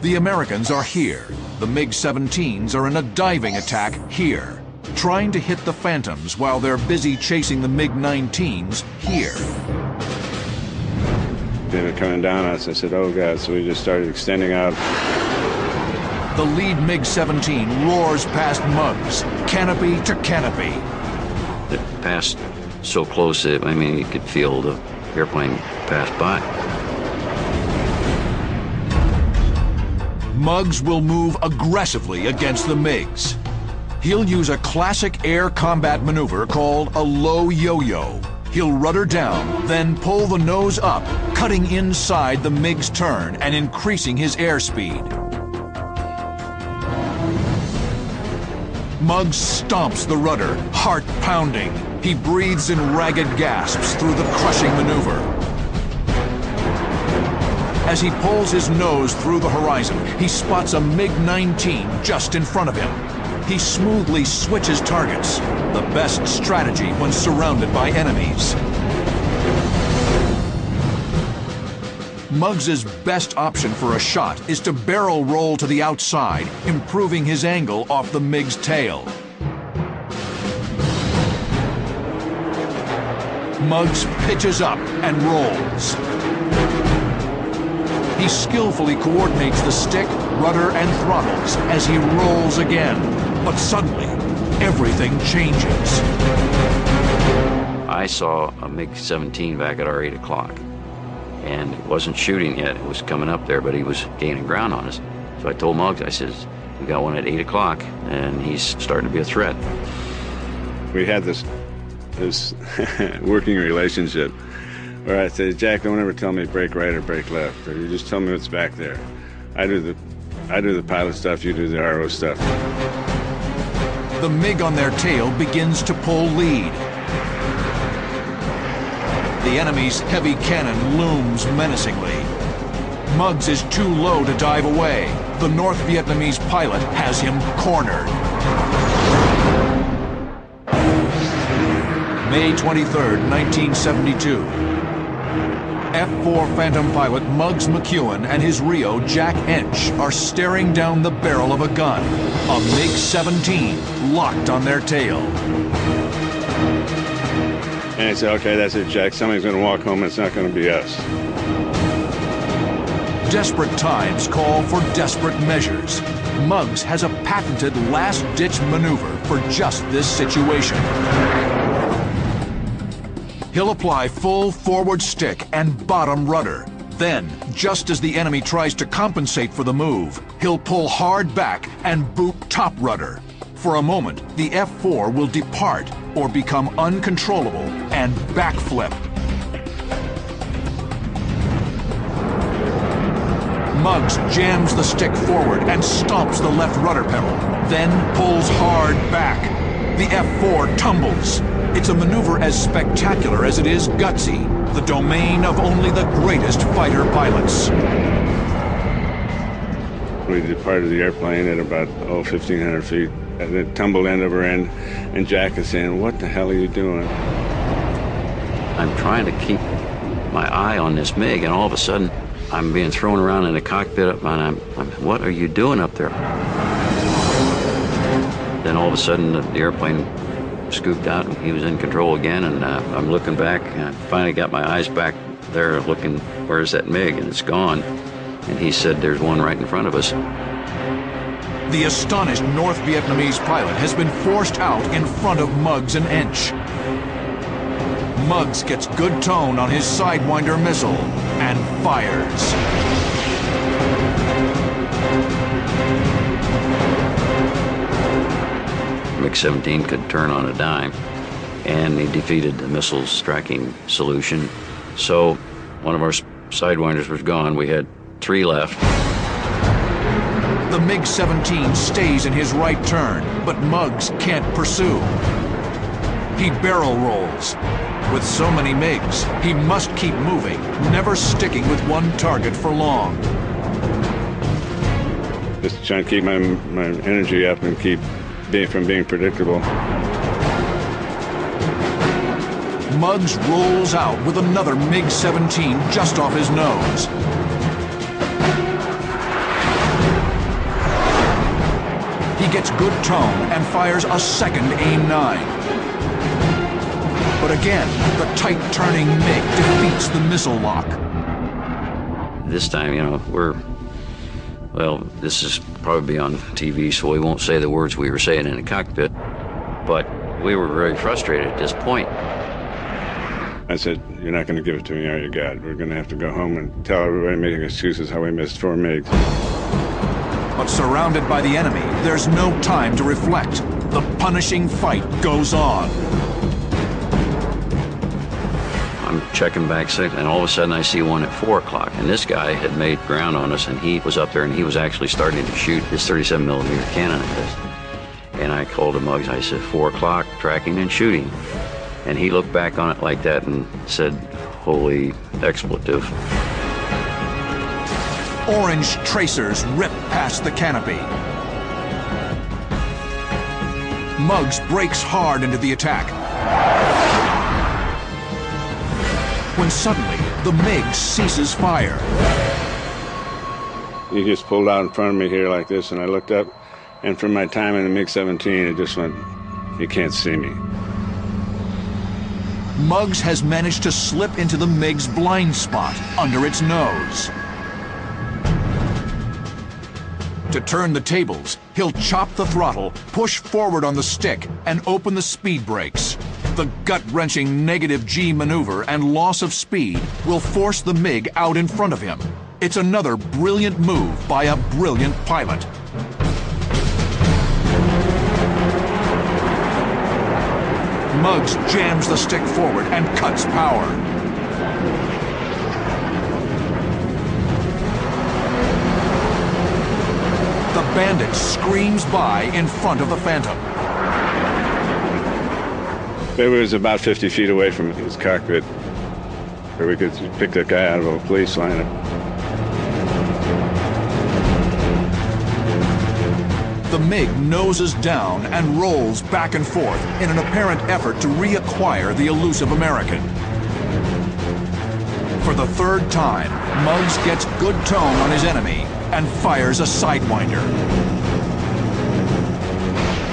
[SPEAKER 1] The Americans are here. The MiG-17s are in a diving attack here, trying to hit the Phantoms while they're busy chasing the MiG-19s here.
[SPEAKER 22] They were coming down on us. I said, oh, God. So we just started extending out.
[SPEAKER 1] The lead MiG-17 roars past Muggs, canopy to canopy.
[SPEAKER 21] It passed so close, I mean, you could feel the airplane pass by.
[SPEAKER 1] Muggs will move aggressively against the MiGs. He'll use a classic air combat maneuver called a low yo-yo. He'll rudder down, then pull the nose up, cutting inside the MiG's turn and increasing his airspeed. Muggs stomps the rudder, heart pounding. He breathes in ragged gasps through the crushing maneuver. As he pulls his nose through the horizon, he spots a MiG-19 just in front of him. He smoothly switches targets, the best strategy when surrounded by enemies. Muggs's best option for a shot is to barrel roll to the outside, improving his angle off the MiG's tail. Muggs pitches up and rolls. He skillfully coordinates the stick, rudder, and throttles as he rolls again. But suddenly, everything changes.
[SPEAKER 21] I saw a MiG-17 back at our 8 o'clock. And it wasn't shooting yet. It was coming up there, but he was gaining ground on us. So I told Muggs, I said, we got one at 8 o'clock, and he's starting to be a threat.
[SPEAKER 22] We had this working relationship where I said, Jack, don't ever tell me brake right or brake left, or you just tell me what's back there. I do the pilot stuff, you do the RO stuff.
[SPEAKER 1] The MiG on their tail begins to pull lead. The enemy's heavy cannon looms menacingly. Muggs is too low to dive away. The North Vietnamese pilot has him cornered. May 23rd, 1972. F-4 Phantom pilot Muggs McEwen and his Rio Jack Hench are staring down the barrel of a gun, a MiG-17 locked on their tail.
[SPEAKER 22] And I said, okay, that's it, Jack. Somebody's going to walk home, and it's not going to be us.
[SPEAKER 1] Desperate times call for desperate measures. Muggs has a patented last-ditch maneuver for just this situation. He'll apply full forward stick and bottom rudder. Then, just as the enemy tries to compensate for the move, he'll pull hard back and boot top rudder. For a moment, the F-4 will depart or become uncontrollable and backflip. Muggs jams the stick forward and stomps the left rudder pedal, then pulls hard back. The F-4 tumbles. It's a maneuver as spectacular as it is gutsy, the domain of only the greatest fighter pilots.
[SPEAKER 22] We departed the airplane at about 1,500 feet. And it tumbled end over end, and Jack is saying, what the hell are you doing?
[SPEAKER 21] I'm trying to keep my eye on this MiG, and all of a sudden, I'm being thrown around in the cockpit, and I'm what are you doing up there? Then all of a sudden, the airplane scooped out, and he was in control again, and I'm looking back, and I finally got my eyes back there looking, where's that MiG? And it's gone. And he said, there's one right in front of us.
[SPEAKER 1] The astonished North Vietnamese pilot has been forced out in front of Muggs and Hench. Muggs gets good tone on his Sidewinder missile and fires.
[SPEAKER 21] MiG-17 could turn on a dime, and he defeated the missile's tracking solution. So one of our Sidewinders was gone. We had 3 left.
[SPEAKER 1] The MiG-17 stays in his right turn, but Muggs can't pursue. He barrel rolls. With so many MiGs, he must keep moving, never sticking with one target for long.
[SPEAKER 22] Just trying to keep my energy up and keep from being predictable.
[SPEAKER 1] Muggs rolls out with another MiG-17 just off his nose. He gets good tone and fires a second AIM-9. But again, the tight-turning MiG defeats the missile lock.
[SPEAKER 21] This time, you know, well, this is probably on TV, so we won't say the words we were saying in the cockpit, but we were very frustrated at this point.
[SPEAKER 22] I said, you're not going to give it to me, are you, God? We're going to have to go home and tell everybody making excuses how we missed 4 MiGs.
[SPEAKER 1] But surrounded by the enemy, there's no time to reflect. The punishing fight goes on.
[SPEAKER 21] I'm checking back, and all of a sudden I see one at 4 o'clock, and this guy had made ground on us, and he was up there, and he was actually starting to shoot his 37mm cannon at us. And I called him Muggs, I said, 4 o'clock, tracking and shooting. And he looked back on it like that and said, holy expletive.
[SPEAKER 1] Orange tracers rip past the canopy. Muggs breaks hard into the attack. When suddenly, the MiG ceases fire.
[SPEAKER 22] He just pulled out in front of me here like this, and I looked up, and from my time in the MiG-17, it just went, you can't see me.
[SPEAKER 1] Muggs has managed to slip into the MiG's blind spot under its nose. To turn the tables, he'll chop the throttle, push forward on the stick, and open the speed brakes. The gut-wrenching negative G maneuver and loss of speed will force the MiG out in front of him. It's another brilliant move by a brilliant pilot. Muggs jams the stick forward and cuts power. The Bandit screams by in front of the Phantom.
[SPEAKER 22] It was about 50 feet away from his cockpit, where we could pick that guy out of a police lineup.
[SPEAKER 1] The MiG noses down and rolls back and forth in an apparent effort to reacquire the elusive American. For the third time, Muggs gets good tone on his enemy and fires a Sidewinder.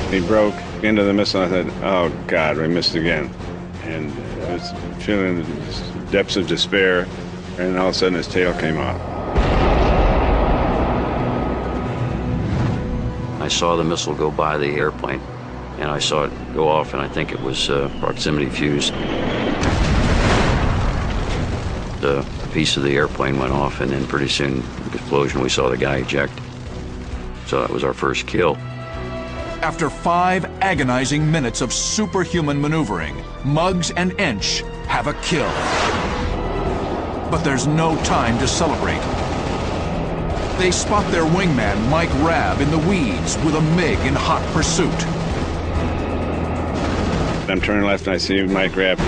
[SPEAKER 22] He broke into the missile. I thought, oh God, we missed again. And I was feeling the depths of despair, and all of a sudden his tail came off.
[SPEAKER 21] I saw the missile go by the airplane, and I saw it go off, and I think it was proximity fuse. The piece of the airplane went off, and then pretty soon, the explosion, we saw the guy eject. So that was our first kill.
[SPEAKER 1] After 5 agonizing minutes of superhuman maneuvering, Muggs and Ench have a kill. But there's no time to celebrate. They spot their wingman, Mike Rabb, in the weeds with a MiG in hot pursuit.
[SPEAKER 22] I'm turning left and I see Mike Rabb.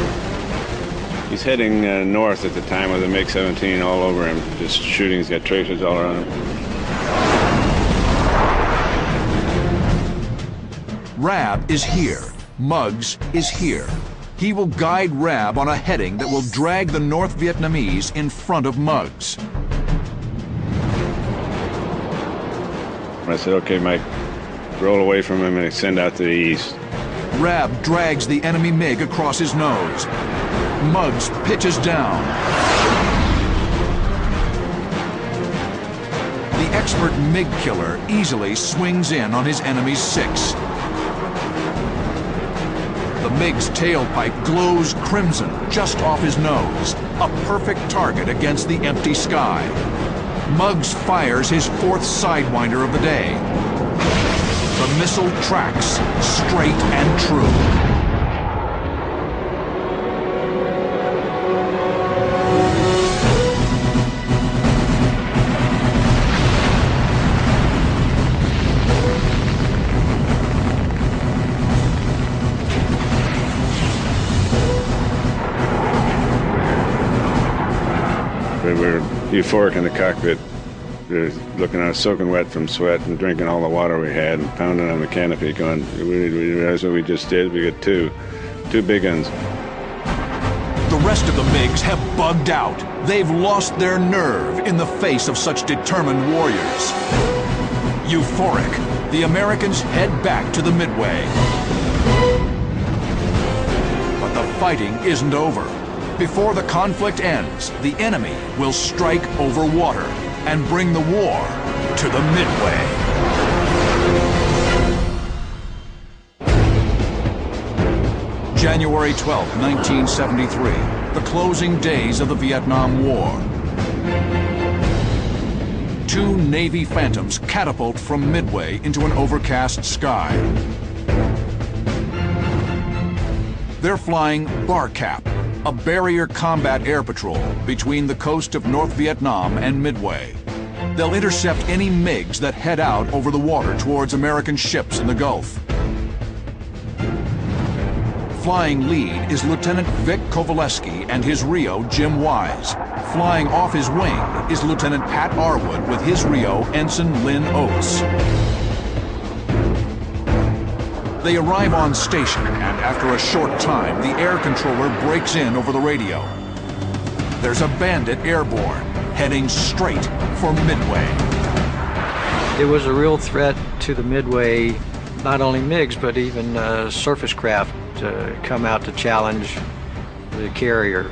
[SPEAKER 22] He's heading north at the time with a MiG-17 all over him, just shooting. He's got tracers all around him.
[SPEAKER 1] Rabb is here. Muggs is here. He will guide Rabb on a heading that will drag the North Vietnamese in front of Muggs.
[SPEAKER 22] I said, okay, Mike, roll away from him and extend out to the east.
[SPEAKER 1] Rabb drags the enemy MiG across his nose. Muggs pitches down. The expert MiG killer easily swings in on his enemy's 6. The MiG's tailpipe glows crimson just off his nose, a perfect target against the empty sky. Muggs fires his 4th Sidewinder of the day. The missile tracks straight and true.
[SPEAKER 22] We were euphoric in the cockpit, looking at us soaking wet from sweat and drinking all the water we had and pounding on the canopy going, we realized what we just did. We got two big guns.
[SPEAKER 1] The rest of the MiGs have bugged out. They've lost their nerve in the face of such determined warriors. Euphoric, the Americans head back to the Midway. But the fighting isn't over. Before the conflict ends, the enemy will strike over water and bring the war to the Midway. January 12, 1973, the closing days of the Vietnam War. 2 Navy Phantoms catapult from Midway into an overcast sky. They're flying BARCAP, a barrier combat air patrol between the coast of North Vietnam and Midway. They'll intercept any MiGs that head out over the water towards American ships in the Gulf. Flying lead is Lieutenant Vic Kovaleski and his Rio, Jim Wise. Flying off his wing is Lieutenant Pat Arwood with his Rio, Ensign Lynn Oates. They arrive on station, and after a short time, the air controller breaks in over the radio. there's a Bandit airborne, heading straight for Midway.
[SPEAKER 20] It was a real threat to the Midway, not only MiGs, but even surface craft to come out to challenge the carrier,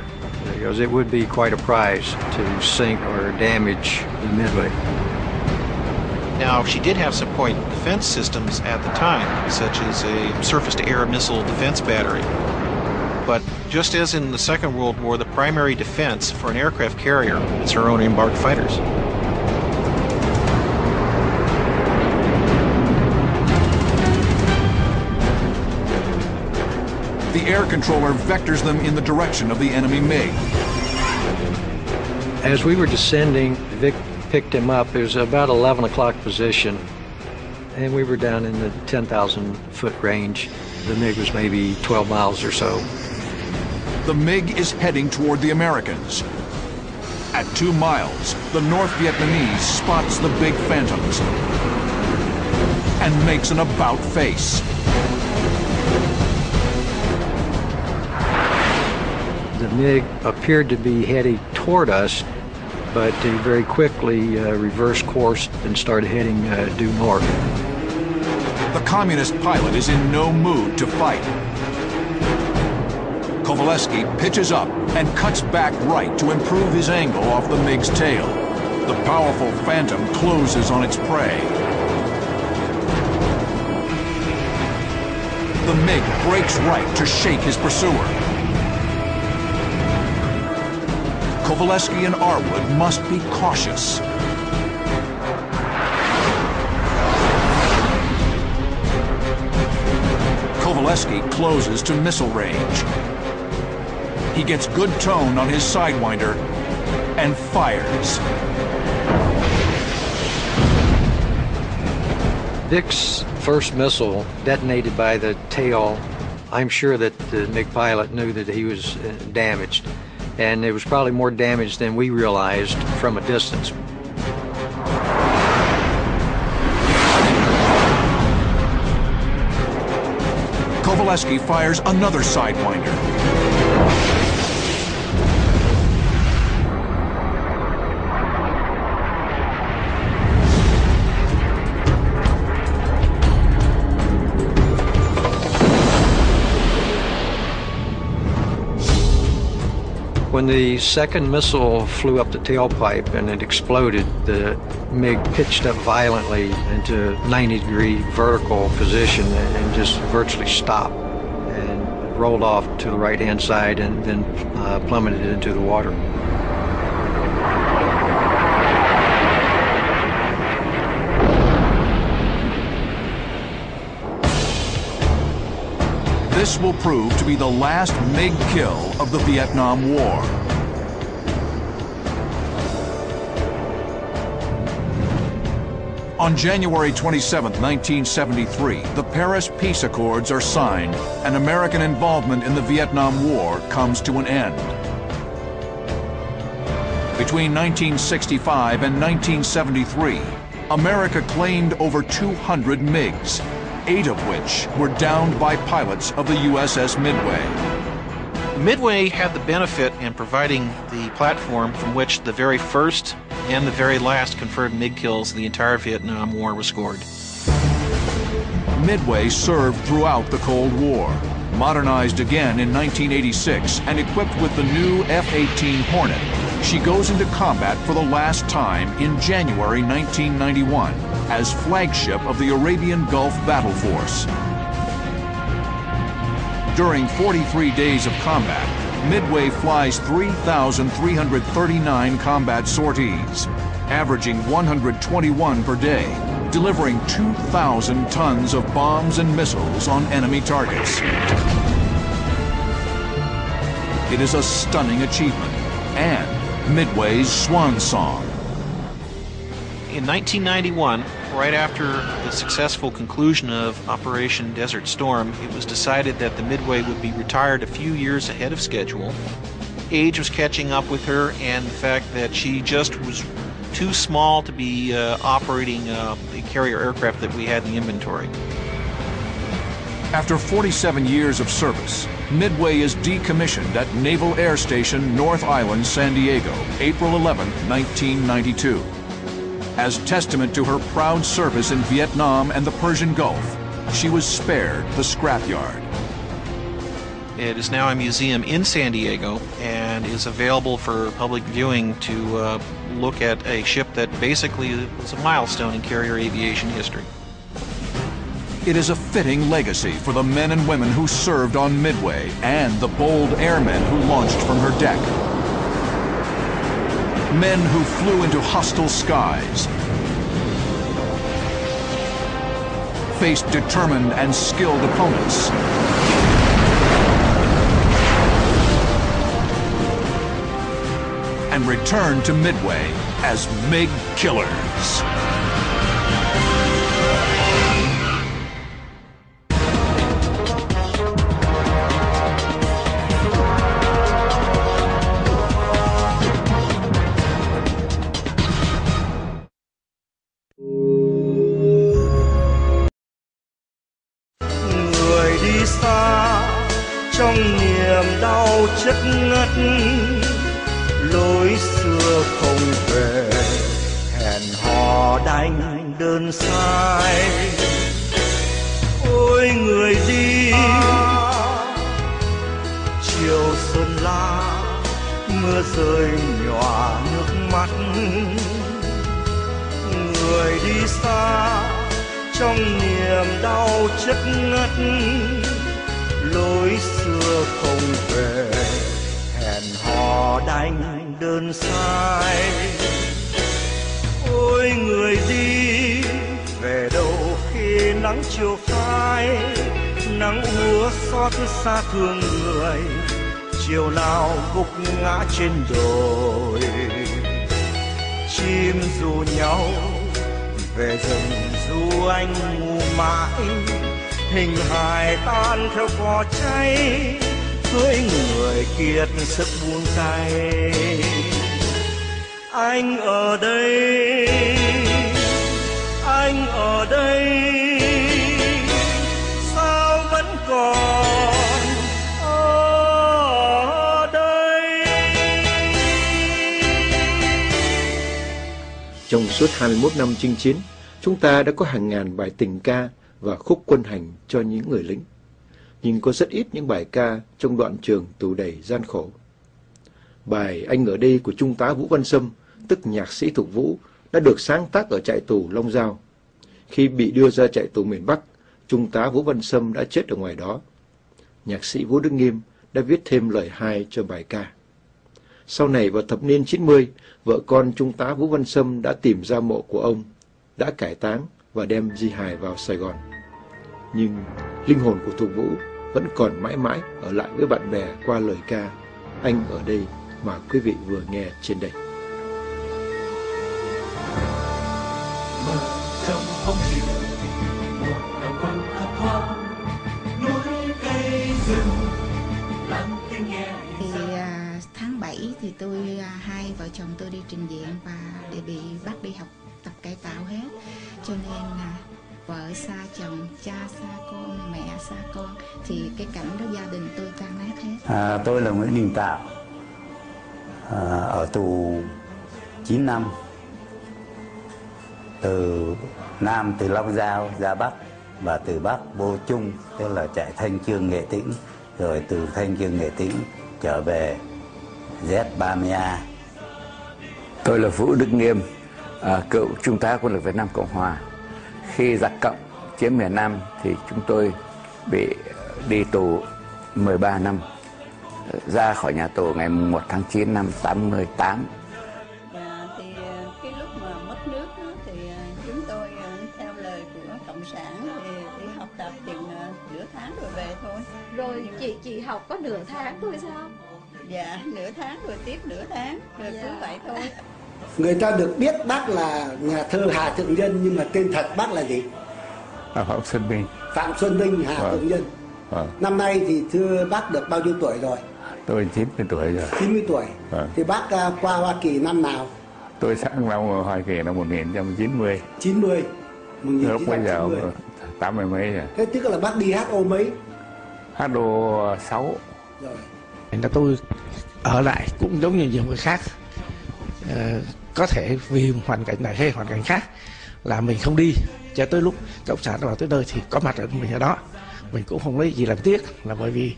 [SPEAKER 20] because it would be quite a prize to sink or damage the Midway.
[SPEAKER 18] Now, she did have some point defense systems at the time, such as a surface-to-air missile defense battery. But just as in the Second World War, the primary defense for an aircraft carrier is her own embarked fighters.
[SPEAKER 1] The air controller vectors them in the direction of the enemy MiG.
[SPEAKER 20] As we were descending, Vic picked him up. It was about 11 o'clock position, and we were down in the 10,000 foot range. The MiG was maybe 12 miles or so.
[SPEAKER 1] The MiG is heading toward the Americans. At 2 miles, the North Vietnamese spots the big Phantoms and makes an about face.
[SPEAKER 20] The MiG appeared to be heading toward us, but he very quickly reversed course and started heading due north.
[SPEAKER 1] The communist pilot is in no mood to fight. Kowaleski pitches up and cuts back right to improve his angle off the MiG's tail. The powerful Phantom closes on its prey. The MiG breaks right to shake his pursuer. Kowaleski and Arwood must be cautious. Kowaleski closes to missile range. He gets good tone on his Sidewinder and fires.
[SPEAKER 20] Vic's first missile detonated by the tail. I'm sure that the MiG pilot knew that he was damaged, and it was probably more damage than we realized from a distance.
[SPEAKER 1] Kowaleski fires another Sidewinder.
[SPEAKER 20] When the second missile flew up the tailpipe and it exploded, the MiG pitched up violently into 90-degree vertical position and just virtually stopped and rolled off to the right-hand side and then plummeted into the water.
[SPEAKER 1] This will prove to be the last MiG kill of the Vietnam War. On January 27, 1973, the Paris Peace Accords are signed, and American involvement in the Vietnam War comes to an end. Between 1965 and 1973, America claimed over 200 MiGs, 8 of which were downed by pilots of the USS Midway.
[SPEAKER 18] Midway had the benefit in providing the platform from which the very first and the very last confirmed MiG kills in the entire Vietnam War were scored.
[SPEAKER 1] Midway served throughout the Cold War, modernized again in 1986 and equipped with the new F-18 Hornet. She goes into combat for the last time in January 1991 as flagship of the Arabian Gulf Battle Force. During 43 days of combat, Midway flies 3,339 combat sorties, averaging 121 per day, delivering 2,000 tons of bombs and missiles on enemy targets. It is a stunning achievement and Midway's swan song.
[SPEAKER 18] In 1991, right after the successful conclusion of Operation Desert Storm, it was decided that the Midway would be retired a few years ahead of schedule. Age was catching up with her, and the fact that she just was too small to be operating the carrier aircraft that we had in the inventory.
[SPEAKER 1] After 47 years of service, Midway is decommissioned at Naval Air Station North Island, San Diego, April 11, 1992. As testament to her proud service in Vietnam and the Persian Gulf, she was spared the scrapyard.
[SPEAKER 18] It is now a museum in San Diego and is available for public viewing to look at a ship that basically was a milestone in carrier aviation history.
[SPEAKER 1] It is a fitting legacy for the men and women who served on Midway and the bold airmen who launched from her deck. Men who flew into hostile skies, faced determined and skilled opponents, and returned to Midway as MiG killers.
[SPEAKER 9] Người đi xa trong niềm đau chất ngất, lối xưa không về, hẹn hò đành đơn sai. Ôi người đi chiều xuân lá, mưa rơi nhòa nước mắt. Người đi xa trong niềm đau chất ngất, lối xưa không về, hẹn hò đành đơn sai. Ôi người đi về đâu khi nắng chiều phai, nắng úa xót xa thương người, chiều nào gục ngã trên đồi. Chim ru nhau về rừng du anh ngu mãi, hình hài tan theo cỏ cháy, cưới người kiệt sức buông tay. Anh ở đây, anh ở đây, sao vẫn còn ở đây.
[SPEAKER 10] Trong suốt 21 năm chinh chiến, chúng ta đã có hàng ngàn bài tình ca và khúc quân hành cho những người lính, nhưng có rất ít những bài ca trong đoạn trường tù đầy gian khổ. Bài Anh ở đây của Trung tá Vũ Văn Sâm, tức nhạc sĩ Thục Vũ, đã được sáng tác ở trại tù Long Giao. Khi bị đưa ra trại tù miền Bắc, Trung tá Vũ Văn Sâm đã chết ở ngoài đó. Nhạc sĩ Vũ Đức Nghiêm đã viết thêm lời hai cho bài ca. Sau này vào thập niên 90, vợ con Trung tá Vũ Văn Sâm đã tìm ra mộ của ông, đã cải táng và đem di hài vào Sài Gòn. Nhưng linh hồn của Thục Vũ vẫn còn mãi mãi ở lại với bạn bè qua lời ca Anh ở đây mà quý vị vừa nghe trên đây.
[SPEAKER 9] Trong không chịu một đồng quân thấp thoáng, núi cây rừng lặng tiếng nghe.
[SPEAKER 2] Tháng 7 thì hai vợ chồng tôi đi trình diện và để bị bắt đi học tập cải tạo hết, cho nên là vợ xa chồng, cha xa con, mẹ xa con, thì cái cảnh đó gia đình tôi tan nát hết.
[SPEAKER 4] Tôi là Nguyễn Đình Tạo, ở tù 9 năm, từ Nam từ Long Giao ra Bắc và từ Bắc vô Trung, tức là chạy Thanh Chương Nghệ Tĩnh, rồi từ Thanh Chương Nghệ Tĩnh trở về Z30A.
[SPEAKER 23] Tôi là Vũ Đức Nghiêm, cựu trung tá quân lực Việt Nam Cộng Hòa. Khi giặc Cộng chiếm miền Nam thì chúng tôi bị đi tù 13 năm, ra khỏi nhà tù ngày 1 tháng 9 năm 88.
[SPEAKER 24] Thì cái lúc mà mất nước thì chúng tôi theo lời của Cộng sản thì đi học tập chừng nửa tháng rồi về thôi.
[SPEAKER 25] Rồi chị học có nửa tháng thôi sao?
[SPEAKER 24] Dạ, nửa tháng rồi tiếp nửa tháng, rồi cứ vậy thôi.
[SPEAKER 26] Người ta được biết bác là nhà thơ Hà Thượng Nhân, nhưng mà tên thật bác là gì?
[SPEAKER 23] Phạm Xuân Vinh.
[SPEAKER 26] Phạm Xuân Vinh, Hà Thượng Nhân. Năm nay thì thưa bác được bao nhiêu tuổi rồi?
[SPEAKER 23] Tôi 90 tuổi rồi. 90
[SPEAKER 26] tuổi. Thì bác qua Hoa Kỳ năm nào?
[SPEAKER 23] Tôi sang năm Hoa Kỳ năm 1990.
[SPEAKER 26] 90.
[SPEAKER 23] Lúc bây giờ 80 mấy rồi.
[SPEAKER 26] Thế tức là bác đi hát ô mấy?
[SPEAKER 3] Hát đồ 6.
[SPEAKER 5] Rồi. Thành ra tôi ở lại cũng giống như nhiều người khác. Có thể vì hoàn cảnh này hay hoàn cảnh khác là mình không đi, cho tới lúc cộng sản vào tới nơi thì có mặt ở mình ở đó. Mình cũng không lấy gì làm tiếc, là bởi vì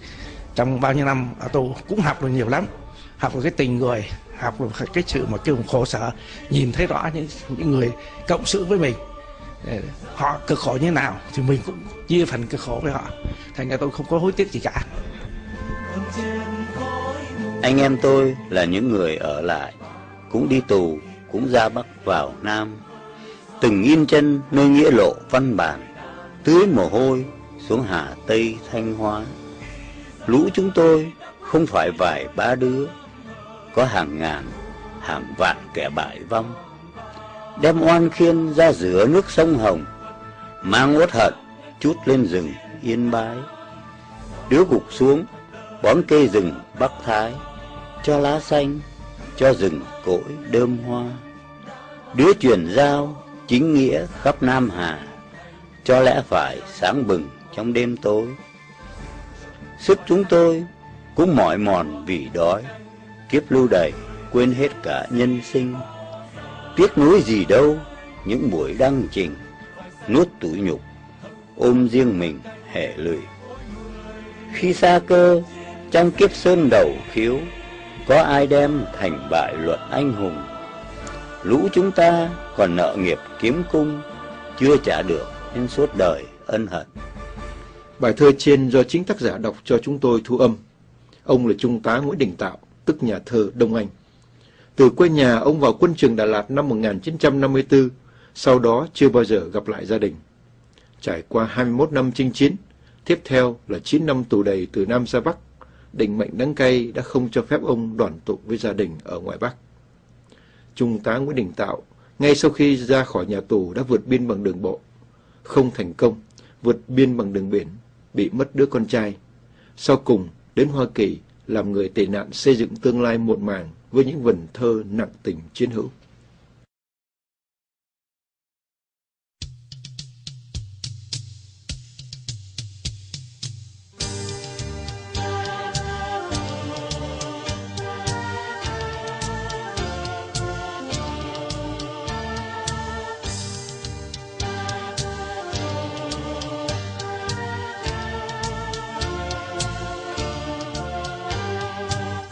[SPEAKER 5] trong bao nhiêu năm ở tù cũng học được nhiều lắm, học được cái tình người, học được cái sự mà kêu khổ sở, nhìn thấy rõ những người cộng sự với mình, họ cực khổ như thế nào thì mình cũng chia phần cực khổ với họ. Thành ra tôi không có hối tiếc gì cả.
[SPEAKER 4] Anh em tôi là những người ở lại, cũng đi tù, cũng ra Bắc vào Nam, từng yên chân nơi nghĩa lộ văn bản, tưới mồ hôi xuống Hà Tây Thanh Hóa. Lũ chúng tôi không phải vài ba đứa, có hàng ngàn, hàng vạn kẻ bại vong, đem oan khiên ra giữa nước sông Hồng, mang uất hận chút lên rừng Yên Bái. Đứa gục xuống bón cây rừng Bắc Thái, cho lá xanh, cho rừng cội đơm hoa. Đứa truyền giao chính nghĩa khắp Nam Hà, cho lẽ phải sáng bừng trong đêm tối. Sức chúng tôi cũng mỏi mòn vì đói, kiếp lưu đày quên hết cả nhân sinh. Tiếc nuối gì đâu những buổi đăng trình, nuốt tủi nhục ôm riêng mình hẻ lười. Khi xa cơ trong kiếp sơn đầu khiếu, có ai đem thành bại luận anh hùng. Lũ chúng ta còn nợ nghiệp kiếm cung, chưa trả được nên suốt đời ân hận.
[SPEAKER 6] Bài thơ trên do chính tác giả đọc cho chúng tôi thu âm. Ông là Trung tá Nguyễn Đình Tạo, tức nhà thơ Đông Anh. Từ quê nhà, ông vào quân trường Đà Lạt năm 1954, sau đó chưa bao giờ gặp lại gia đình. Trải qua 21 năm chinh chiến, tiếp theo là 9 năm tù đầy từ Nam ra Bắc, định mệnh đắng cay đã không cho phép ông đoàn tụ với gia đình ở ngoài Bắc. Trung tá Nguyễn Đình Tạo, ngay sau khi ra khỏi nhà tù đã vượt biên bằng đường bộ. Không thành công, vượt biên bằng đường biển, bị mất đứa con trai. Sau cùng, đến Hoa Kỳ, làm người tị nạn xây dựng tương lai muộn màng với những vần thơ nặng tình chiến hữu.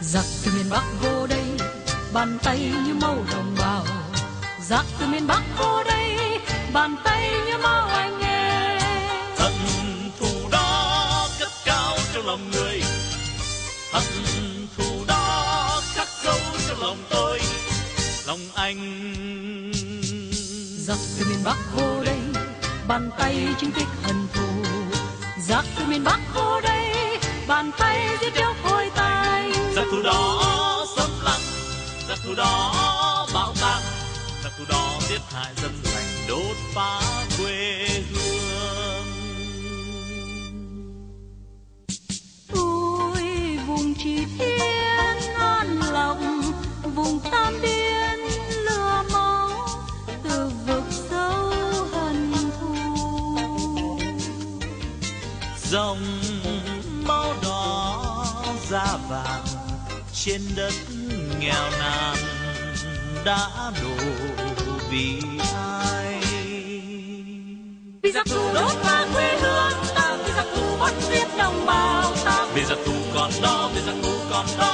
[SPEAKER 7] Giặc từ miền Bắc vô đây, bàn tay như màu đồng bào. Giặc từ miền Bắc vô đây, bàn tay như màu anh nghe.
[SPEAKER 8] Hận thù đó cất cao trong lòng người, hận thù đó khắc sâu trong lòng tôi, lòng anh.
[SPEAKER 7] Giặc từ miền Bắc vô đây, bàn tay chứng tích hận thù. Giặc từ miền Bắc vô đây, bàn tay giết điếu phôi tay.
[SPEAKER 8] Giặc thù đó xâm lăng, giặc thù đó bạo tạc, giặc thù đó giết hại dân thành, đốt phá quê hương.
[SPEAKER 7] Ôi vùng Chỉ Thiên an lòng, vùng Tam Biên lửa máu, từ vực sâu hận thù.
[SPEAKER 8] Dòng máu đỏ da vàng trên đất nghèo nàn đã đổ vì ai?
[SPEAKER 7] Vì giặc thù đốt phá quê hương ta, vì giặc thù bắt giết đồng bào ta,
[SPEAKER 8] vì giặc thù còn đó, vì giặc thù còn đó.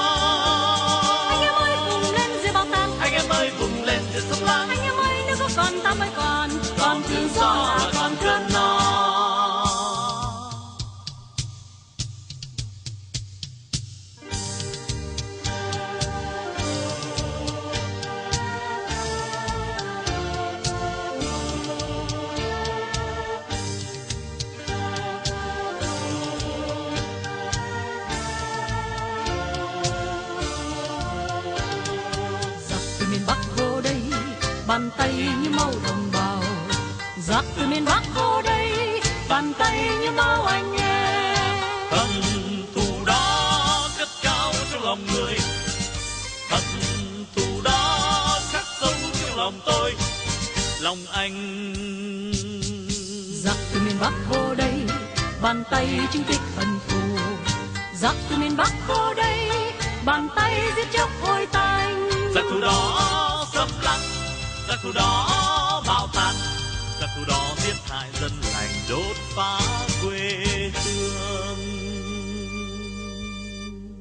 [SPEAKER 7] Anh em ơi vùng lên dưới bao tang,
[SPEAKER 8] anh em ơi vùng lên dưới sông Lam.
[SPEAKER 7] Anh em ơi nếu có còn ta mới còn tự do là còn cơn no. Bàn tay như màu đồng bào. Giặc từ miền Bắc vô đây, bàn tay như màu anh nghe.
[SPEAKER 8] Hận thù đó cất cao trong lòng người, hận thù đó khắc sâu trong lòng tôi, lòng anh.
[SPEAKER 7] Giặc từ miền Bắc vô đây, bàn tay chứng tích hận thù. giặc từ miền Bắc vô đây, bàn tay giết chóc hôi tanh.
[SPEAKER 8] Giặc thù đó xâm lăng, giặc thù đó bạo tàn, giặc thù đó giết hại dân lành, đốt phá quê hương.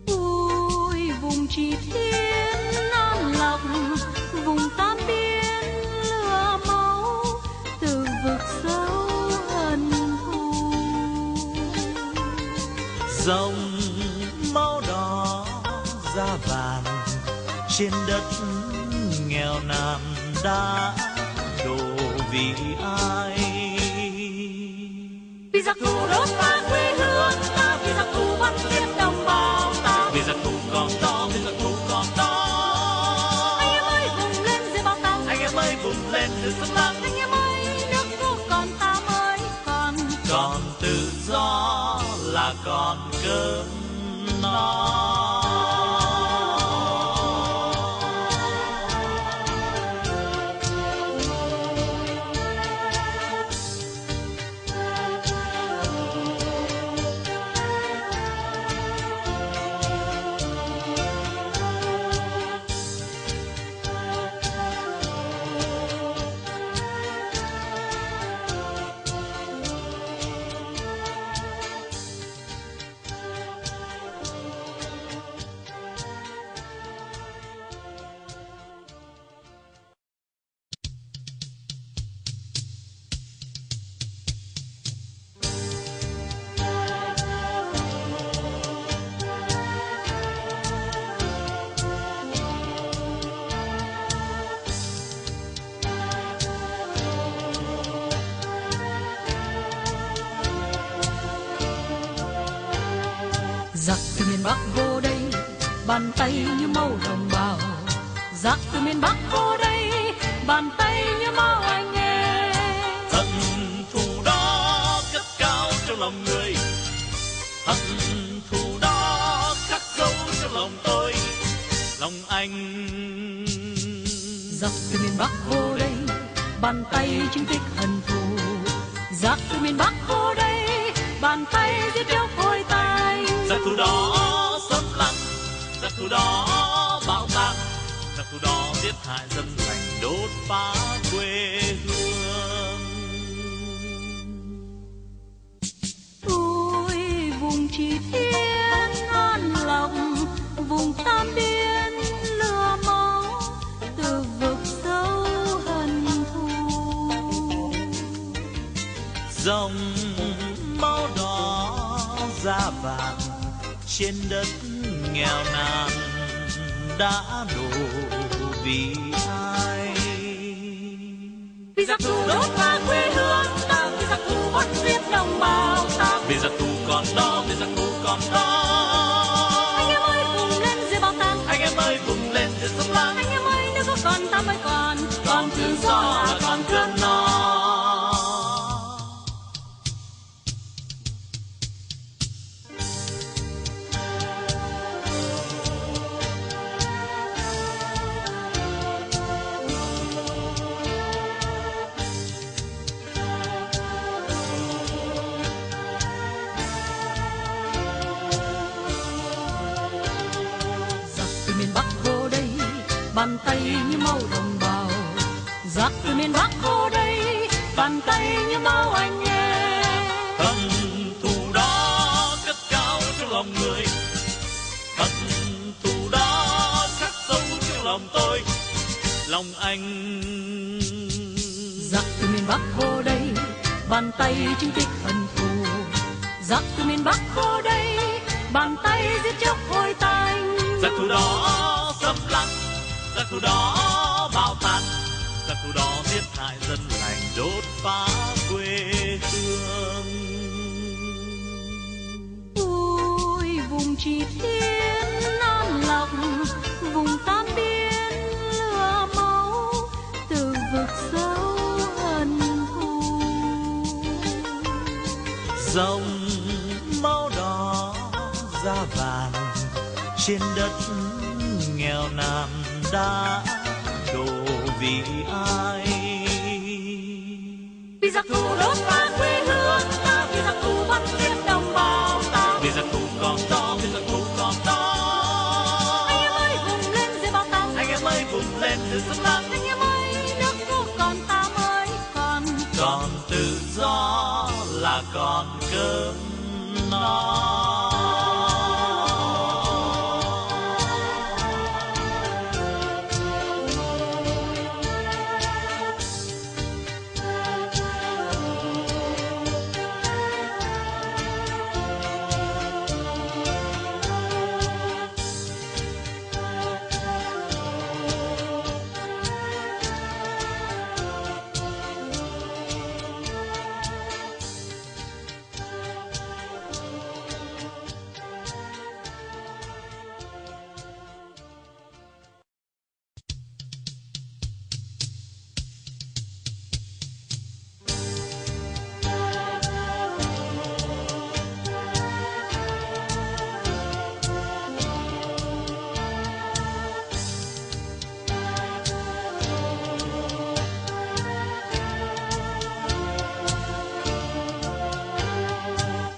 [SPEAKER 7] Ôi vùng Chỉ Thiên An Lộc, vùng Tam Biên lửa máu, từ vực sâu hận thù.
[SPEAKER 8] Dòng máu đỏ da vàng trên đất nghèo nàn đã đổ vì ai?
[SPEAKER 7] Vì giặc thù đốt phá quê hương ta, vì giặc thù bắt giết đồng bào ta,
[SPEAKER 8] vì giặc thù còn đó, vì giặc thù còn đó.
[SPEAKER 7] Anh em ơi vùng lên dưới bao tang,
[SPEAKER 8] anh em ơi vùng lên từ xâm lăng.
[SPEAKER 7] Anh em ơi nước nước còn ta mới
[SPEAKER 8] còn tự do là còn cơm no.
[SPEAKER 7] Giặc từ miền Bắc vô đây, bàn tay như màu đồng bào. Giặc từ miền Bắc vô đây, bàn tay như máu anh em.
[SPEAKER 8] Hận thù đó cất cao trong lòng người, hận thù đó khắc sâu trong lòng tôi, lòng anh.
[SPEAKER 7] Giặc từ miền Bắc vô đây, bàn tay chứng tích hận thù. Giặc từ miền Bắc vô đây, bàn tay giết chóc hôi tanh.
[SPEAKER 8] Giặc thù đó xâm lăng, giặc thù đó bạo tàn, giặc thù đó giết hại dân lành, đốt phá quê hương.
[SPEAKER 7] Ôi vùng Chỉ Thiên An Lộc, vùng Tam Biên lửa máu, từ vực sâu hận thù.
[SPEAKER 8] Dòng máu đỏ da vàng trên đất nghèo nàn đã đổ vì ai?
[SPEAKER 7] Vì giặc thù đốt phá quê hương ta, vì giặc thù bắt giết đồng bào ta,
[SPEAKER 8] vì giặc thù còn đó, vì giặc thù còn đó.
[SPEAKER 7] Anh em ơi vùng lên dưới bao tang,
[SPEAKER 8] anh em ơi vùng lên dưới xâm lăng.
[SPEAKER 7] Anh em ơi nếu có còn ta mới còn tự do là còn cơm no. Bàn tay như máu đồng bào. Giặc từ miền Bắc vô đây, bàn tay như máu anh em.
[SPEAKER 8] Hận thù đó cất cao trong lòng người, hận thù đó khắc sâu trong lòng tôi, lòng anh.
[SPEAKER 7] Giặc từ miền Bắc vô đây, bàn tay chứng tích hận thù. Giặc từ miền Bắc vô đây, bàn tay giết chóc hôi tanh.
[SPEAKER 8] Giặc thù đó xâm lăng, giặc thù đó bạo tàn, giặc thù đó giết hại dân lành, đốt phá quê hương.
[SPEAKER 7] Ôi vùng Chỉ Thiên An Lộc, vùng Tam Biên lửa máu, từ vực sâu hận thù.
[SPEAKER 8] Dòng máu đỏ da vàng trên đất nghèo nàn đã đổ vì ai?
[SPEAKER 7] Vì giặc thù đốt phá quê hương ta, vì giặc thù bắt giết đồng bào ta,
[SPEAKER 8] vì giặc thù còn đó, vì giặc còn tự do là còn cơm no.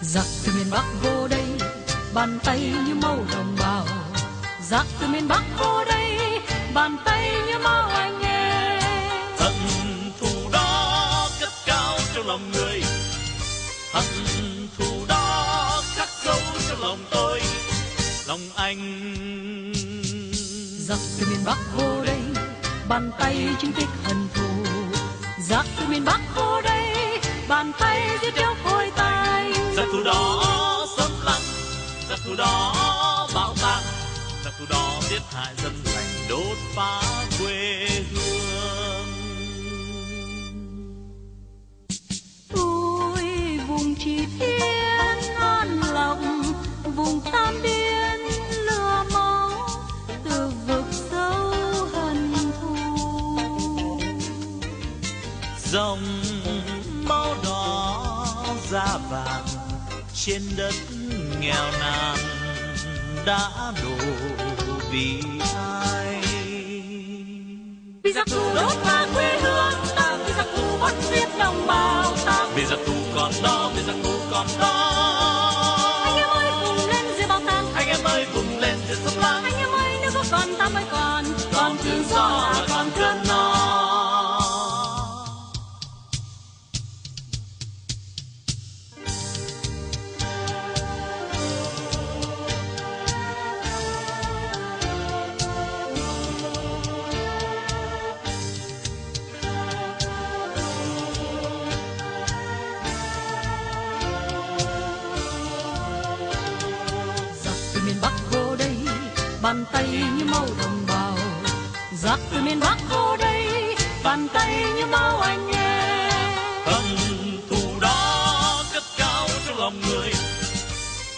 [SPEAKER 7] Giặc từ miền Bắc vô đây, bàn tay như màu đồng bào. Giặc từ miền Bắc vô đây, bàn tay như màu anh nghe.
[SPEAKER 8] Hận thù đó cất cao trong lòng người, hận thù đó khắc sâu trong lòng tôi, lòng anh.
[SPEAKER 7] Giặc từ miền Bắc vô đây, bàn tay chứng tích hận thù. Giặc từ miền Bắc vô đây, bàn tay giết chóc hôi tay.
[SPEAKER 8] Giặc thù đó xâm lăng, giặc thù đó bạo tạc, giặc thù đó giết hại dân lành, đốt phá quê hương.
[SPEAKER 7] Ôi vùng Chỉ Thiên an lòng, vùng Tam Biên lửa máu, từ vực sâu hận thù.
[SPEAKER 8] Dòng máu đỏ da vàng trên đất nghèo nàn đã đổ vì ai?
[SPEAKER 7] Vì giặc thù đốt phá quê hương ta, vì giặc thù bắt giết đồng bào ta.
[SPEAKER 8] Vì giặc thù còn đó, vì giặc thù còn đó.
[SPEAKER 7] Anh em ơi vùng lên diệt bạo tàn,
[SPEAKER 8] anh em ơi vùng lên diệt xâm lăng.
[SPEAKER 7] Anh em ơi nếu có còn ta mới còn tự do là còn cơm no. Bàn tay như màu đồng bào. Giặc từ miền Bắc vô đây, bàn tay như màu anh nghe.
[SPEAKER 8] Hận thù đó cất cao trong lòng người,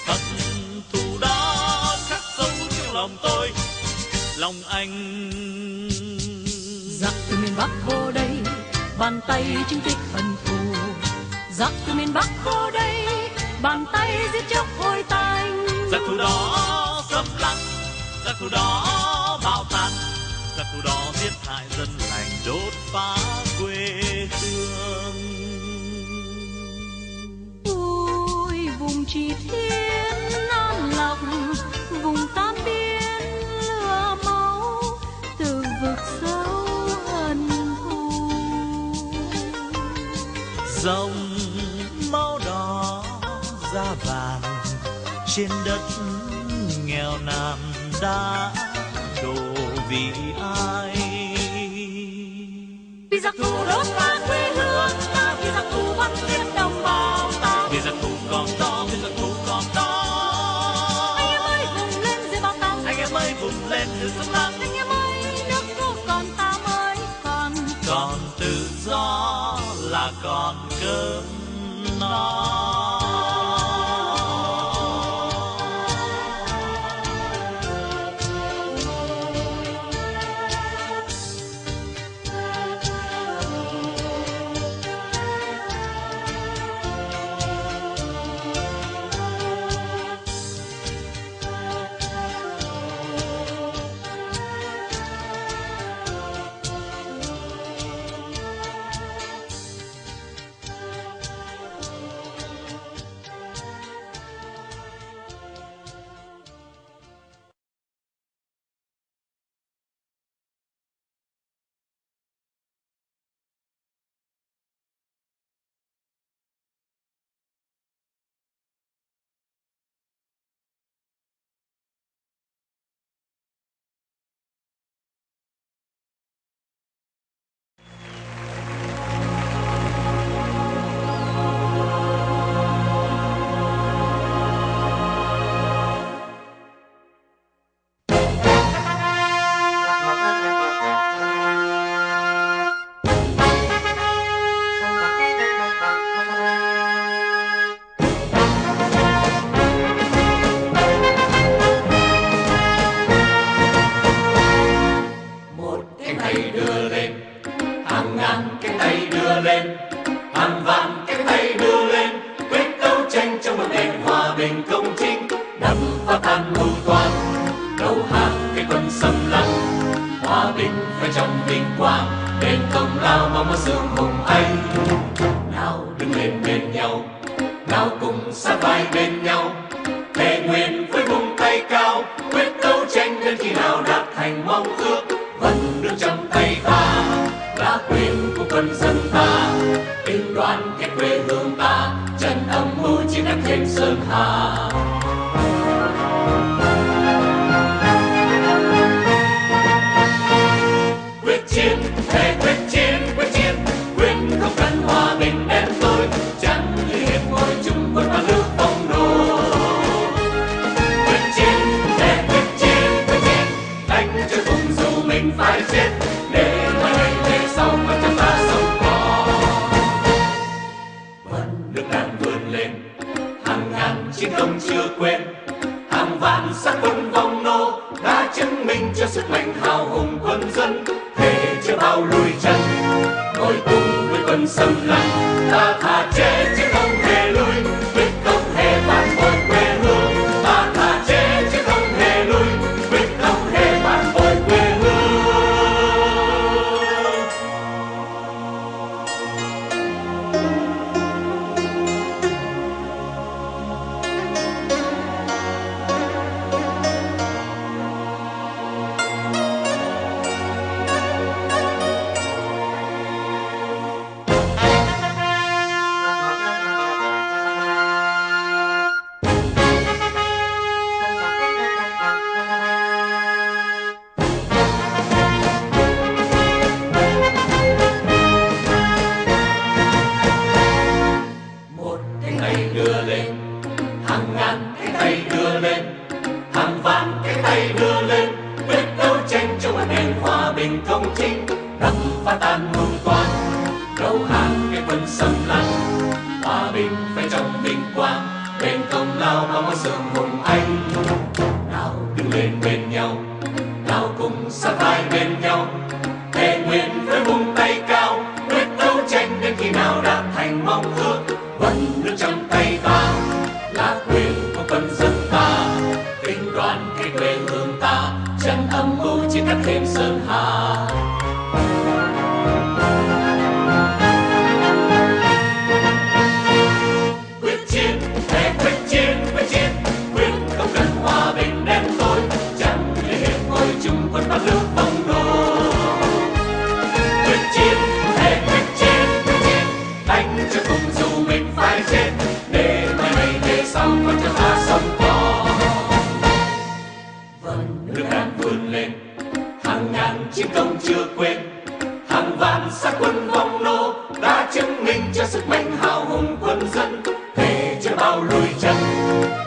[SPEAKER 8] hận thù đó khắc sâu trong lòng tôi, lòng anh.
[SPEAKER 7] Giặc từ miền Bắc vô đây, bàn tay chứng tích hận thù. Giặc từ miền Bắc vô đây, bàn tay giết chóc hôi tanh.
[SPEAKER 8] Giặc thù đó xâm lăng, giặc thù đó bạo tàn, giặc thù đó giết hại dân lành, đốt phá quê hương.
[SPEAKER 7] Ôi vùng Chỉ Thiên an lòng, vùng Tam Biên lửa máu, từ vực sâu hận thù.
[SPEAKER 8] Dòng máu đỏ da vàng trên đất nghèo nàn đã đổ vì ai?
[SPEAKER 7] Vì giặc thù đốt phá quê hương ta, vì giặc thù bắt giết đồng bào ta.
[SPEAKER 8] Vì giặc thù còn đó, vì giặc thù còn đó.
[SPEAKER 7] Anh em ơi vùng lên diệt bạo tàn,
[SPEAKER 8] anh em ơi vùng lên diệt xâm lăng.
[SPEAKER 7] Anh em ơi nước vô còn ta mới
[SPEAKER 8] còn tự do là còn cơm no. lên, hàng vạn cánh tay đưa lên, quyết đấu tranh trong một nền hòa bình công chính, đập phá tan mưu toan, đầu hàng cái quân xâm lăng. Hòa bình phải trong vinh quang, đền công lao mong mơ sương hùng anh. Nào đứng lên bên nhau, nào cùng sát vai bên nhau, thề nguyện với vùng tay cao, quyết đấu tranh đến khi nào đạt thành mong ước. Vẫn nước trong tay ta là quyền của quân dân ta, tình đoàn kết quê hương ta, trận âm mưu chiến thắng thêm sơn hà. Quyết chiến, thề quyết chiến, quyết không cần hòa bình đen tối, chẳng như hiệp ngồi chung quân và nước phong nô. Quyết chiến, thề quyết chiến, đánh cho cùng dù mình phải chết, để mai này về sau con cho ta sống còn. Vẫn nước đang vươn lên, hàng ngàn chiến công chưa quên, hàng vạn xác quân vong nô đã chứng minh cho sức mạnh hào hùng quân dân. Thề chưa bao lùi chân, ngồi cùng với quân xâm lăng, ta thà chết chứ không hề lui, quyết không hề phản bội quê hương. Ta thà chết chứ không hề lui, quyết không hề phản bội quê hương. Công chính đập phá tan mưu toan, đầu hàng cái quân xâm lăng. Hòa bình phải trong vinh quang, bên công lao mong mơ sương hùng anh. Nào đứng lên bên nhau, nào cùng sát vai bên nhau, thề nguyện với vùng tay cao, quyết đấu tranh đến khi nào đạt thành mong ước. Vẫn nước trong tay ta là quyền của quân dân ta, tình đoàn cái quê hương ta, trận âm mưu chiến thắng thêm sơn hà. Quyết chiến, thề quyết chiến, quyết không cần hòa bình đen tối, chẳng để hiệp ngồi chung quân bắt nước phong nô. Quyết chiến, thề quyết chiến, đánh cho cùng dù mình phải chết, để mai này về sau con cho ta sống còn. Vẫn nước đang vươn lên, hàng ngàn chiến công chưa quên, hàng vạn xác quân vong nô đã chứng minh cho sức mạnh hào hùng quân dân. Thề chưa bao lùi chân,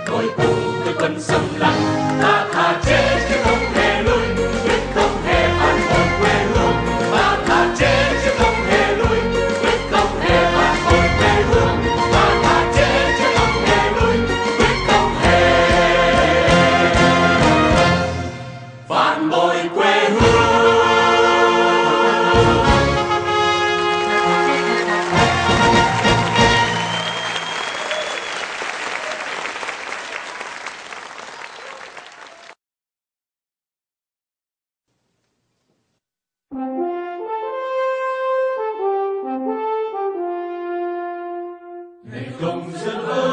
[SPEAKER 8] ngồi cùng với quân xâm lăng, ta thà chết chứ không hề lui, quyết không hề phản bội quê hương. Ta thà chết chứ không hề lui, quyết không hề phản bội quê hương. Ta thà chết chứ không hề lui, quyết không hề phản bội quê hương. Này công dân ơi,